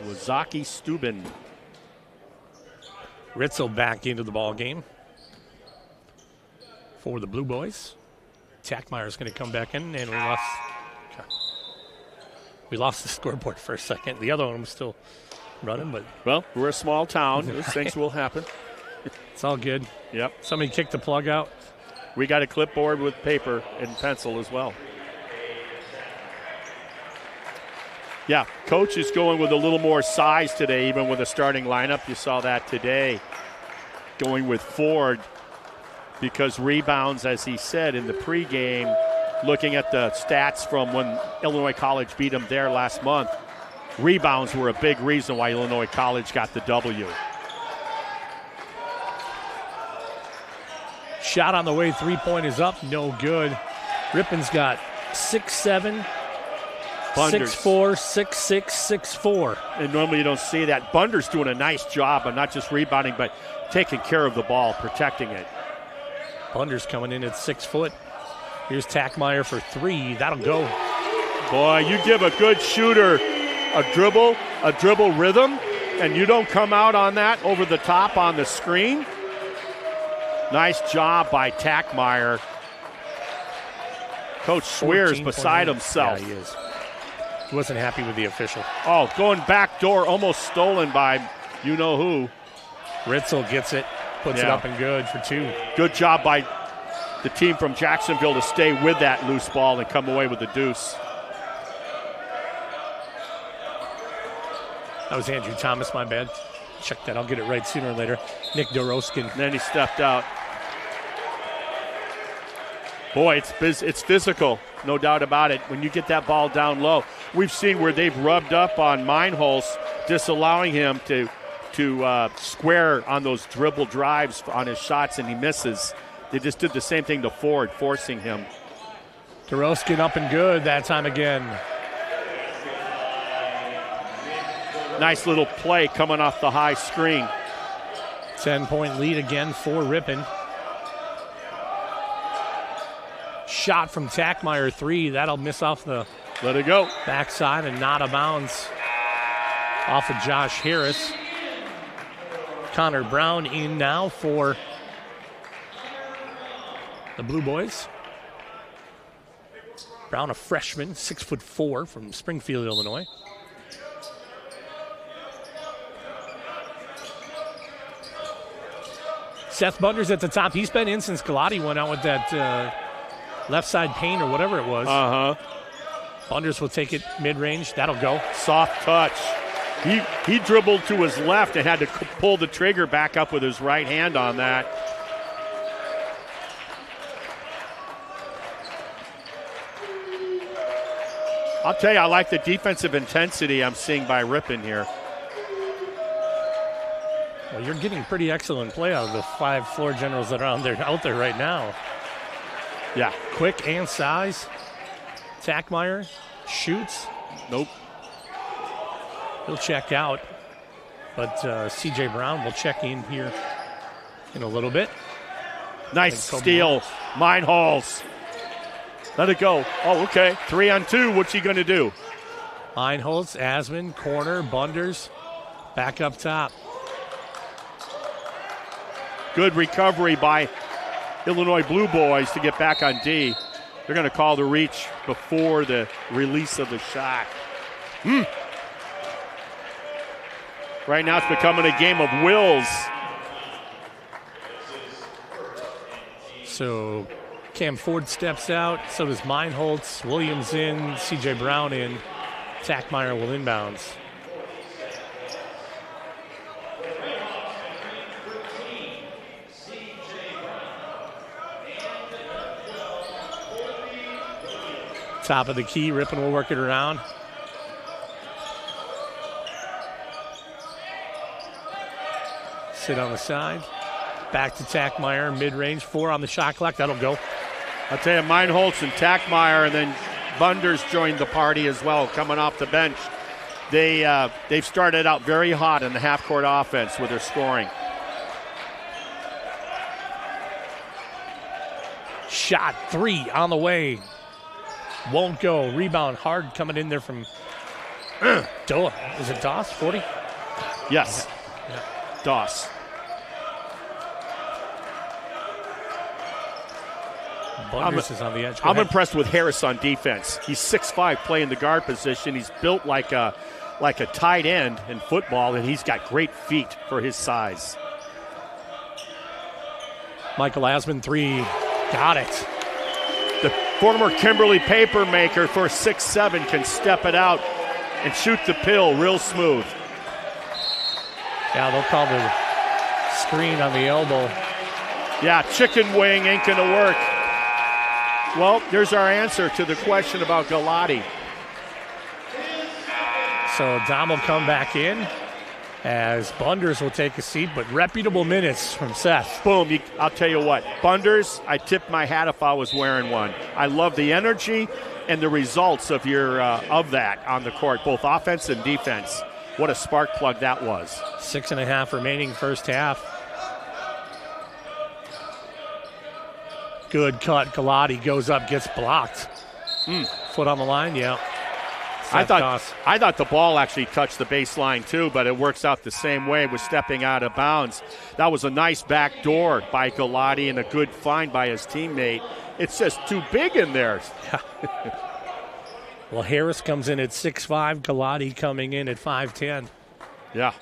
Wazaki Steuben. Ritzel back into the ball game for the Blue Boys. Tackmeyer's going to come back in, and we lost the scoreboard for a second. The other one was still running, but well, we're a small town. Those things will happen. It's all good. Yep. Somebody kicked the plug out. We got a clipboard with paper and pencil as well. Yeah, coach is going with a little more size today, even with a starting lineup. You saw that today. Going with Ford because rebounds, as he said in the pregame, looking at the stats from when Illinois College beat them there last month, rebounds were a big reason why Illinois College got the W. Shot on the way, 3-point is up, no good. Ripon's got 6'7", 6'4", 6'6", 6'4". And normally you don't see that. Bunder's doing a nice job of not just rebounding, but taking care of the ball, protecting it. Bunder's coming in at 6 foot. Here's Tackmeyer for 3. That'll go. Boy, you give a good shooter a dribble rhythm, and you don't come out on that over the top on the screen. Nice job by Tackmeyer. Coach Swears 14 beside points. himself. Yeah, he is. He wasn't happy with the official. Oh, going back door, almost stolen by you-know-who. Ritzel gets it, puts it up and good for 2. Good job by the team from Jacksonville to stay with that loose ball and come away with the deuce. That was Andrew Thomas, my bad. Check that, I'll get it right sooner or later. Nick Doroskin. And then he stepped out. Boy, it's physical, no doubt about it. When you get that ball down low, we've seen where they've rubbed up on Meinholz, disallowing him to square on those dribble drives on his shots, and he misses. They just did the same thing to Ford, forcing him. Doroskin up and good that time again. Nice little play coming off the high screen. 10-point lead again for Ripon. Shot from Tackmeyer, 3. That'll miss off the Let it go. backside and not a bounce off of Josh Harris. Connor Brown in now for the Blue Boys. Brown, a freshman, 6'4" from Springfield, Illinois. Seth Bunders at the top. He's been in since Galati went out with that left side paint or whatever it was. Bunders will take it mid-range. That'll go. Soft touch. He dribbled to his left and had to pull the trigger back up with his right hand on that. I'll tell you, I like the defensive intensity I'm seeing by Ripon here. Well, you're getting pretty excellent play out of the 5 floor generals that are out there right now. Yeah. Quick and size. Tackmeyer shoots. Nope. He'll check out. But C.J. Brown will check in here in a little bit. Nice steal. Meinholz. Let it go. Oh, okay. 3-on-2. What's he going to do? Meinholz, Asman, corner, Bunders, back up top. Good recovery by Illinois Blue Boys to get back on D. They're going to call the reach before the release of the shot. Right now it's becoming a game of wills. So Cam Ford steps out. So does Meinholz. Williams in. C.J. Brown in. Tackmeyer will inbounds. Top of the key. Ripon will work it around. Sit on the side. Back to Tackmeyer, mid-range. 4 on the shot clock. That'll go. I'll tell you, Meinholz and Tackmeyer, and then Bunders joined the party as well, coming off the bench. They've started out very hot in the half-court offense with their scoring. Shot 3 on the way. Won't go. Rebound hard coming in there from Doa. Is it Doss, 40? Yes. Yeah. Doss. Bunders is on the edge. I'm impressed with Harris on defense. He's 6'5", playing the guard position. He's built like a tight end in football, and he's got great feet for his size. Michael Asman, 3. Got it. The former Kimberly Papermaker for 6'7" can step it out and shoot the pill real smooth. Yeah, they'll call the screen on the elbow. Yeah, chicken wing ain't going to work. Well, there's our answer to the question about Galati. So Dom will come back in as Bunders will take a seat, but reputable minutes from Seth. Boom, I'll tell you what, Bunders, I tip my hat if I was wearing one. I love the energy and the results of that on the court, both offense and defense. What a spark plug that was. 6.5 remaining first half. Good cut. Galati goes up, gets blocked. Foot on the line, yeah. that toss. I thought the ball actually touched the baseline too, but it works out the same way with stepping out of bounds. That was a nice back door by Galati and a good find by his teammate. It's just too big in there. Well, Harris comes in at 6'5", Galati coming in at 5'10". Yeah.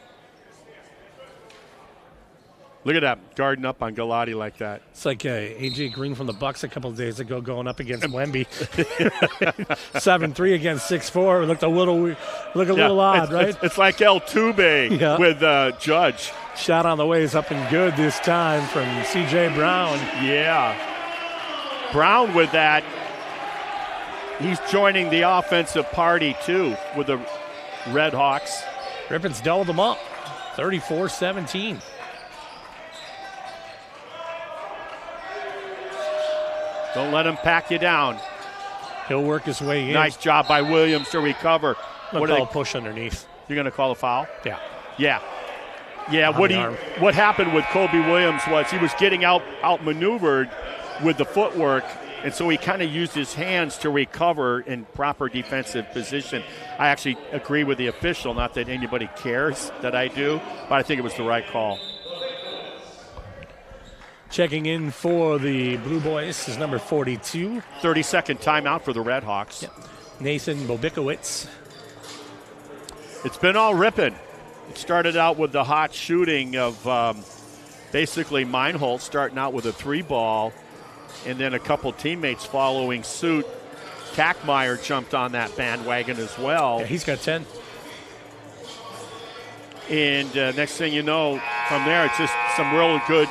Look at that, guarding up on Galati like that. It's like A.J. Green from the Bucks a couple of days ago going up against Wemby. 7'3" against 6'4". It looked a little odd, right? It's like El Tube with Judge. Shot on the way is up and good this time from C.J. Brown. Yeah. Brown with that. He's joining the offensive party, too, with the Red Hawks. Ripon's doubled them up, 34-17. Don't let him pack you down. He'll work his way in. Nice job by Williams to recover. What a push underneath. You're going to call a foul? Yeah. Yeah. Yeah, what happened with Kobe Williams was he was getting outmaneuvered with the footwork, and so he kind of used his hands to recover in proper defensive position. I actually agree with the official, not that anybody cares that I do, but I think it was the right call. Checking in for the Blue Boys is number 42. 30-second timeout for the Red Hawks. Yep. Nathan Bobikowitz. It's been all Ripon. It started out with the hot shooting of basically Meinholz starting out with a 3-ball, and then a couple teammates following suit. Kackmeyer jumped on that bandwagon as well. Yeah, he's got 10. And next thing you know, from there, it's just some real good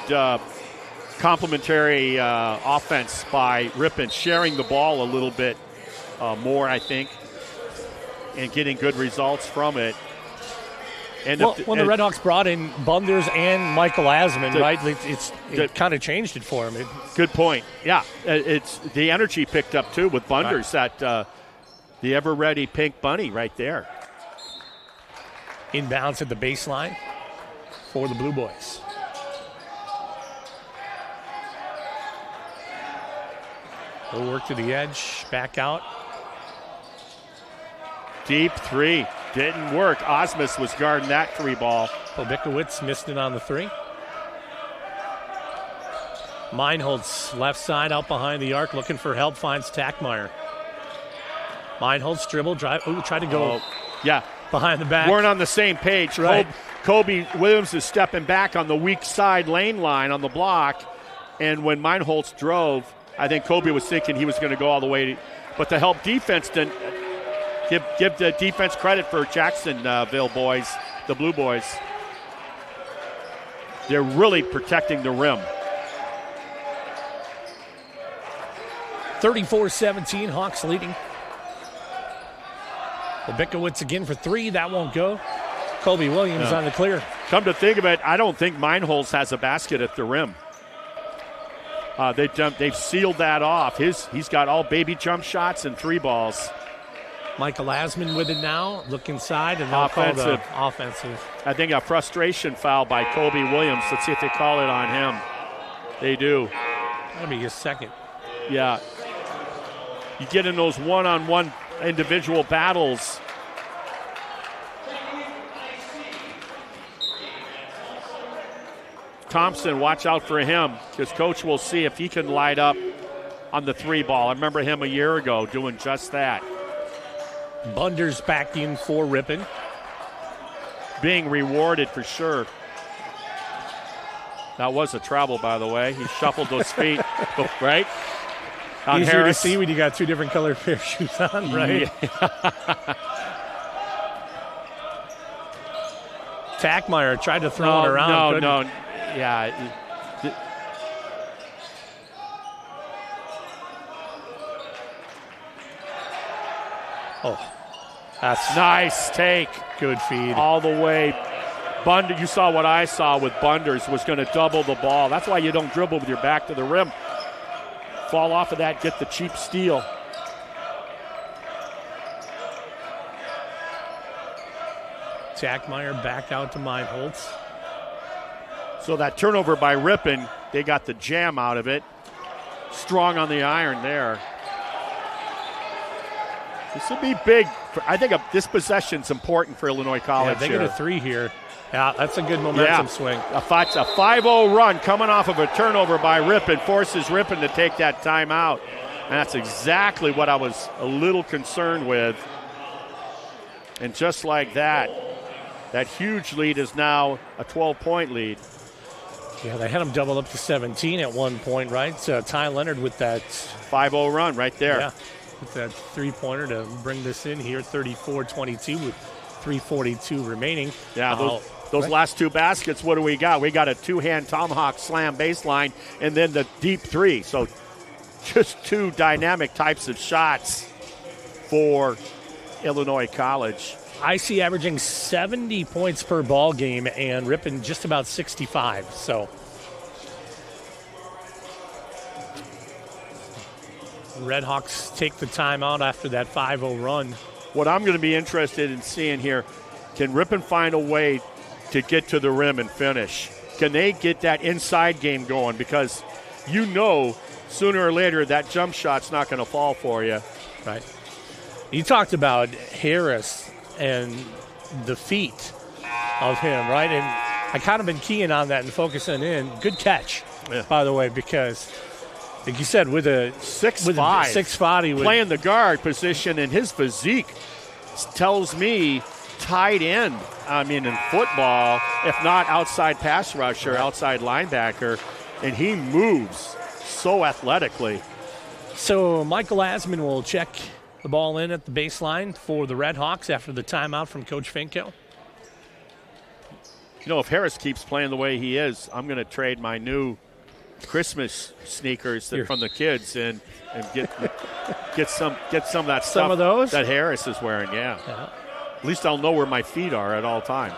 complementary offense by Ripon, sharing the ball a little bit more, I think, and getting good results from it. And when the Red Hawks brought in Bunders and Michael Asman, right, it kind of changed it for him. Good point. Yeah, it's the energy picked up, too, with Bunders, that the ever-ready pink bunny right there. Inbounds at the baseline for the Blue Boys. He'll work to the edge, back out. Deep 3. Didn't work. Osmus was guarding that 3-ball. Bobikowitz missed it on the 3. Meinholz left side out behind the arc, looking for help, finds Tackmeyer. Meinholz dribble, drive. Ooh, tried to go behind the back. Weren't on the same page. Right. Kobe Williams is stepping back on the weak side lane line on the block, and when Meinholz drove, I think Kobe was thinking he was going to go all the way. But to help defense, then give the defense credit for Jacksonville boys, the Blue Boys. They're really protecting the rim. 34-17, Hawks leading. Bobikowitz again for 3. That won't go. Kobe Williams on the clear. Come to think of it, I don't think Meinholz has a basket at the rim. They've sealed that off. He's got all baby jump shots and 3-balls. Michael Asman with it now. Look inside and offensive. Offensive. I think a frustration foul by Kobe Williams. Let's see if they call it on him. They do. That'll be his second. Yeah. You get in those one-on-one individual battles. Thompson, watch out for him, because Coach will see if he can light up on the 3-ball. I remember him a year ago doing just that. Bunders back in for Ripon. Being rewarded for sure. That was a travel, by the way. He shuffled those feet, right? On Easier Harris. to see when you got 2 different colored pair of shoes on, right? Yeah. Tackmeyer tried to throw it around. No. Yeah. That's nice take. Good feed. All the way. You saw what I saw with Bunders, was going to double the ball. That's why you don't dribble with your back to the rim. Fall off of that, get the cheap steal. Tackmeyer back out to Meinholz. So that turnover by Ripon, they got the jam out of it. Strong on the iron there. This would be big. I think this possession's important for Illinois College. Yeah, they get a 3 here. Yeah, that's a good momentum swing. A 5-0 run coming off of a turnover by Ripon forces Ripon to take that timeout. And that's exactly what I was a little concerned with. And just like that, that huge lead is now a 12-point lead. Yeah, they had them double up to 17 at one point, right? Ty Leonard with that 5-0 run right there. Yeah, with that three-pointer to bring this in here, 34-22 with 3:42 remaining. Yeah, those last 2 baskets, what do we got? We got a 2-hand tomahawk slam baseline and then the deep 3. So just 2 dynamic types of shots for Illinois College. IC averaging 70 points per ball game and Ripon just about 65. So Redhawks take the timeout after that 5-0 run. What I'm going to be interested in seeing here, can Ripon find a way to get to the rim and finish? Can they get that inside game going? Because sooner or later that jump shot's not going to fall for you. Right. You talked about Harris and the feet of him, right? And I kind of been keying on that and focusing in. Good catch, by the way, because, like you said, with a 6'5", playing the guard position, and his physique tells me tight end. I mean, in football, if not outside pass rusher, outside linebacker, and he moves so athletically. So Michael Asman will check the ball in at the baseline for the Redhawks after the timeout from Coach Finkel. If Harris keeps playing the way he is, I'm going to trade my new Christmas sneakers from the kids and get some of that stuff. Some of those that Harris is wearing. Yeah. At least I'll know where my feet are at all time.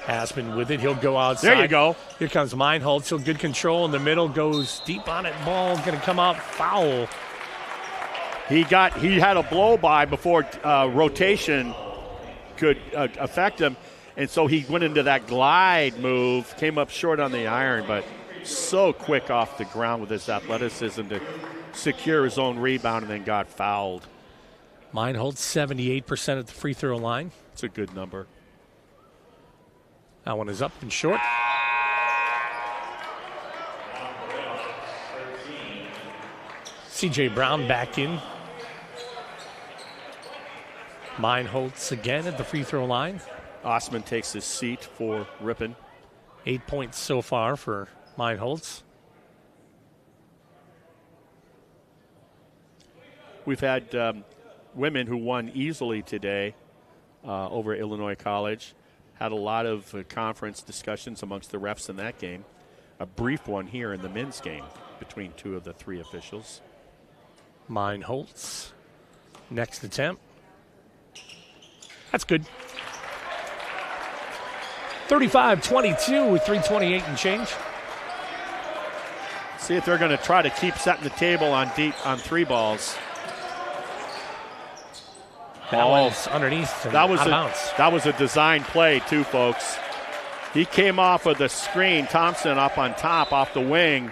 Aspen with it. He'll go outside. There you go. Here comes Meinholz. So good control in the middle. Goes deep on it. Ball going to come out foul. He had a blow by before rotation could affect him, and so he went into that glide move, came up short on the iron, but so quick off the ground with his athleticism to secure his own rebound and then got fouled. Meinholz 78% at the free throw line. It's a good number. That one is up and short. C.J. Brown back in. Meinholz again at the free throw line. Osman takes his seat for Ripon. 8 points so far for Meinholz. We've had women who won easily today over Illinois College. Had a lot of conference discussions amongst the refs in that game. A brief one here in the men's game between 2 of the 3 officials. Meinholz, next attempt. That's good. 35-22 with 3:28 and change. See if they're going to try to keep setting the table on 3 balls. That one's underneath and out of bounds. That was a design play too, folks. He came off of the screen, Thompson up on top off the wing,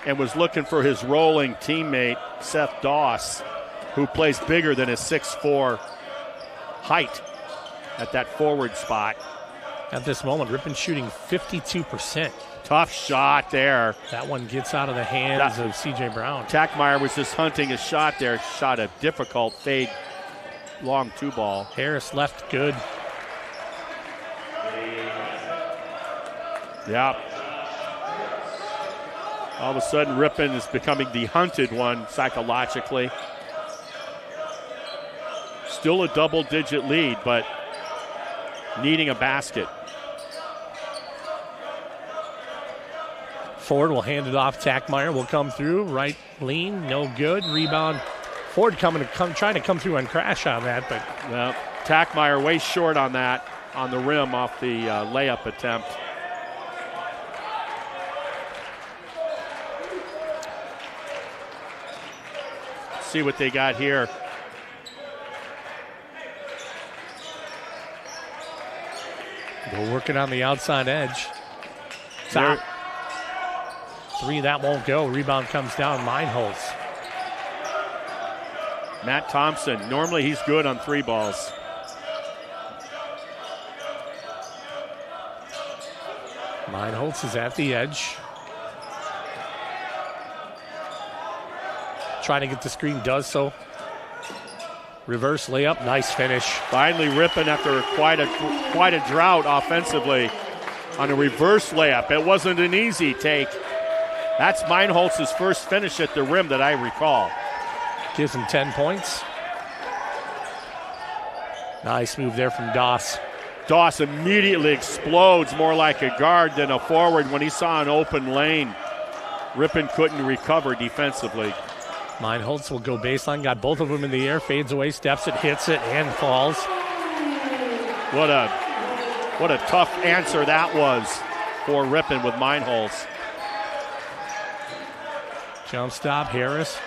and was looking for his rolling teammate, Seth Doss, who plays bigger than his 6'4" height at that forward spot. At this moment, Ripon shooting 52%. Tough shot there. That one gets out of the hands of C.J. Brown. Tackmeyer was just hunting a shot there, shot a difficult fade, long 2 ball. Harris left good. Yeah. All of a sudden, Ripon is becoming the hunted one psychologically. Still a double-digit lead, but needing a basket. Ford will hand it off. Tackmeyer will come through. Right lean, no good. Rebound. Ford trying to come through and crash on that, but Tackmeyer way short on that, on the rim off the layup attempt. See what they got here. They're working on the outside edge. Top. 3, that won't go. Rebound comes down. Meinholz. Matt Thompson. Normally he's good on 3 balls. Meinholz is at the edge. Trying to get the screen, does so. Reverse layup, nice finish. Finally Ripon after quite a drought offensively on a reverse layup. It wasn't an easy take. That's Meinholz's first finish at the rim that I recall. Gives him 10 points. Nice move there from Doss. Doss immediately explodes more like a guard than a forward when he saw an open lane. Ripon couldn't recover defensively. Meinholz will go baseline, got both of them in the air, fades away, steps it, hits it, and falls. What a tough answer that was for Ripon with Meinholz. Jump stop, Harris.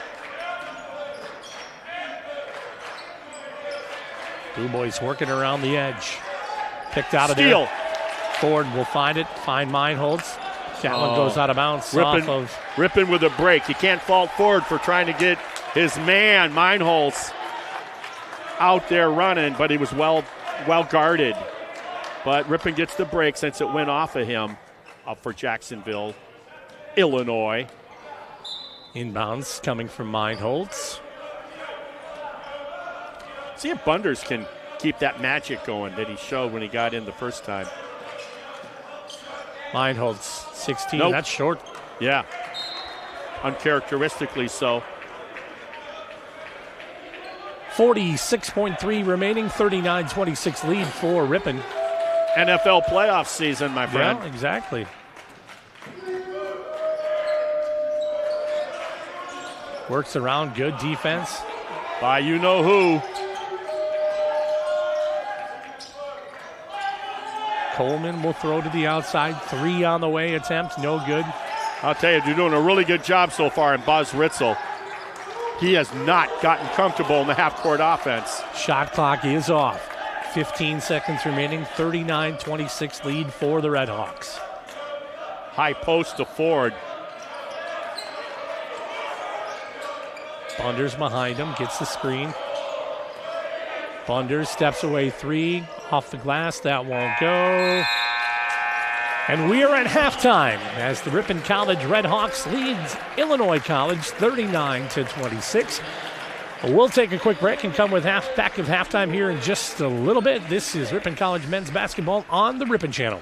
Blue Boys working around the edge. Picked out of Steal. there. Ford will find it, find Meinholz. That one goes out of bounds. Ripon with a break. You can't fault Ford for trying to get his man, Meinholz, out there running, but he was well guarded. But Ripon gets the break since it went off of him up for Jacksonville, Illinois. Inbounds coming from Meinholz. See if Bunders can keep that magic going that he showed when he got in the first time. Meinholz, 16. Nope. That's short. Yeah. Uncharacteristically so. 46.3 remaining, 39-26 lead for Ripon. NFL playoff season, my friend. Yeah, exactly. Works around, good defense. By you-know-who. Coleman will throw to the outside. 3 on the way attempt, no good. I'll tell you, they're doing a really good job so far in Buzz Ritzel. He has not gotten comfortable in the half-court offense. Shot clock is off. 15 seconds remaining, 39-26 lead for the Redhawks. High post to Ford. Bunders behind him, gets the screen. Bunders steps away, 3 off the glass. That won't go. And we are at halftime as the Ripon College Redhawks leads Illinois College 39-26. We'll take a quick break and come with back of halftime here in just a little bit. This is Ripon College men's basketball on the Ripon Channel.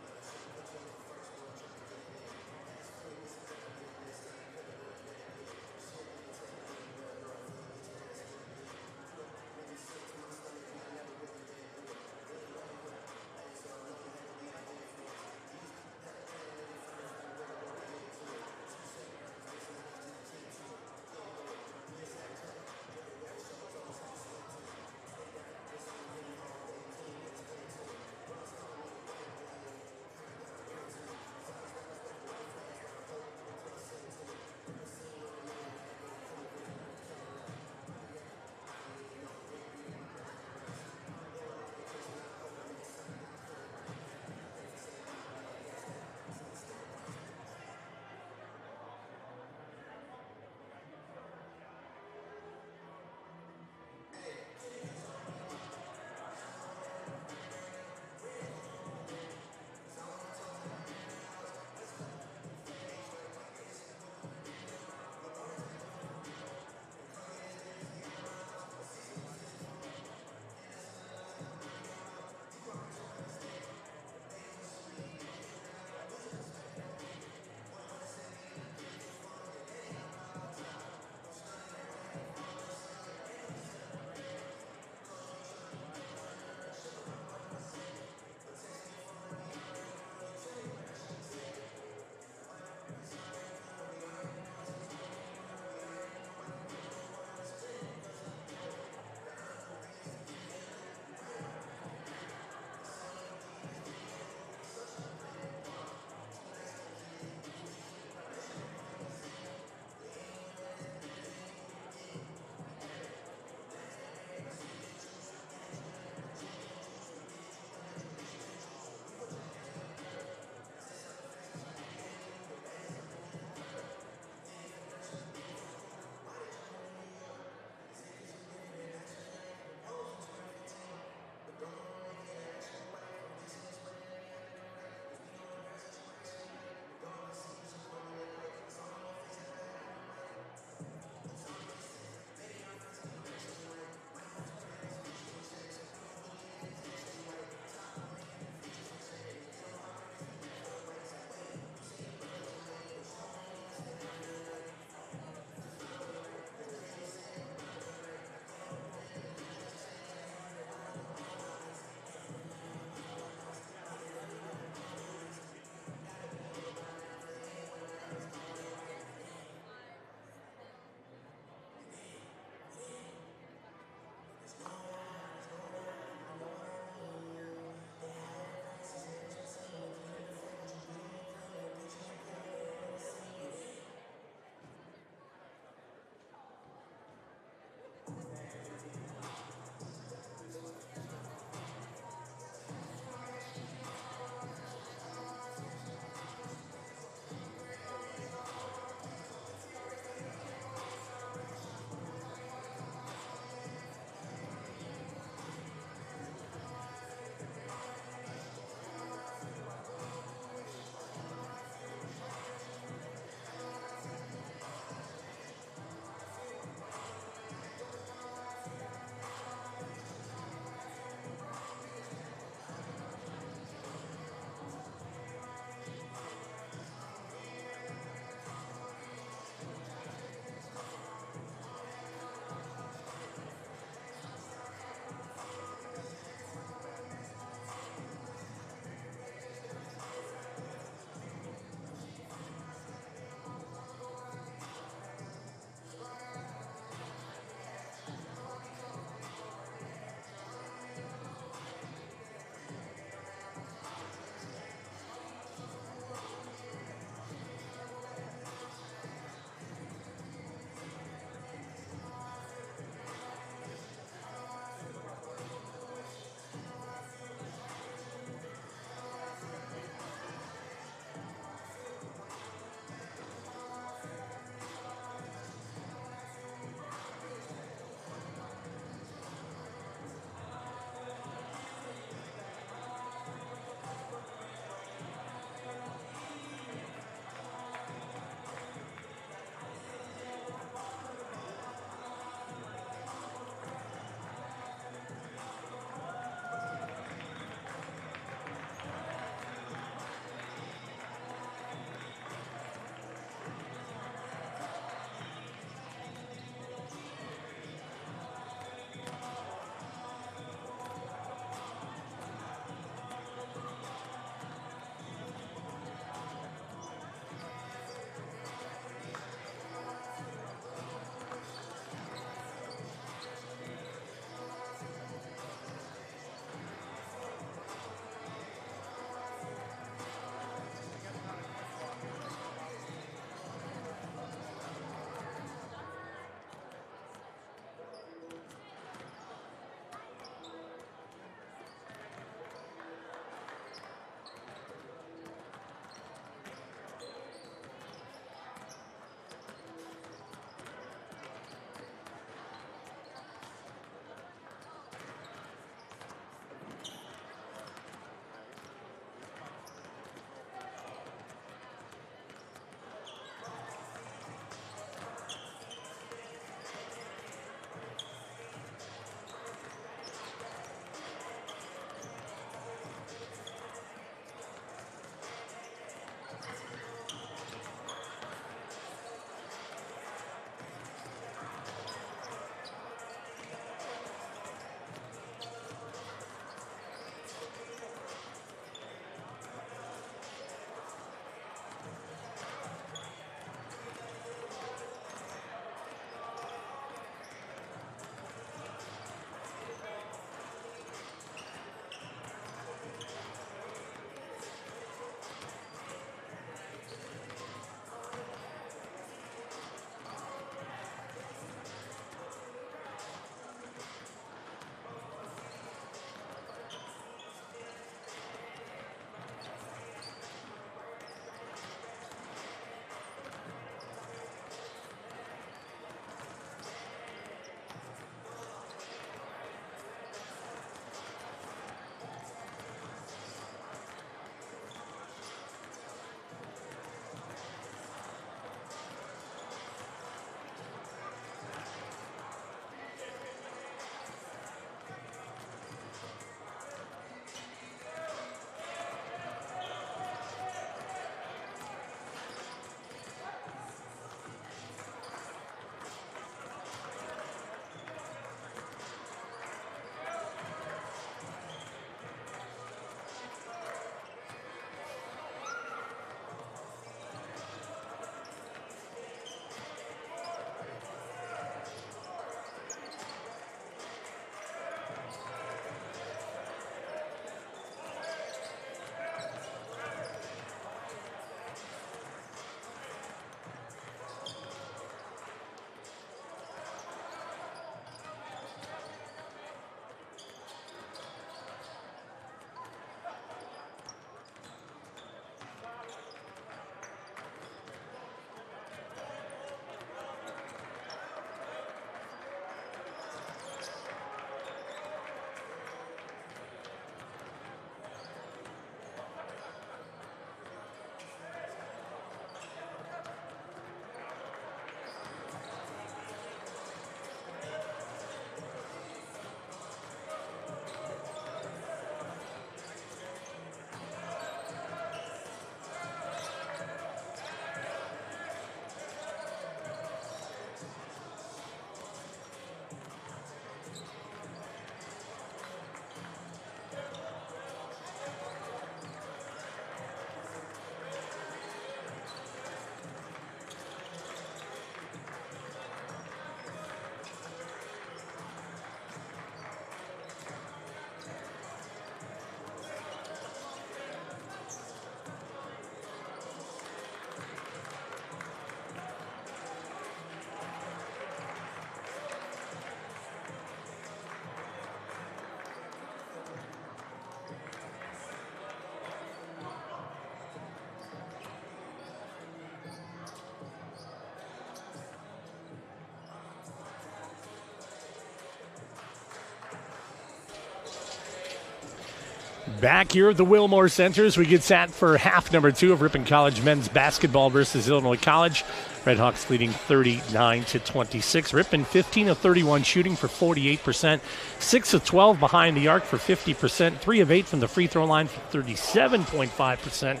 Back here at the Wilmore Center as we get set for half number 2 of Ripon College men's basketball versus Illinois College. Redhawks leading 39-26. Ripon 15 of 31 shooting for 48%, 6 of 12 behind the arc for 50%, 3 of 8 from the free throw line for 37.5%,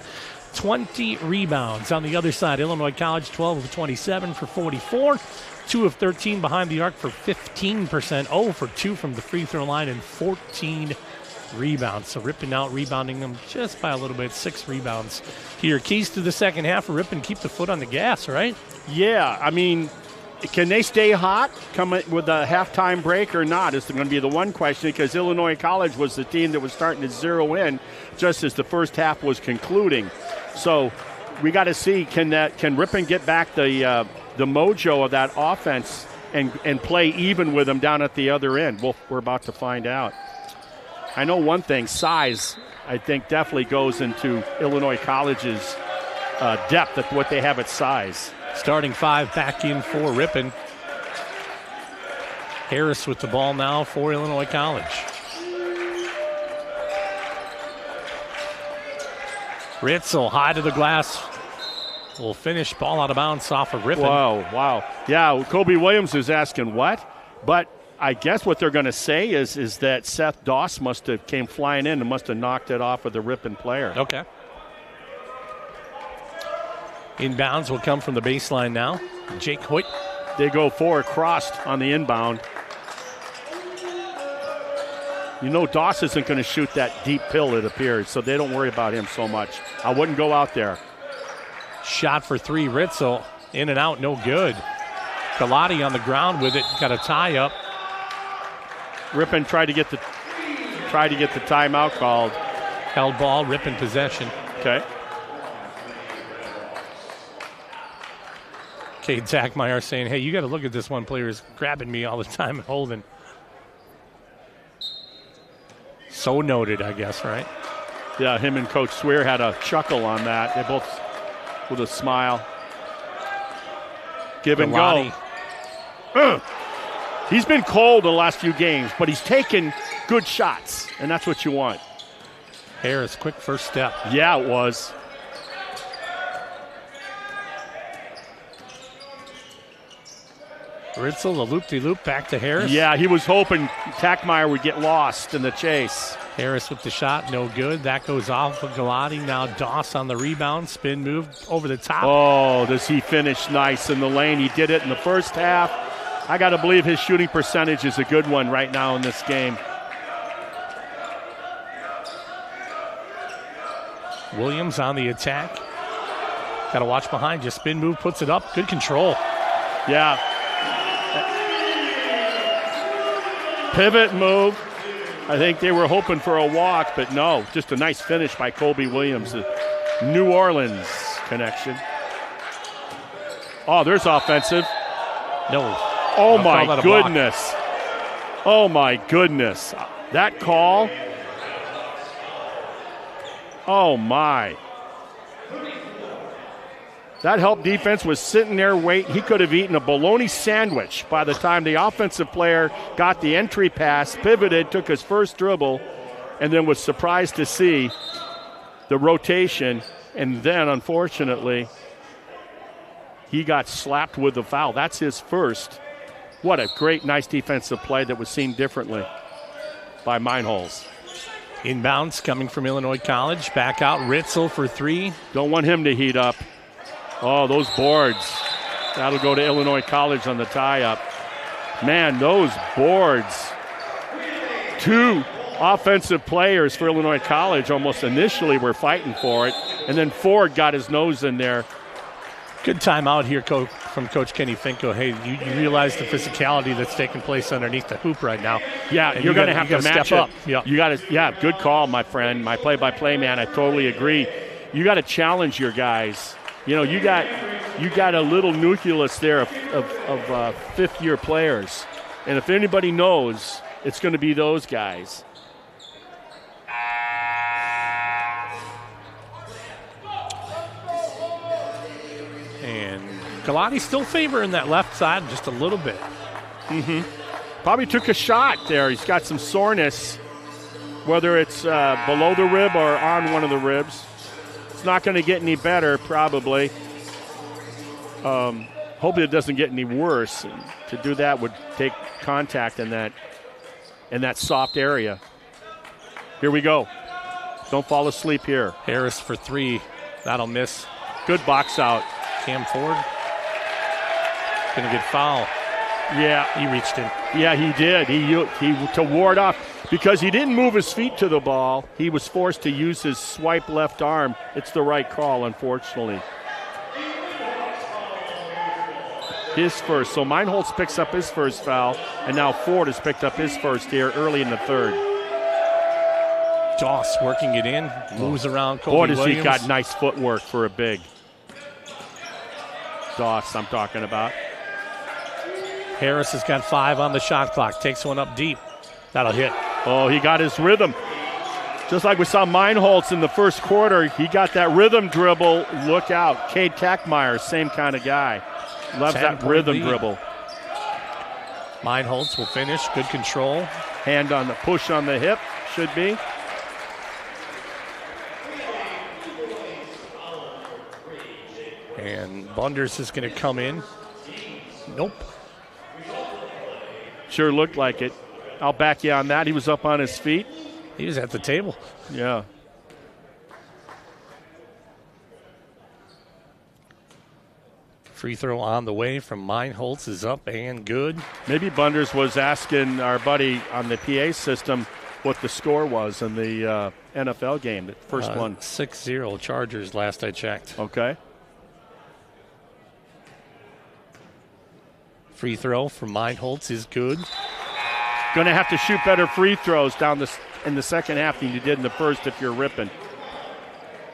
20 rebounds. On the other side, Illinois College 12 of 27 for 44, 2 of 13 behind the arc for 15%, 0 for 2 from the free throw line, and 14 rebounds. So Ripon out rebounding them just by a little bit, 6 rebounds here. Keys to the second half for Ripon, keep the foot on the gas, right? Yeah, I mean, can they stay hot coming with a halftime break or not is going to be the one question, because Illinois College was the team that was starting to zero in just as the first half was concluding. So we got to see, can Ripon get back the mojo of that offense and play even with them down at the other end? Well, we're about to find out. I know one thing, size, I think, definitely goes into Illinois College's depth at what they have at size. Starting 5 back in for Ripon. Harris with the ball now for Illinois College. Ritzel high to the glass. Will finish, ball out of bounds off of Ripon. Wow. Yeah, Kobe Williams is asking what? But I guess what they're going to say is that Seth Doss must have came flying in and must have knocked it off of the Ripon player. Okay. Inbounds will come from the baseline now. Jake Hoyt. They go 4 crossed on the inbound. You know Doss isn't going to shoot that deep pill, it appears, so they don't worry about him so much. I wouldn't go out there. Shot for 3, Ritzel. In and out, no good. Galati on the ground with it, got a tie up. Ripon tried to get the timeout called. Held ball, Ripon possession. Okay. Cade Zachmeyer saying, hey, you got to look at this one player is grabbing me all the time and holding. So noted, I guess, right? Yeah, him and Coach Swear had a chuckle on that. They both with a smile. Give and go. He's been cold the last few games, but he's taken good shots, and that's what you want. Harris, quick first step. Yeah, it was. Ritzel, the loop-de-loop back to Harris. Yeah, he was hoping Tackmeyer would get lost in the chase. Harris with the shot, no good. That goes off of Galati. Now Doss on the rebound. Spin move over the top. Oh, does he finish nice in the lane? He did it in the first half. I got to believe his shooting percentage is a good one right now in this game. Williams on the attack. Got to watch behind you. Spin move, puts it up. Good control. Yeah. Pivot move. I think they were hoping for a walk, but no. Just a nice finish by Kobe Williams. The New Orleans connection. Oh, there's offensive. No. Oh, my goodness. Oh, my goodness. That call. Oh, my. That help defense was sitting there waiting. He could have eaten a bologna sandwich by the time the offensive player got the entry pass, pivoted, took his first dribble, and then was surprised to see the rotation. And then, unfortunately, he got slapped with the foul. That's his first. What a great, nice defensive play that was seen differently by Meinholz. Inbounds coming from Illinois College. Back out, Ritzel for 3. Don't want him to heat up. Oh, those boards. That'll go to Illinois College on the tie-up. Man, those boards. 2 offensive players for Illinois College almost initially were fighting for it, and then Ford got his nose in there. Good timeout here from Coach Kenny Finko. Hey, you realize the physicality that's taking place underneath the hoop right now. Yeah, you're going to have to match step it. up. Yeah. You got to. Yeah, good call, my friend, my play-by-play man. I totally agree. You got to challenge your guys. You know, you got a little nucleus there of fifth-year players, and if anybody knows, it's going to be those guys. And Galati still favoring that left side just a little bit. Probably took a shot there. He's got some soreness. whether it's below the rib or on one of the ribs. It's not going to get any better, probably. Hopefully it doesn't get any worse. And to do that would take contact in that soft area. Here we go. Don't fall asleep here. Harris for 3. That'll miss. Good box out. Cam Ford. Going to get foul. Yeah. He reached in. Yeah, he did. He to ward off. Because he didn't move his feet to the ball, he was forced to use his swipe left arm. It's the right call, unfortunately. His first. So Meinholz picks up his first foul, and now Ford has picked up his first here early in the third. Doss working it in, moves around Kobe Boy, does Williams. he got nice footwork for a big. Doss, I'm talking about. Harris has got 5 on the shot clock. Takes one up deep. That'll hit. Oh, he got his rhythm. Just like we saw Meinholz in the first quarter, he got that rhythm dribble. Look out. Cade Kackmeyer, same kind of guy. Loves that rhythm dribble. Meinholz will finish. Good control. Hand on the push on the hip, should be. And Bunders is going to come in. Nope. Sure looked like it. I'll back you on that. He was up on his feet. He was at the table. Yeah. Free throw on the way from Meinholz is up and good. Maybe Bunders was asking our buddy on the PA system what the score was in the NFL game, the first one. 6-0 Chargers last I checked. Okay. Free throw from Meinholz is good. Going to have to shoot better free throws down in the second half than you did in the first if you're Ripon.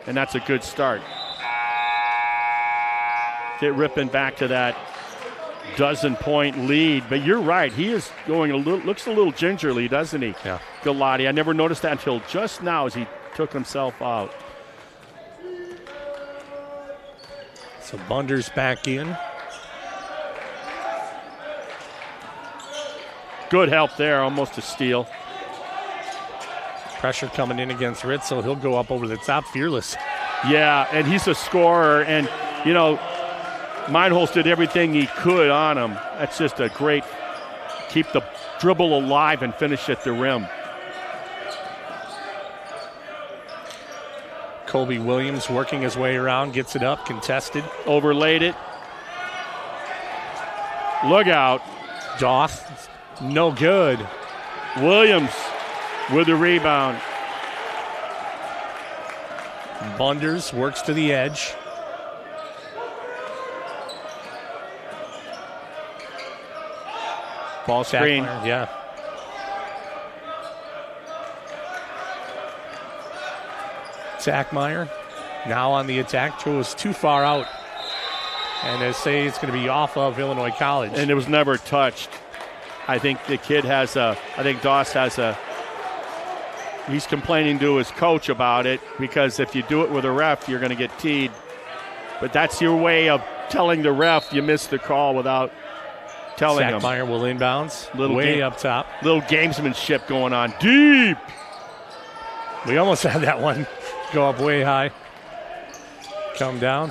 And that's a good start. Get Ripon back to that dozen-point lead. But you're right. He is going looks a little gingerly, doesn't he? Yeah. Galati. I never noticed that until just now as he took himself out. So Bunders back in. Good help there, almost a steal. Pressure coming in against Ritzel. He'll go up over the top, fearless. Yeah, and he's a scorer. And, you know, Meinholz did everything he could on him. That's just a great keep the dribble alive and finish at the rim. Kobe Williams working his way around, gets it up, contested. Overlaid it. Look out. Doss, no good. Williams with the rebound. Bunders works to the edge. Ball screen. Yeah. Sackmeyer now on the attack. Throws too far out. And they say it's going to be off of Illinois College. And it was never touched. I think the kid has Doss has he's complaining to his coach about it because if you do it with a ref, you're going to get teed. But that's your way of telling the ref you missed the call without telling him. Sackmeyer will inbounds. Way up top. Little gamesmanship going on. Deep. We almost had that one go up way high. Come down.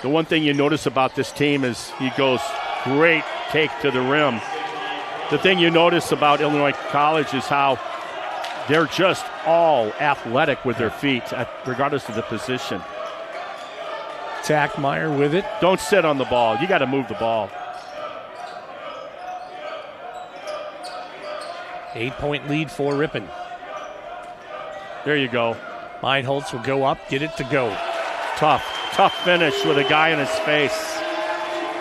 The one thing you notice about this team is he goes great take to the rim. The thing you notice about Illinois College is how they're just all athletic with their feet, regardless of the position. Sackmeyer with it. Don't sit on the ball. You got to move the ball. 8-point lead for Ripon. There you go. Meinholz will go up, get it to go. Tough finish with a guy in his face.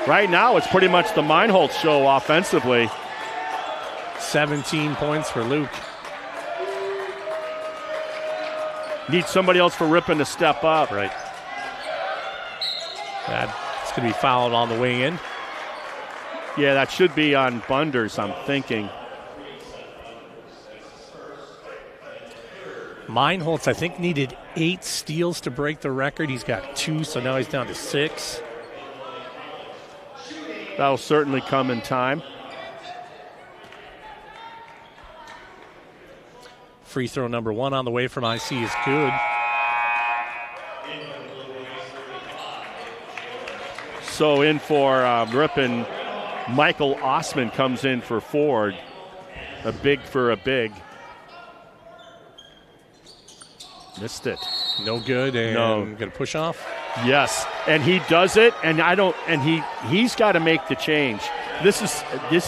Right now, it's pretty much the Meinholz show offensively. 17 points for Luke. Need somebody else for Ripon to step up. Right. That's going to be fouled on the way in. Yeah, that should be on Bunders, I'm thinking. Meinholz, I think, needed 8 steals to break the record. He's got 2, so now he's down to 6. That'll certainly come in time. Free throw number 1 on the way from IC is good. So in for Ripon, Michael Osman comes in for Ford. A big for a big. Missed it. No good, and going to push off. Yes, and he does it, and he's got to make the change. This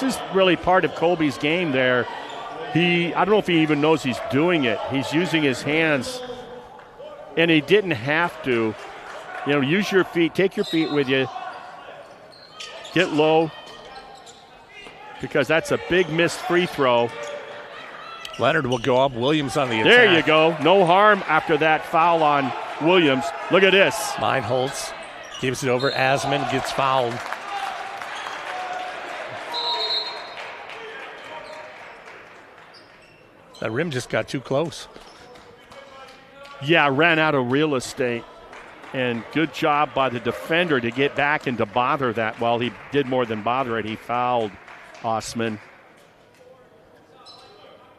is really part of Colby's game there. I don't know if he even knows he's doing it. He's using his hands, and he didn't have to. Use your feet, take your feet with you, get low, because that's a big missed free throw. Leonard will go up. Williams on the attack. There you go. No harm after that foul on Williams. Look at this. Meinholz gives it over. Asman gets fouled. That rim just got too close. Yeah, ran out of real estate. And good job by the defender to get back and to bother that. Well, he did more than bother it. He fouled Osman.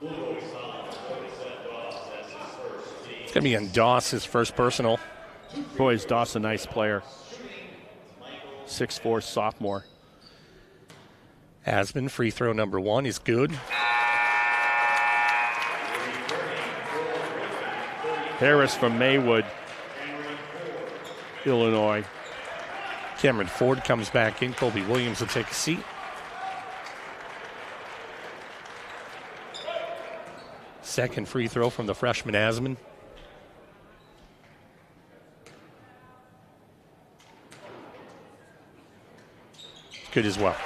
It's going to be on Doss, his first personal. Boy, is Doss a nice player. 6'4", sophomore. Asman, free throw number 1 is good. Harris from Maywood, Illinois. Cameron Ford comes back in. Colby Williams will take a seat. Second free throw from the freshman Asman. Good as well.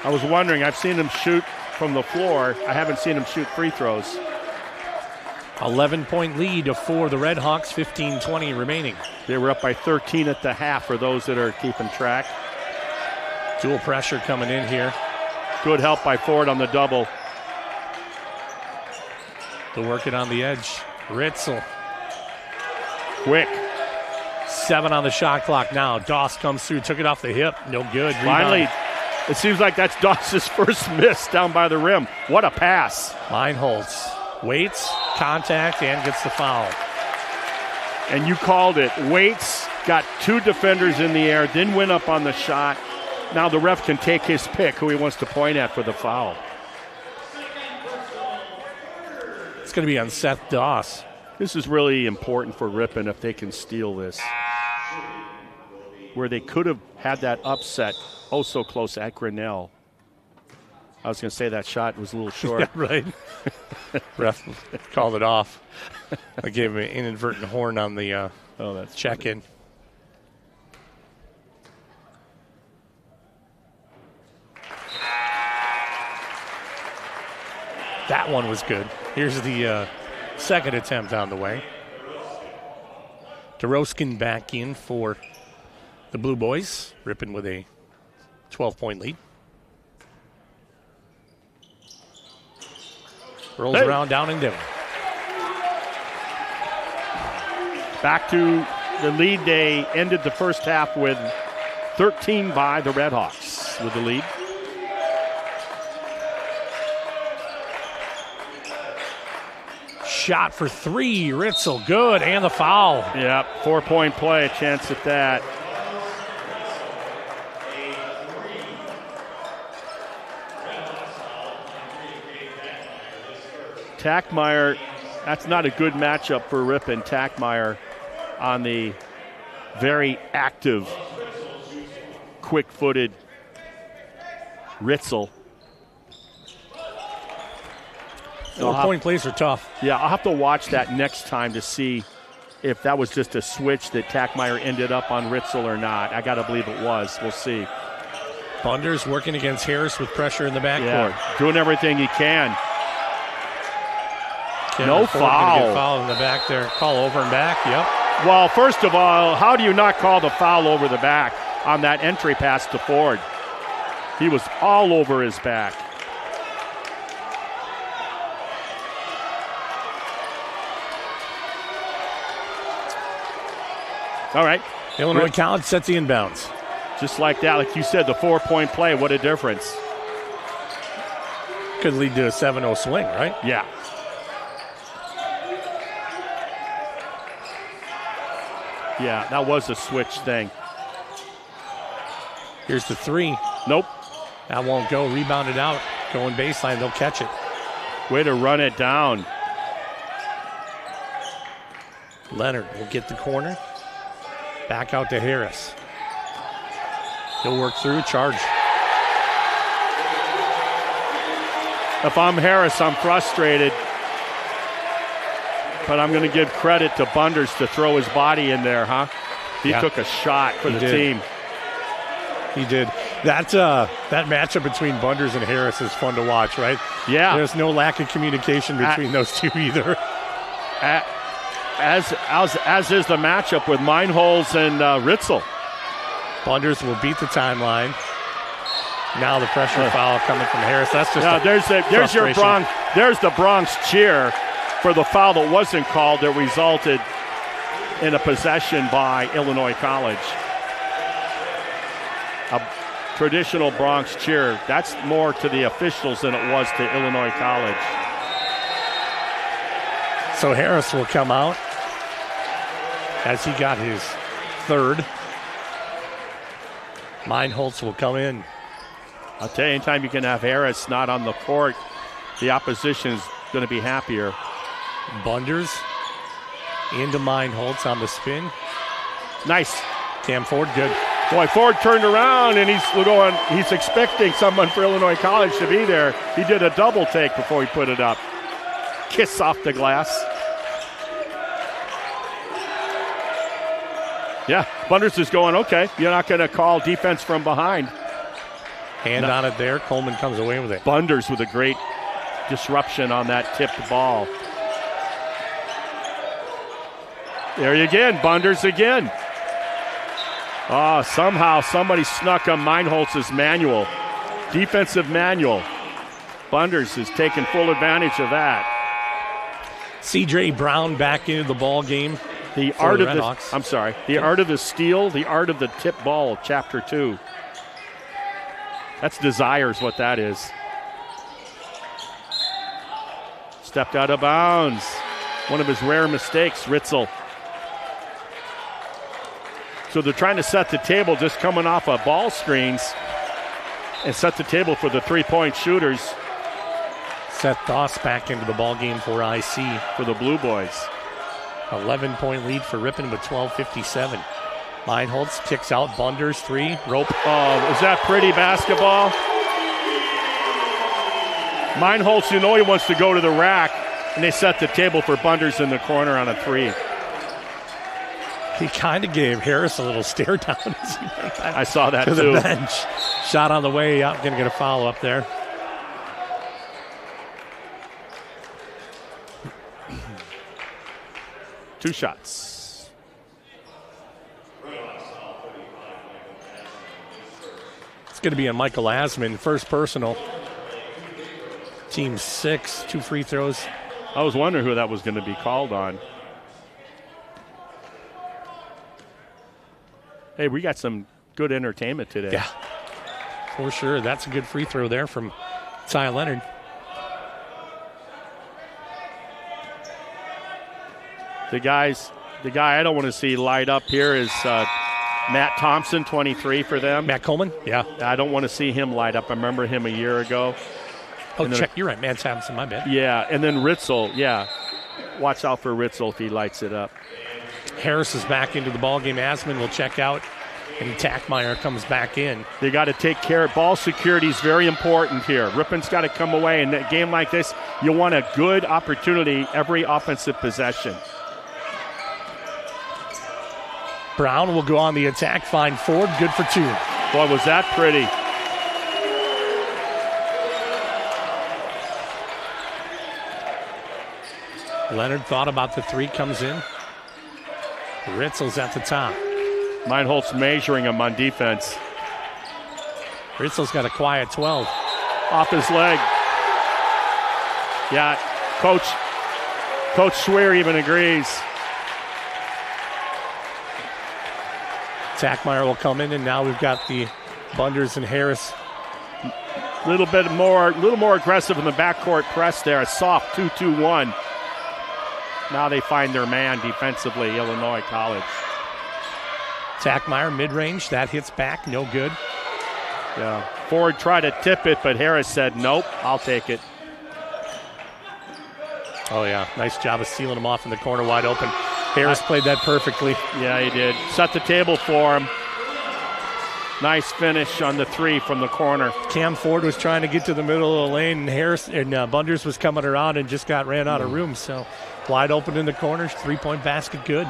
I was wondering, I've seen him shoot from the floor. I haven't seen him shoot free throws. 11-point lead for the Red Hawks, 15-20 remaining. They were up by 13 at the half for those that are keeping track. Dual pressure coming in here. Good help by Ford on the double. They'll work it on the edge. Ritzel. Quick. 7 on the shot clock now. Doss comes through, took it off the hip. No good. Rebound. Finally, it seems like that's Doss's first miss down by the rim. What a pass. Meinholz waits, contact, and gets the foul. And you called it. Waits, got 2 defenders in the air, then went up on the shot. Now the ref can take his pick who he wants to point at for the foul. It's going to be on Seth Doss. This is really important for Ripon if they can steal this. Where they could have had that upset so close at Grinnell. I was going to say that shot was a little short. Yeah, right. Ref called it off. I gave him an inadvertent horn on the that's check-in. That one was good. Here's the second attempt on the way. Doroskin back in for the Blue Boys. Ripon with a 12-point lead. Rolls around down and down. Back to the lead. They ended the first half with 13 by the Red Hawks with the lead. Shot for 3, Ritzel, good, and the foul. Yep, 4-point play, a chance at that. Tackmeyer, that's not a good matchup for Ripon. Tackmeyer on the very active, quick-footed Ritzel. 4-point plays are tough. Yeah, I'll have to watch that next time to see if that was just a switch that Tackmeyer ended up on Ritzel or not. I got to believe it was. We'll see. Bunders working against Harris with pressure in the backcourt. Yeah, doing everything he can. No foul. Get foul in the back there. Call over and back, yep. Well, first of all, how do you not call the foul over the back on that entry pass to Ford? He was all over his back. All right. Illinois College sets the inbounds. Just like that, like you said, the 4-point play, what a difference. Could lead to a 7-0 swing, right? Yeah. Yeah, that was a switch thing. Here's the three. Nope. That won't go. Rebounded out. Going baseline. They'll catch it. Way to run it down. Leonard will get the corner. Back out to Harris. He'll work through. Charge. If I'm Harris, I'm frustrated. But I'm going to give credit to Bunders to throw his body in there, huh? He took a shot for the team. He did. That matchup between Bunders and Harris is fun to watch, right? Yeah. There's no lack of communication between those two either. As is the matchup with Meinholz and Ritzel. Bunders will beat the timeline. Now the pressure foul coming from Harris. That's just there's your Bronx. There's the Bronx cheer for the foul that wasn't called that resulted in a possession by Illinois College. A traditional Bronx cheer. That's more to the officials than it was to Illinois College. So Harris will come out as he got his third. Meinholz will come in. I'll tell you, anytime you can have Harris not on the court, the opposition is going to be happier. Bunders into Meinholz on the spin. Nice. Cam Ford, good. Boy, Ford turned around and he's expecting someone for Illinois College to be there. He did a double take before he put it up. Kiss off the glass. Yeah, Bunders is going, okay, you're not going to call defense from behind. Hand on it there. Coleman comes away with it. Bunders with a great disruption on that tipped ball. There you again, Bunders again. Oh, somehow somebody snuck on Meinholz's manual. Defensive manual. Bunders is taking full advantage of that. C.J. Brown back into the ball game. The art of the steal, the art of the tip ball, chapter 2. That's desire is what that is. Stepped out of bounds. One of his rare mistakes, Ritzel. So they're trying to set the table just coming off of ball screens and set the table for the three-point shooters. Seth Doss back into the ball game for IC. For the Blue Boys. 11-point lead for Ripon with 12:57. Meinholz kicks out. Bunders, three. Rope. Oh, is that pretty basketball? Meinholz, you know he wants to go to the rack, and they set the table for Bunders in the corner on a three. He kind of gave Harris a little stare down as he went back I saw that to too. the bench. Shot on the way out. Going to get a foul up there. Two shots. It's going to be on Michael Asman. First personal. Team 6. 2 free throws. I was wondering who that was going to be called on. Hey, we got some good entertainment today. Yeah, for sure. That's a good free throw there from Ty Leonard. The guy I don't want to see light up here is Matt Thompson, 23 for them. Matt Coleman? Yeah. I don't want to see him light up. I remember him a year ago. Oh, you're right. Matt Thompson, my bad. Yeah, and then Ritzel, yeah. Watch out for Ritzel if he lights it up. Harris is back into the ballgame. Asman will check out, and Tackmeyer comes back in. They got to take care of ball security is very important here. Ripon's got to come away. In a game like this, you want a good opportunity every offensive possession. Brown will go on the attack, find Ford, good for 2. Boy, was that pretty. Leonard thought about the 3, comes in. Ritzel's at the top. Meinholz measuring him on defense. Ritzel's got a quiet 12. Off his leg. Yeah, Coach Schwer even agrees. Tackmeyer will come in, and now we've got the Bunders and Harris. A little more aggressive in the backcourt press there. A soft 2-2-1. Now they find their man defensively, Illinois College. Tackmeyer, mid-range. That hits back. No good. Yeah. Ford tried to tip it, but Harris said, nope, I'll take it. Oh, yeah. Nice job of sealing him off in the corner wide open. Harris played that perfectly. Yeah, he did. Set the table for him. Nice finish on the 3 from the corner. Cam Ford was trying to get to the middle of the lane, and Harris and Bunders was coming around and just ran out of room. So wide open in the corner, 3-point basket, good.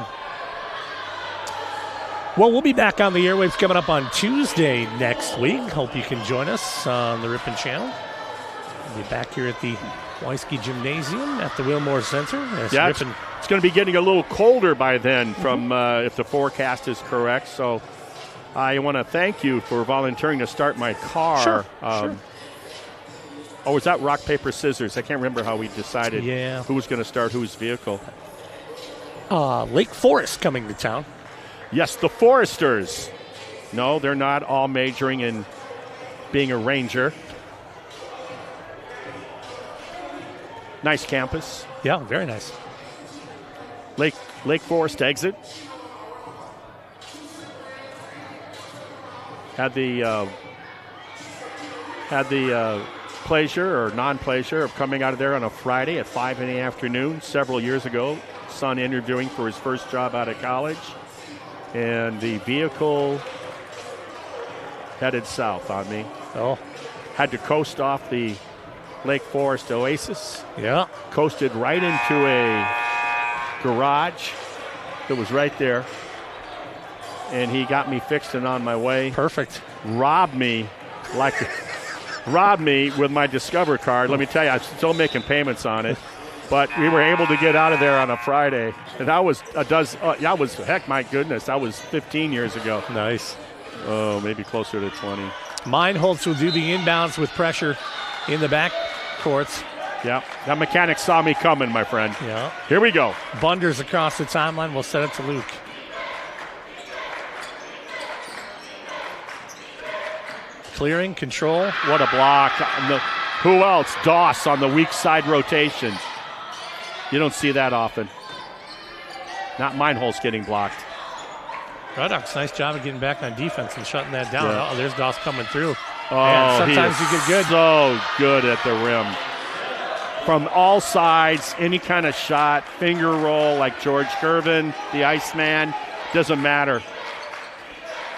Well, we'll be back on the airwaves coming up on Tuesday next week. Hope you can join us on the Ripon channel. We'll be back here at the Weisky Gymnasium at the Wilmore Center. Yeah, it's going to be getting a little colder by then from if the forecast is correct. So I want to thank you for volunteering to start my car. Sure, sure. Oh, was that rock, paper, scissors? I can't remember how we decided who was going to start whose vehicle. Lake Forest coming to town. Yes, the Foresters. No, they're not all majoring in being a ranger. Nice campus. Yeah, very nice. Lake Forest exit. Had the pleasure or non-pleasure of coming out of there on a Friday at 5 in the afternoon several years ago. Son interviewing for his first job out of college. And the vehicle headed south on me. Oh. Had to coast off the Lake Forest Oasis. Yeah. Coasted right into a garage that was right there. And he got me fixed and on my way. Perfect. Robbed me with my Discover card. Let me tell you, I'm still making payments on it. But we were able to get out of there on a Friday. And that was my goodness, that was 15 years ago. Nice. Oh, maybe closer to 20. Meinholz will do the inbounds with pressure in the back courts. Yeah, that mechanic saw me coming, my friend. Yeah. Here we go. Bunders across the timeline. We'll set it to Luke. Clearing, control. What a block. Who else? Doss on the weak side rotation. You don't see that often. Not Meinholz getting blocked. Redux, nice job of getting back on defense and shutting that down. Yeah. Oh, there's Doss coming through. Oh, man, sometimes you get good. So good at the rim. From all sides, any kind of shot, finger roll like George Gervin, the Iceman, doesn't matter.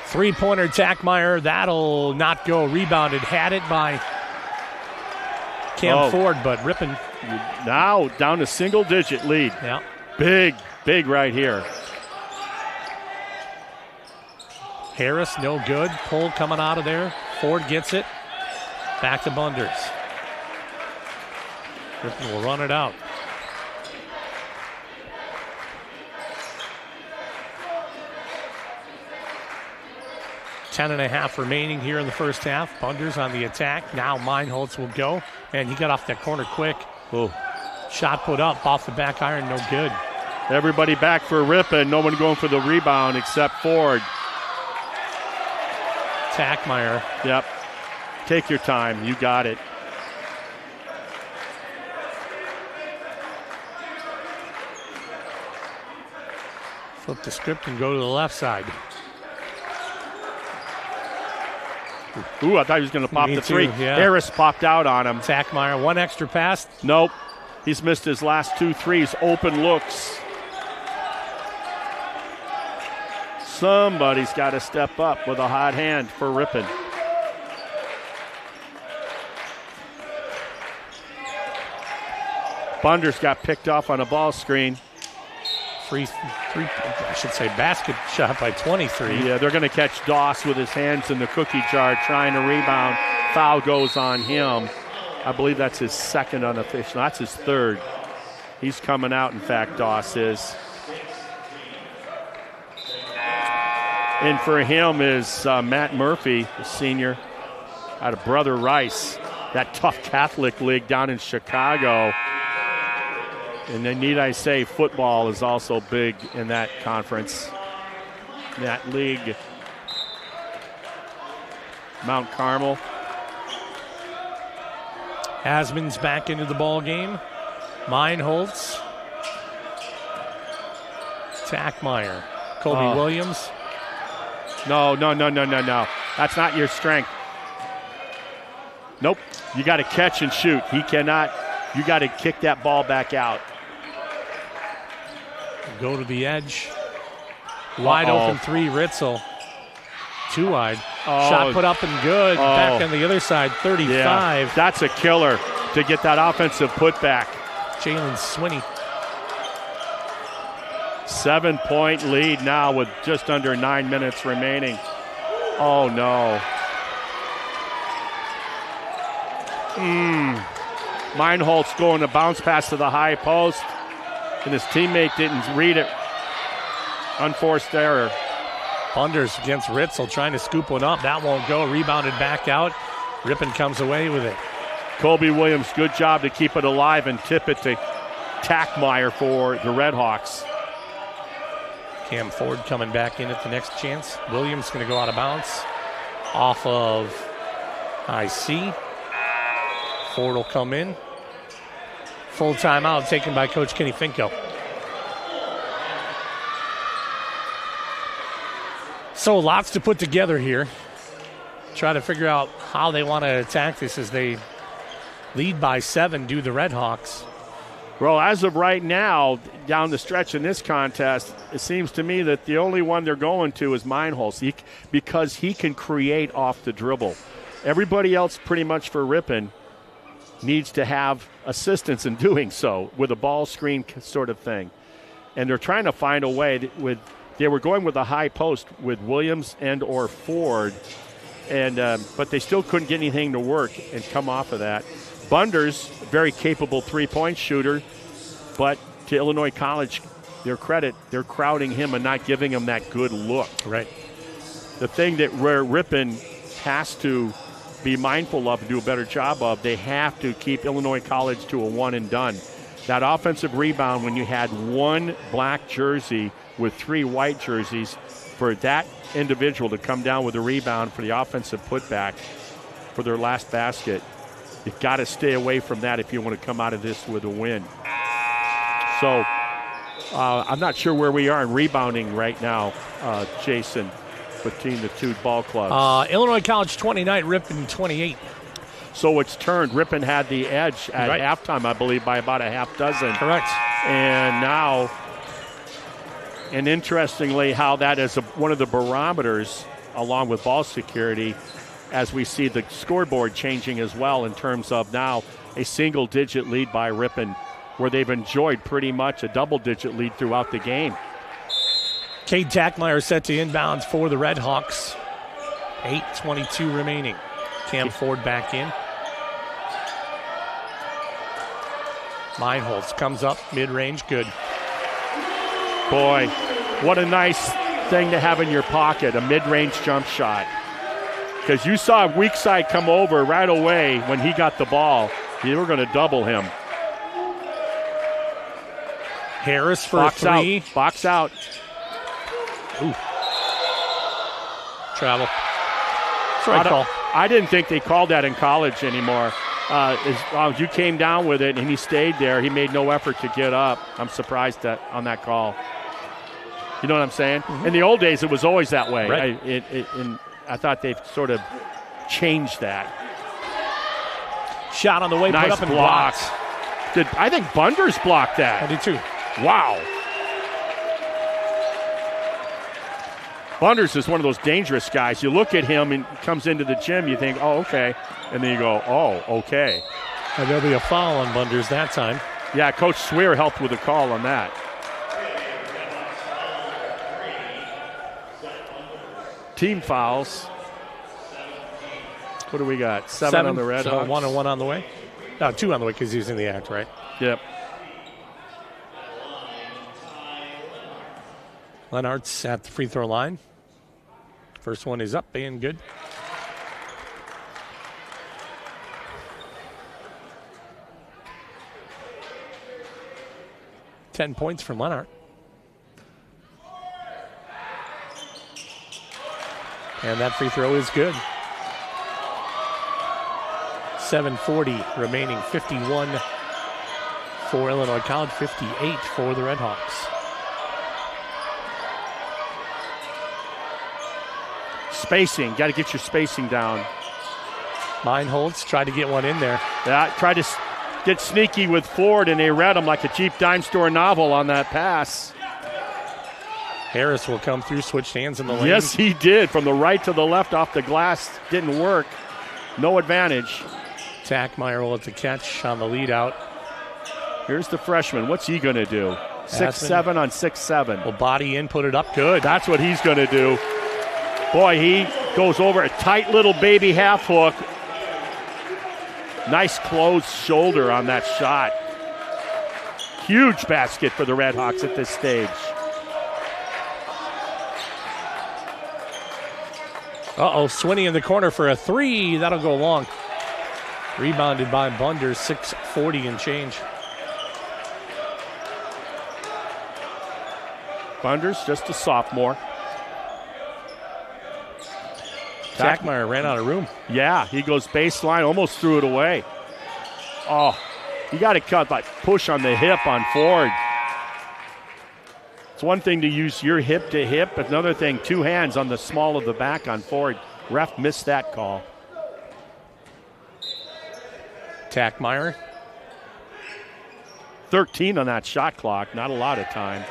Three-pointer, Tackmeyer. That'll not go. Rebounded. Had it by Cam Ford, but Ripon. Now down to single-digit lead. Yeah. Big right here. Harris, no good. Pull coming out of there. Ford gets it. Back to Bunders. Ripon will run it out. Ten and a half remaining here in the first half. Bunders on the attack. Now Meinholz will go. And he got off that corner quick. Oh. Shot put up off the back iron, no good. Everybody back for Ripon. No one going for the rebound except Ford. Tackmeyer. Yep. Take your time. You got it. Flip the script and go to the left side. Ooh, I thought he was going to pop the three. Yeah. Harris popped out on him. Tackmeyer, one extra pass. Nope. He's missed his last 2 threes. Open looks. Somebody's got to step up with a hot hand for Ripon. Bunders got picked off on a ball screen. Basket shot by 23. Yeah, they're going to catch Doss with his hands in the cookie jar trying to rebound. Foul goes on him. I believe that's his second unofficial. That's his third. He's coming out, in fact, Doss is. And for him is Matt Murphy, the senior out of Brother Rice, that tough Catholic league down in Chicago. And then need I say, football is also big in that conference, in that league. Mount Carmel. Asman's back into the ball game. Meinholz. Tackmeyer. Kobe Williams. No. That's not your strength. Nope. You got to catch and shoot. He cannot. You got to kick that ball back out. Go to the edge. Wide open three, Ritzel. Too wide. Shot put up and good. Back on the other side, 35. Yeah, that's a killer to get that offensive putback. Jalen Swinney. 7-point lead now with just under 9 minutes remaining. Oh, no. Meinholz going to bounce pass to the high post, and his teammate didn't read it. Unforced error. Bunders against Ritzel trying to scoop one up. That won't go. Rebounded back out. Ripon comes away with it. Colby Williams, good job to keep it alive and tip it to Tackmeyer for the Redhawks. Cam Ford coming back in at the next chance. Williams going to go out of bounds. Off of IC. Ford will come in. Full timeout taken by Coach Kenny Finko. So lots to put together here. Try to figure out how they want to attack this as they lead by 7, do the Redhawks. Well, as of right now, down the stretch in this contest, it seems to me that the only one they're going to is Meinholz because he can create off the dribble. Everybody else pretty much for Ripon needs to have assistance in doing so with a ball screen sort of thing. And they're trying to find a way they were going with a high post with Williams and or Ford, and but they still couldn't get anything to work and come off of that. Bunders, very capable three-point shooter, but to Illinois College, their credit, they're crowding him and not giving him that good look. Right. The thing that where Ripon has to be mindful of and do a better job of, they have to keep Illinois College to a one and done. That offensive rebound when you had one black jersey with 3 white jerseys, for that individual to come down with a rebound for the offensive putback for their last basket, you've got to stay away from that if you want to come out of this with a win. So I'm not sure where we are in rebounding right now, Jason, between the two ball clubs. Illinois College 29, Ripon 28. So it's turned. Ripon had the edge at halftime, I believe, by about a half dozen. Correct. And now, and interestingly, how that is one of the barometers, along with ball security, as we see the scoreboard changing as well in terms of now a single-digit lead by Ripon, where they've enjoyed pretty much a double-digit lead throughout the game. Cade Tackmeyer set to inbounds for the Redhawks. 8:22 remaining. Cam Ford back in. Meinholz comes up, mid-range, good. Boy, what a nice thing to have in your pocket, a mid-range jump shot. Because you saw weak side come over right away when he got the ball. You were going to double him. Harris for box 3. Out. Box out. Ooh. Travel. That's right call. I didn't think they called that in college anymore. As long as you came down with it and he stayed there, he made no effort to get up. I'm surprised on that call. You know what I'm saying? Mm-hmm. In the old days, it was always that way. Right. I thought they've sort of changed that. Shot on the way, nice put up and block. blocked. I think Bunders blocked that. I did too. Wow. Bunders is one of those dangerous guys. You look at him and comes into the gym, you think, oh, okay. And then you go, oh, okay. And there'll be a foul on Bunders that time. Yeah, Coach Swear helped with a call on that. Team fouls. What do we got? 7 on the Redhawks. So 1 and 1 on the way. 2 on the way because he's in the act, right? Yep. Lenart's at the free throw line. First one is up and good. $10 points from Lenart. And that free throw is good. 7:40 remaining, 51 for Illinois College, 58 for the Redhawks. Spacing. Got to get your spacing down. Meinholz tried to get one in there. Yeah, tried to get sneaky with Ford, and they read him like a cheap dime store novel on that pass. Harris will come through, switched hands in the lane. Yes, he did. From the right to the left off the glass. Didn't work. No advantage. Tackmeyer will have to catch on the lead out. Here's the freshman. What's he going to do? 6'7" on 6'7". Will body in, put it up good. That's what he's going to do. Boy, he goes over a tight little baby half hook. Nice closed shoulder on that shot. Huge basket for the Redhawks at this stage. Swinney in the corner for a three. That'll go long. Rebounded by Bunders, 6:40 and change. Bunders, just a sophomore. Tackmeyer ran out of room. Yeah, he goes baseline, almost threw it away. Oh, you got to cut that push on the hip on Ford. It's one thing to use your hip to hip, but another thing, two hands on the small of the back on Ford. Ref missed that call. Tackmeyer. 13 on that shot clock, not a lot of time.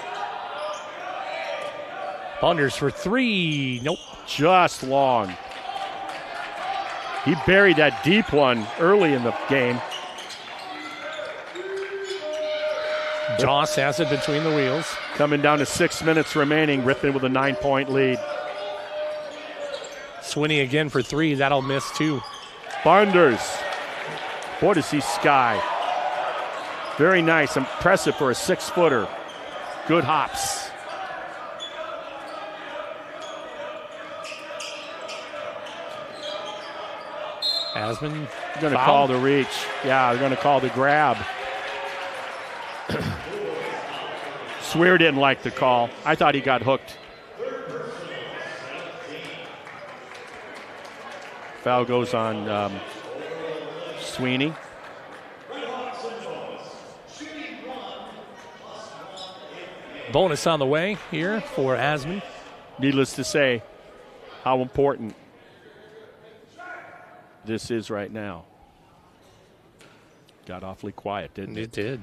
Bunders for three. Nope. Just long. He buried that deep one early in the game. Joss has it between the wheels. Coming down to 6 minutes remaining, Ripon with a 9-point lead. Swinney again for three. That'll miss too. Bunders. Boy, does he sky. Very nice. Impressive for a 6-footer. Good hops. Asman going to call the reach. Yeah, they're going to call the grab. Swear didn't like the call. I thought he got hooked. Foul goes on Sweeney. Bonus on the way here for Asman. Needless to say, how important this is right now. Got awfully quiet, didn't it? It did.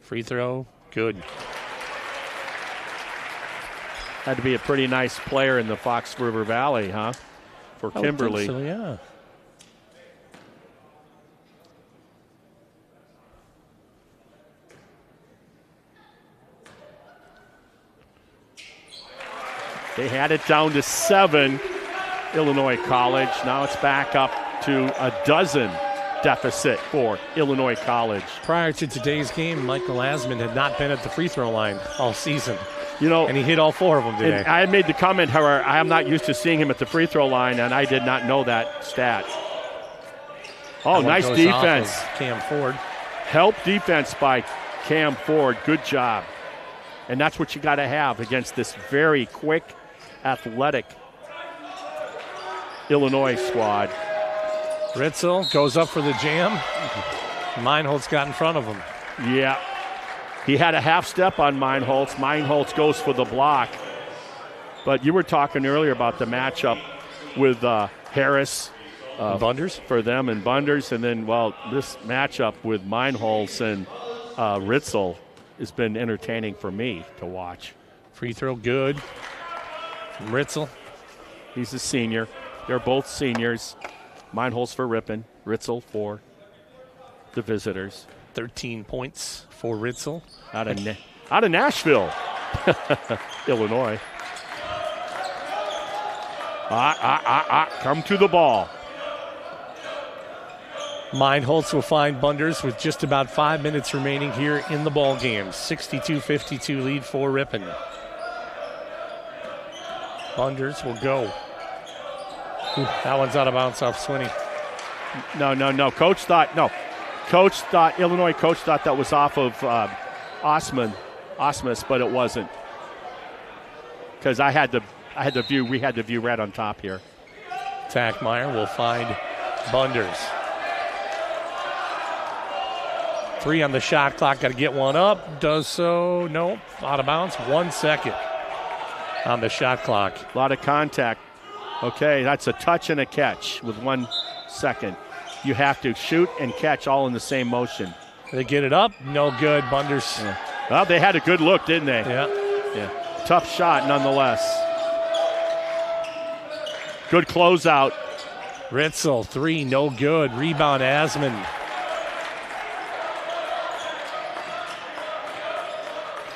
Free throw, good. Had to be a pretty nice player in the Fox River Valley, huh? For Kimberly. I would think so, yeah. They had it down to 7, Illinois College. Now it's back up to a 12 deficit for Illinois College. Prior to today's game, Michael Asman had not been at the free throw line all season. You know, and he hit all 4 of them today. I made the comment, however, I am not used to seeing him at the free throw line, and I did not know that stat. Oh, nice defense. Cam Ford. Help defense by Cam Ford. Good job. And that's what you got to have against this very quick, athletic Illinois squad. Ritzel goes up for the jam. Meinholz got in front of him. Yeah. He had a half step on Meinholz. Meinholz goes for the block. But you were talking earlier about the matchup with Harris. Bunders? For them and Bunders. And then, well, this matchup with Meinholz and Ritzel has been entertaining for me to watch. Free throw good from Ritzel. He's a senior. They're both seniors. Meinholz for Ripon. Ritzel for the visitors. 13 points for Ritzel. Out of Nashville, Illinois. Come to the ball. Meinholz will find Bunders with just about 5 minutes remaining here in the ball game. 62-52 lead for Ripon. Bunders will go. Ooh, that one's out of bounds off Swinney. No. Illinois coach thought that was off of Osmus, but it wasn't. Because we had the view right on top here. Tackmeyer will find Bunders. 3 on the shot clock, got to get one up. Does so, nope, out of bounds. 1 second on the shot clock. A lot of contact. Okay, that's a touch and a catch with 1 second. You have to shoot and catch all in the same motion. They get it up. No good. Bunders. Yeah. Well, they had a good look, didn't they? Yeah. Tough shot nonetheless. Good closeout. Ritzel, 3, no good. Rebound, Asman.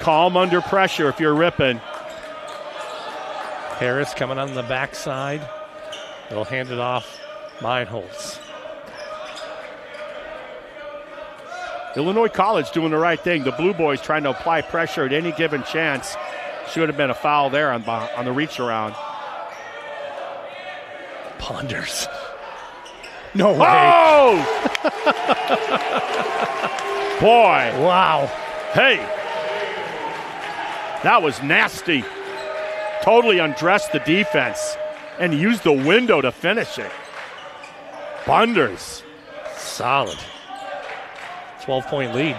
Calm under pressure if you're Ripon. Harris coming on the backside. They'll hand it off. Meinholz. Illinois College doing the right thing. The Blue Boys trying to apply pressure at any given chance. Should have been a foul there on the reach around. Ponders. No way. Oh! Boy. Wow. Hey. That was nasty. Totally undressed the defense and used the window to finish it. Bunders. Solid. 12-point lead.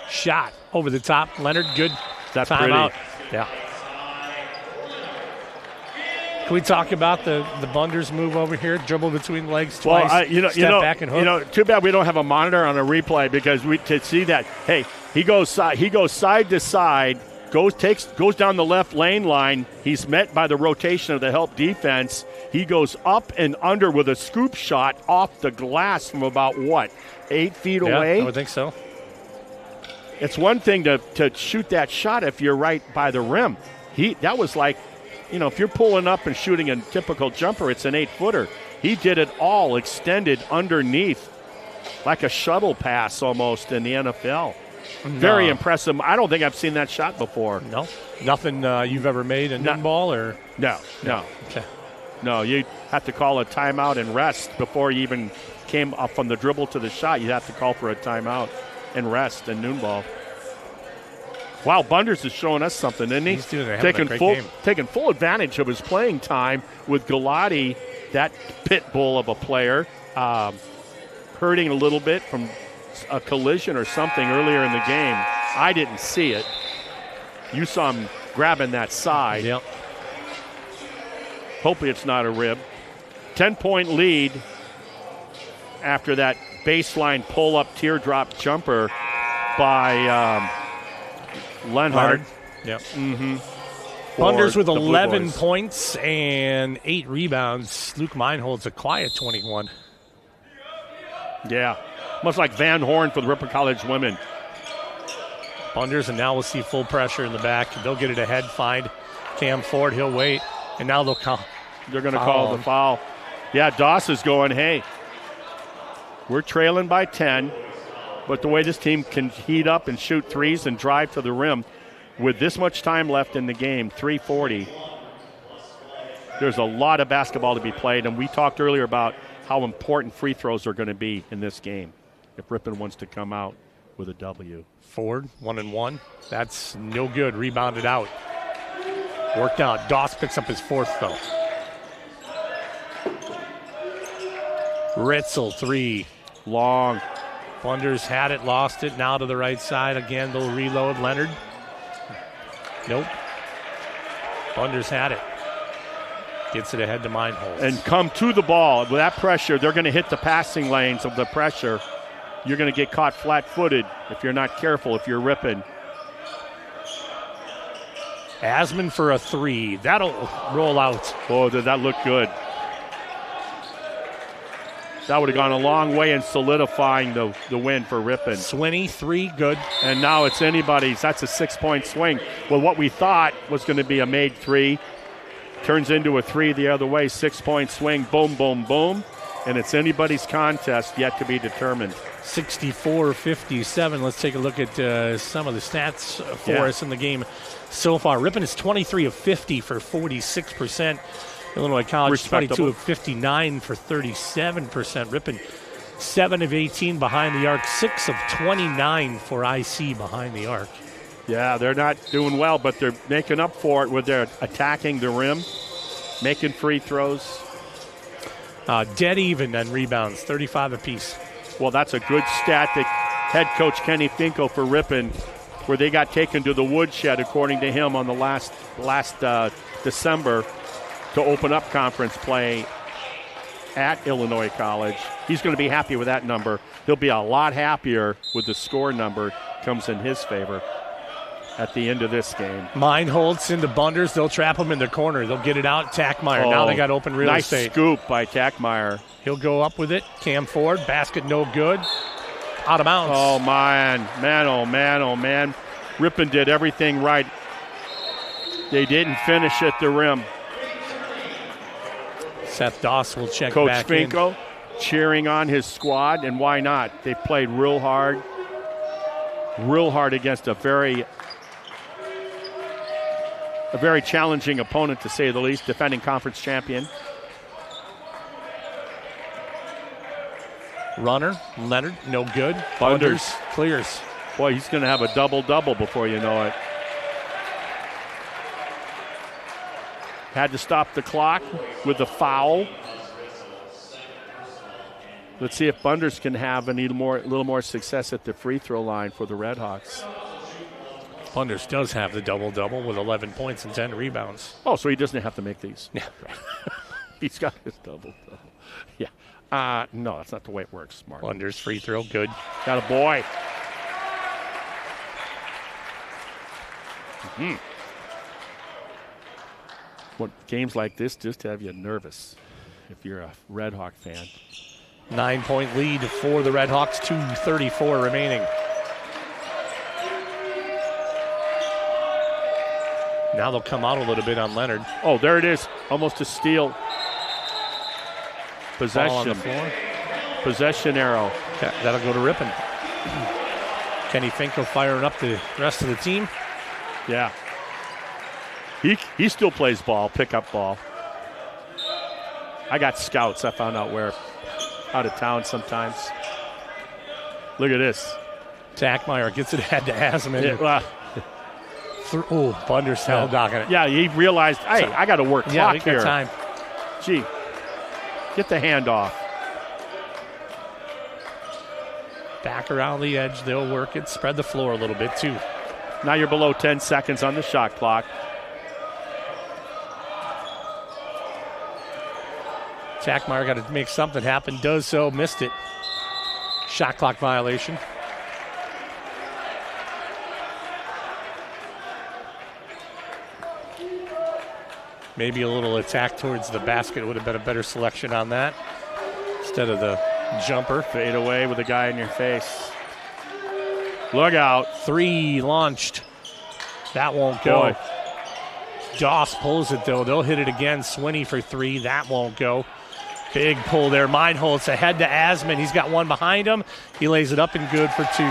Shot over the top. Leonard, good. That's timeout. pretty. Yeah. Can we talk about the Bunders move over here? Dribble between the legs twice. Step back and hook. Too bad we don't have a monitor on a replay because we could see that. Hey, he goes side to side, goes down the left lane line. He's met by the rotation of the help defense. He goes up and under with a scoop shot off the glass from about 8 feet away? I would think so. It's one thing to shoot that shot if you're right by the rim. That was like, if you're pulling up and shooting a typical jumper, it's an 8-footer. He did it all extended underneath, like a shuttle pass almost in the NFL. No. Very impressive. I don't think I've seen that shot before. No? Nothing you've ever made a noon ball? Or? No. Okay. No, you have to call a timeout and rest before you even came up from the dribble to the shot. You have to call for a timeout and rest and noon ball. Wow, Bunders is showing us something, isn't he? He's doing a great game. Taking full advantage of his playing time with Galati, that pit bull of a player, hurting a little bit from a collision or something earlier in the game. I didn't see it. You saw him grabbing that side. Yep. Hopefully it's not a rib. 10-point lead after that baseline pull-up teardrop jumper by Lenhard. Yep. Mm-hmm. Bunders with 11 points and 8 rebounds. Luke Meinholz a quiet 21. Yeah. Much like Van Horn for the Ripon College women. Bunders, and now we'll see full pressure in the back. They'll get it ahead, find Cam Ford. He'll wait, and now they're going to call the foul. Yeah, Doss is going, hey, we're trailing by 10, but the way this team can heat up and shoot threes and drive to the rim with this much time left in the game, 3:40, there's a lot of basketball to be played, and we talked earlier about how important free throws are going to be in this game if Ripon wants to come out with a W. Ford, 1-1. That's no good. Rebounded out. Worked out. Doss picks up his 4th, though. Ritzel, 3. Long. Bunders had it, lost it. Now to the right side. Again, they'll reload. Leonard. Nope. Bunders had it. Gets it ahead to Meinholz. And come to the ball. With that pressure, they're going to hit the passing lanes of the pressure. You're going to get caught flat-footed if you're not careful, if you're Ripon. Asman for a 3. That'll roll out. Oh, did that look good. That would have gone a long way in solidifying the win for Ripon. Swinney, 3, good. And now it's anybody's. That's a 6-point swing. Well, what we thought was going to be a made 3 turns into a 3 the other way. 6-point swing, boom, boom, boom. And it's anybody's contest yet to be determined. 64-57. Let's take a look at some of the stats for us in the game so far. Ripon is 23 of 50 for 46%. Illinois College 22 of 59 for 37%. Ripon 7 of 18 behind the arc, 6 of 29 for IC behind the arc. Yeah, they're not doing well, but they're making up for it with their attacking the rim, making free throws. Dead even on rebounds, 35 apiece. Well, that's a good stat that head coach Kenny Finkel for Ripon, where they got taken to the woodshed, according to him, on the last December. to open up conference play at Illinois College. He's going to be happy with that number. He'll be a lot happier with the score number comes in his favor at the end of this game. Meinholz into Bunders. They'll trap him in the corner. They'll get it out. Tackmeyer. Now they got open real estate. Nice scoop by Tackmeyer. He'll go up with it. Cam Ford. Basket no good. Out of bounds. Oh, man. Oh, man. Ripon did everything right. They didn't finish at the rim. Seth Doss will check Coach back Finkel cheering on his squad, and why not? They played real hard against a very challenging opponent, to say the least, defending conference champion. Runner, Leonard, no good. Bunders clears. Boy, he's going to have a double-double before you know it. Had to stop the clock with a foul. Let's see if Bunders can have a little more success at the free throw line for the Redhawks. Bunders does have the double-double with 11 points and 10 rebounds. Oh, so he doesn't have to make these. Yeah. He's got his double-double. Yeah. No, that's not the way it works, Mark. Bunders free throw, good. Got a boy. What games like this just have you nervous if you're a Red Hawk fan. 9-point lead for the Red Hawks, 2:34 remaining. Now they'll come out a little bit on Leonard. Oh, there it is. Almost a steal. Ball on the Possession. floor. Possession arrow. Okay, that'll go to Ripon. Kenny Finkel firing up the rest of the team. Yeah. He still plays ball, pickup ball. I got scouts. I found out where. Out of town sometimes. Look at this. Tackmeyer gets it ahead to Asman. Yeah, Bunders held docking it. yeah, he realized, hey, I got to work clock we here. got time. Gee, get the handoff. Back around the edge, they'll work it, spread the floor a little bit too. Now you're below 10 seconds on the shot clock. Tackmeyer got to make something happen, does so, missed it. Shot clock violation. Maybe a little attack towards the basket would have been a better selection on that instead of the jumper. Fade away with a guy in your face. Look out. 3 launched. That won't go. Boy. Doss pulls it though. They'll hit it again. Swinney for 3. That won't go. Big pull there. Meinholz ahead to Asman. He's got one behind him. He lays it up and good for 2.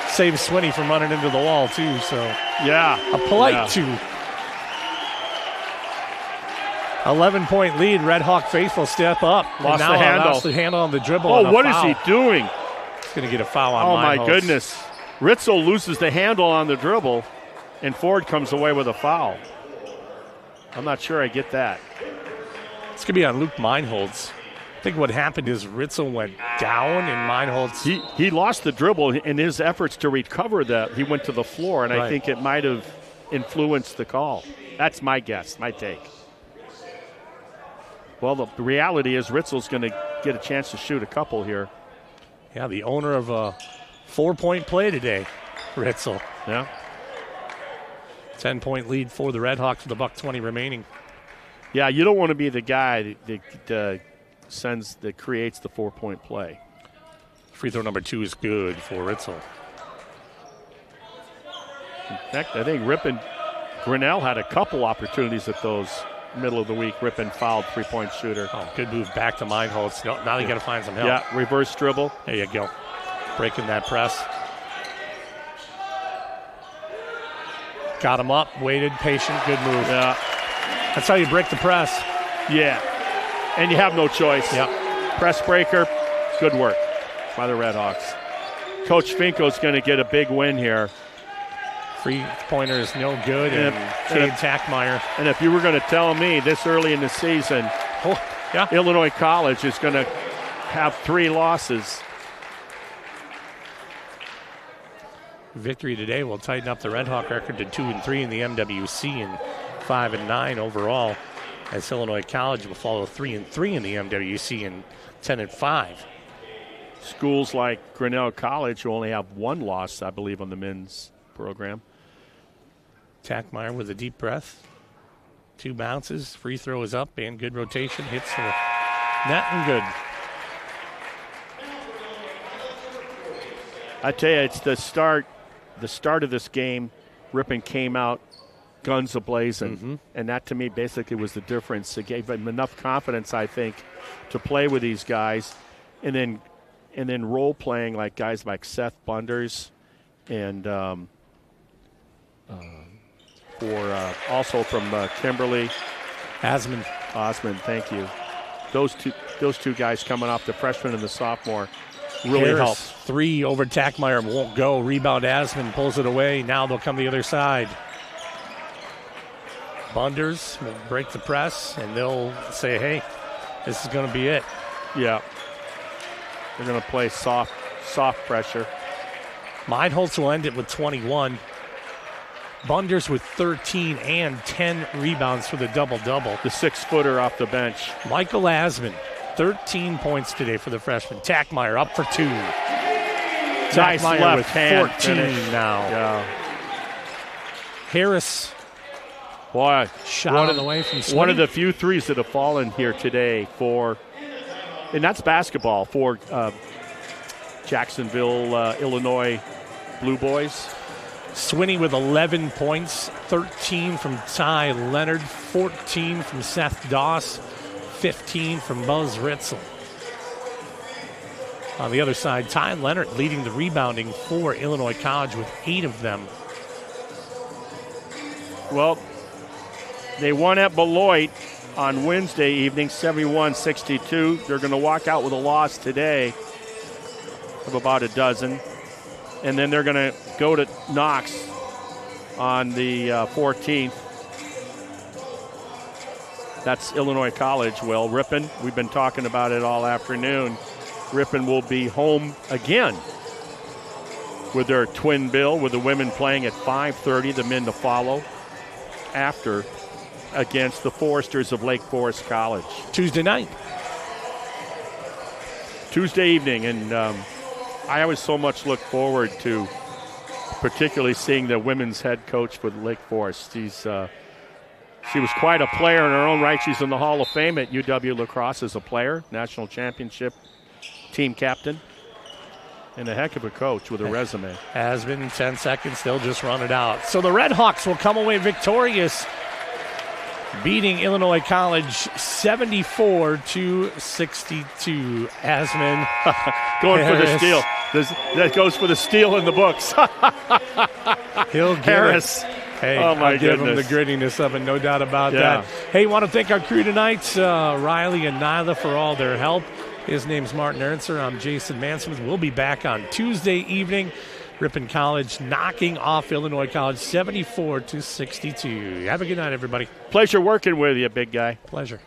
Saves Swinney from running into the wall too. So Yeah. a polite 2. 11-point lead. Red Hawk faithful step up. Lost and now the handle. Lost the handle on the dribble. Oh, what is foul. he doing? He's going to get a foul on Oh, my Meinholz. goodness. Ritzel loses the handle on the dribble, and Ford comes away with a foul. I'm not sure I get that. It's going to be on Luke Meinholz. I think what happened is Ritzel went down, and Meinholz. He lost the dribble in his efforts to recover that. He went to the floor, and I think it might have influenced the call. That's my guess, my take. Well, the reality is Ritzel's going to get a chance to shoot a couple here. Yeah, the owner of a 4-point play today, Ritzel. Yeah. 10-point lead for the Red Hawks with $1:20 remaining. Yeah, you don't want to be the guy that creates the 4-point play. Free throw number 2 is good for Ritzel. In fact, I think Ripon Grinnell had a couple opportunities at those middle of the week. Ripon fouled 3-point shooter. Oh, good move back to Meinholz. No, now they got to find some help. Yeah, reverse dribble. There you go. Breaking that press. Got him up, waited, patient, good move. Yeah. That's how you break the press. Yeah. And you have no choice. Yep. Press breaker, good work by the Red Hawks. Coach Finkel's going to get a big win here. Free pointer is no good, and Cade Tackmeyer. And if you were going to tell me this early in the season, Illinois College is going to have 3 losses. Victory today will tighten up the Red Hawk record to 2-3 in the MWC and 5-9 overall. as Illinois College will follow 3-3 in the MWC and 10-5. Schools like Grinnell College who only have one loss, I believe, on the men's program. Tackmeyer with a deep breath. 2 bounces. Free throw is up and good rotation. Hits the net and good. I tell you, it's the start of this game. Ripon came out guns a-blazing, and that to me basically was the difference. It gave them enough confidence, I think, to play with these guys, and then role playing like guys like Seth Bunders, and also from Kimberly, Osmond, thank you. Those two guys coming off the freshman and the sophomore really Harris, helped. 3 over Tackmeyer, won't go. Rebound, Asman pulls it away. Now they'll come the other side. Bunders will break the press, and they'll say, hey, this is going to be it. Yeah. They're going to play soft pressure. Meidholz will end it with 21. Bunders with 13 and 10 rebounds for the double-double. The 6-footer off the bench. Michael Asman, 13 points today for the freshman. Tackmeyer up for 2. Nice Tackmeyer left with hand 14 finish. now. Yeah. Harris, Boy, shot on the way from Sweeney. One of the few threes that have fallen here today and that's basketball, for Jacksonville, Illinois Blue Boys. Swinney with 11 points, 13 from Ty Leonard, 14 from Seth Doss, 15 from Buzz Ritzel. On the other side, Ty Leonard leading the rebounding for Illinois College with 8 of them. Well, they won at Beloit on Wednesday evening, 71-62. They're going to walk out with a loss today of about a dozen. And then they're going to go to Knox on the 14th. That's Illinois College. Well, Ripon, we've been talking about it all afternoon. Ripon will be home again with their twin bill, with the women playing at 5:30, the men to follow after against the Foresters of Lake Forest College. Tuesday night. Tuesday evening, and I always so much look forward to particularly seeing the women's head coach for Lake Forest. She was quite a player in her own right. She's in the Hall of Fame at UW La Crosse as a player, national championship team captain, and a heck of a coach with a resume. Has been 10 seconds. They'll just run it out. So the Red Hawks will come away victorious, beating Illinois College 74-62. Asman going for the steal. That goes for the steal in the books. He'll get Harris. Hey, oh my I'll give him goodness. the grittiness of it, no doubt about that. Hey, want to thank our crew tonight, Riley and Nyla, for all their help. His name's Martin Ernser. I'm Jason Mansmith. We'll be back on Tuesday evening. Ripon College knocking off Illinois College 74-62. Have a good night, everybody. Pleasure working with you, big guy. Pleasure.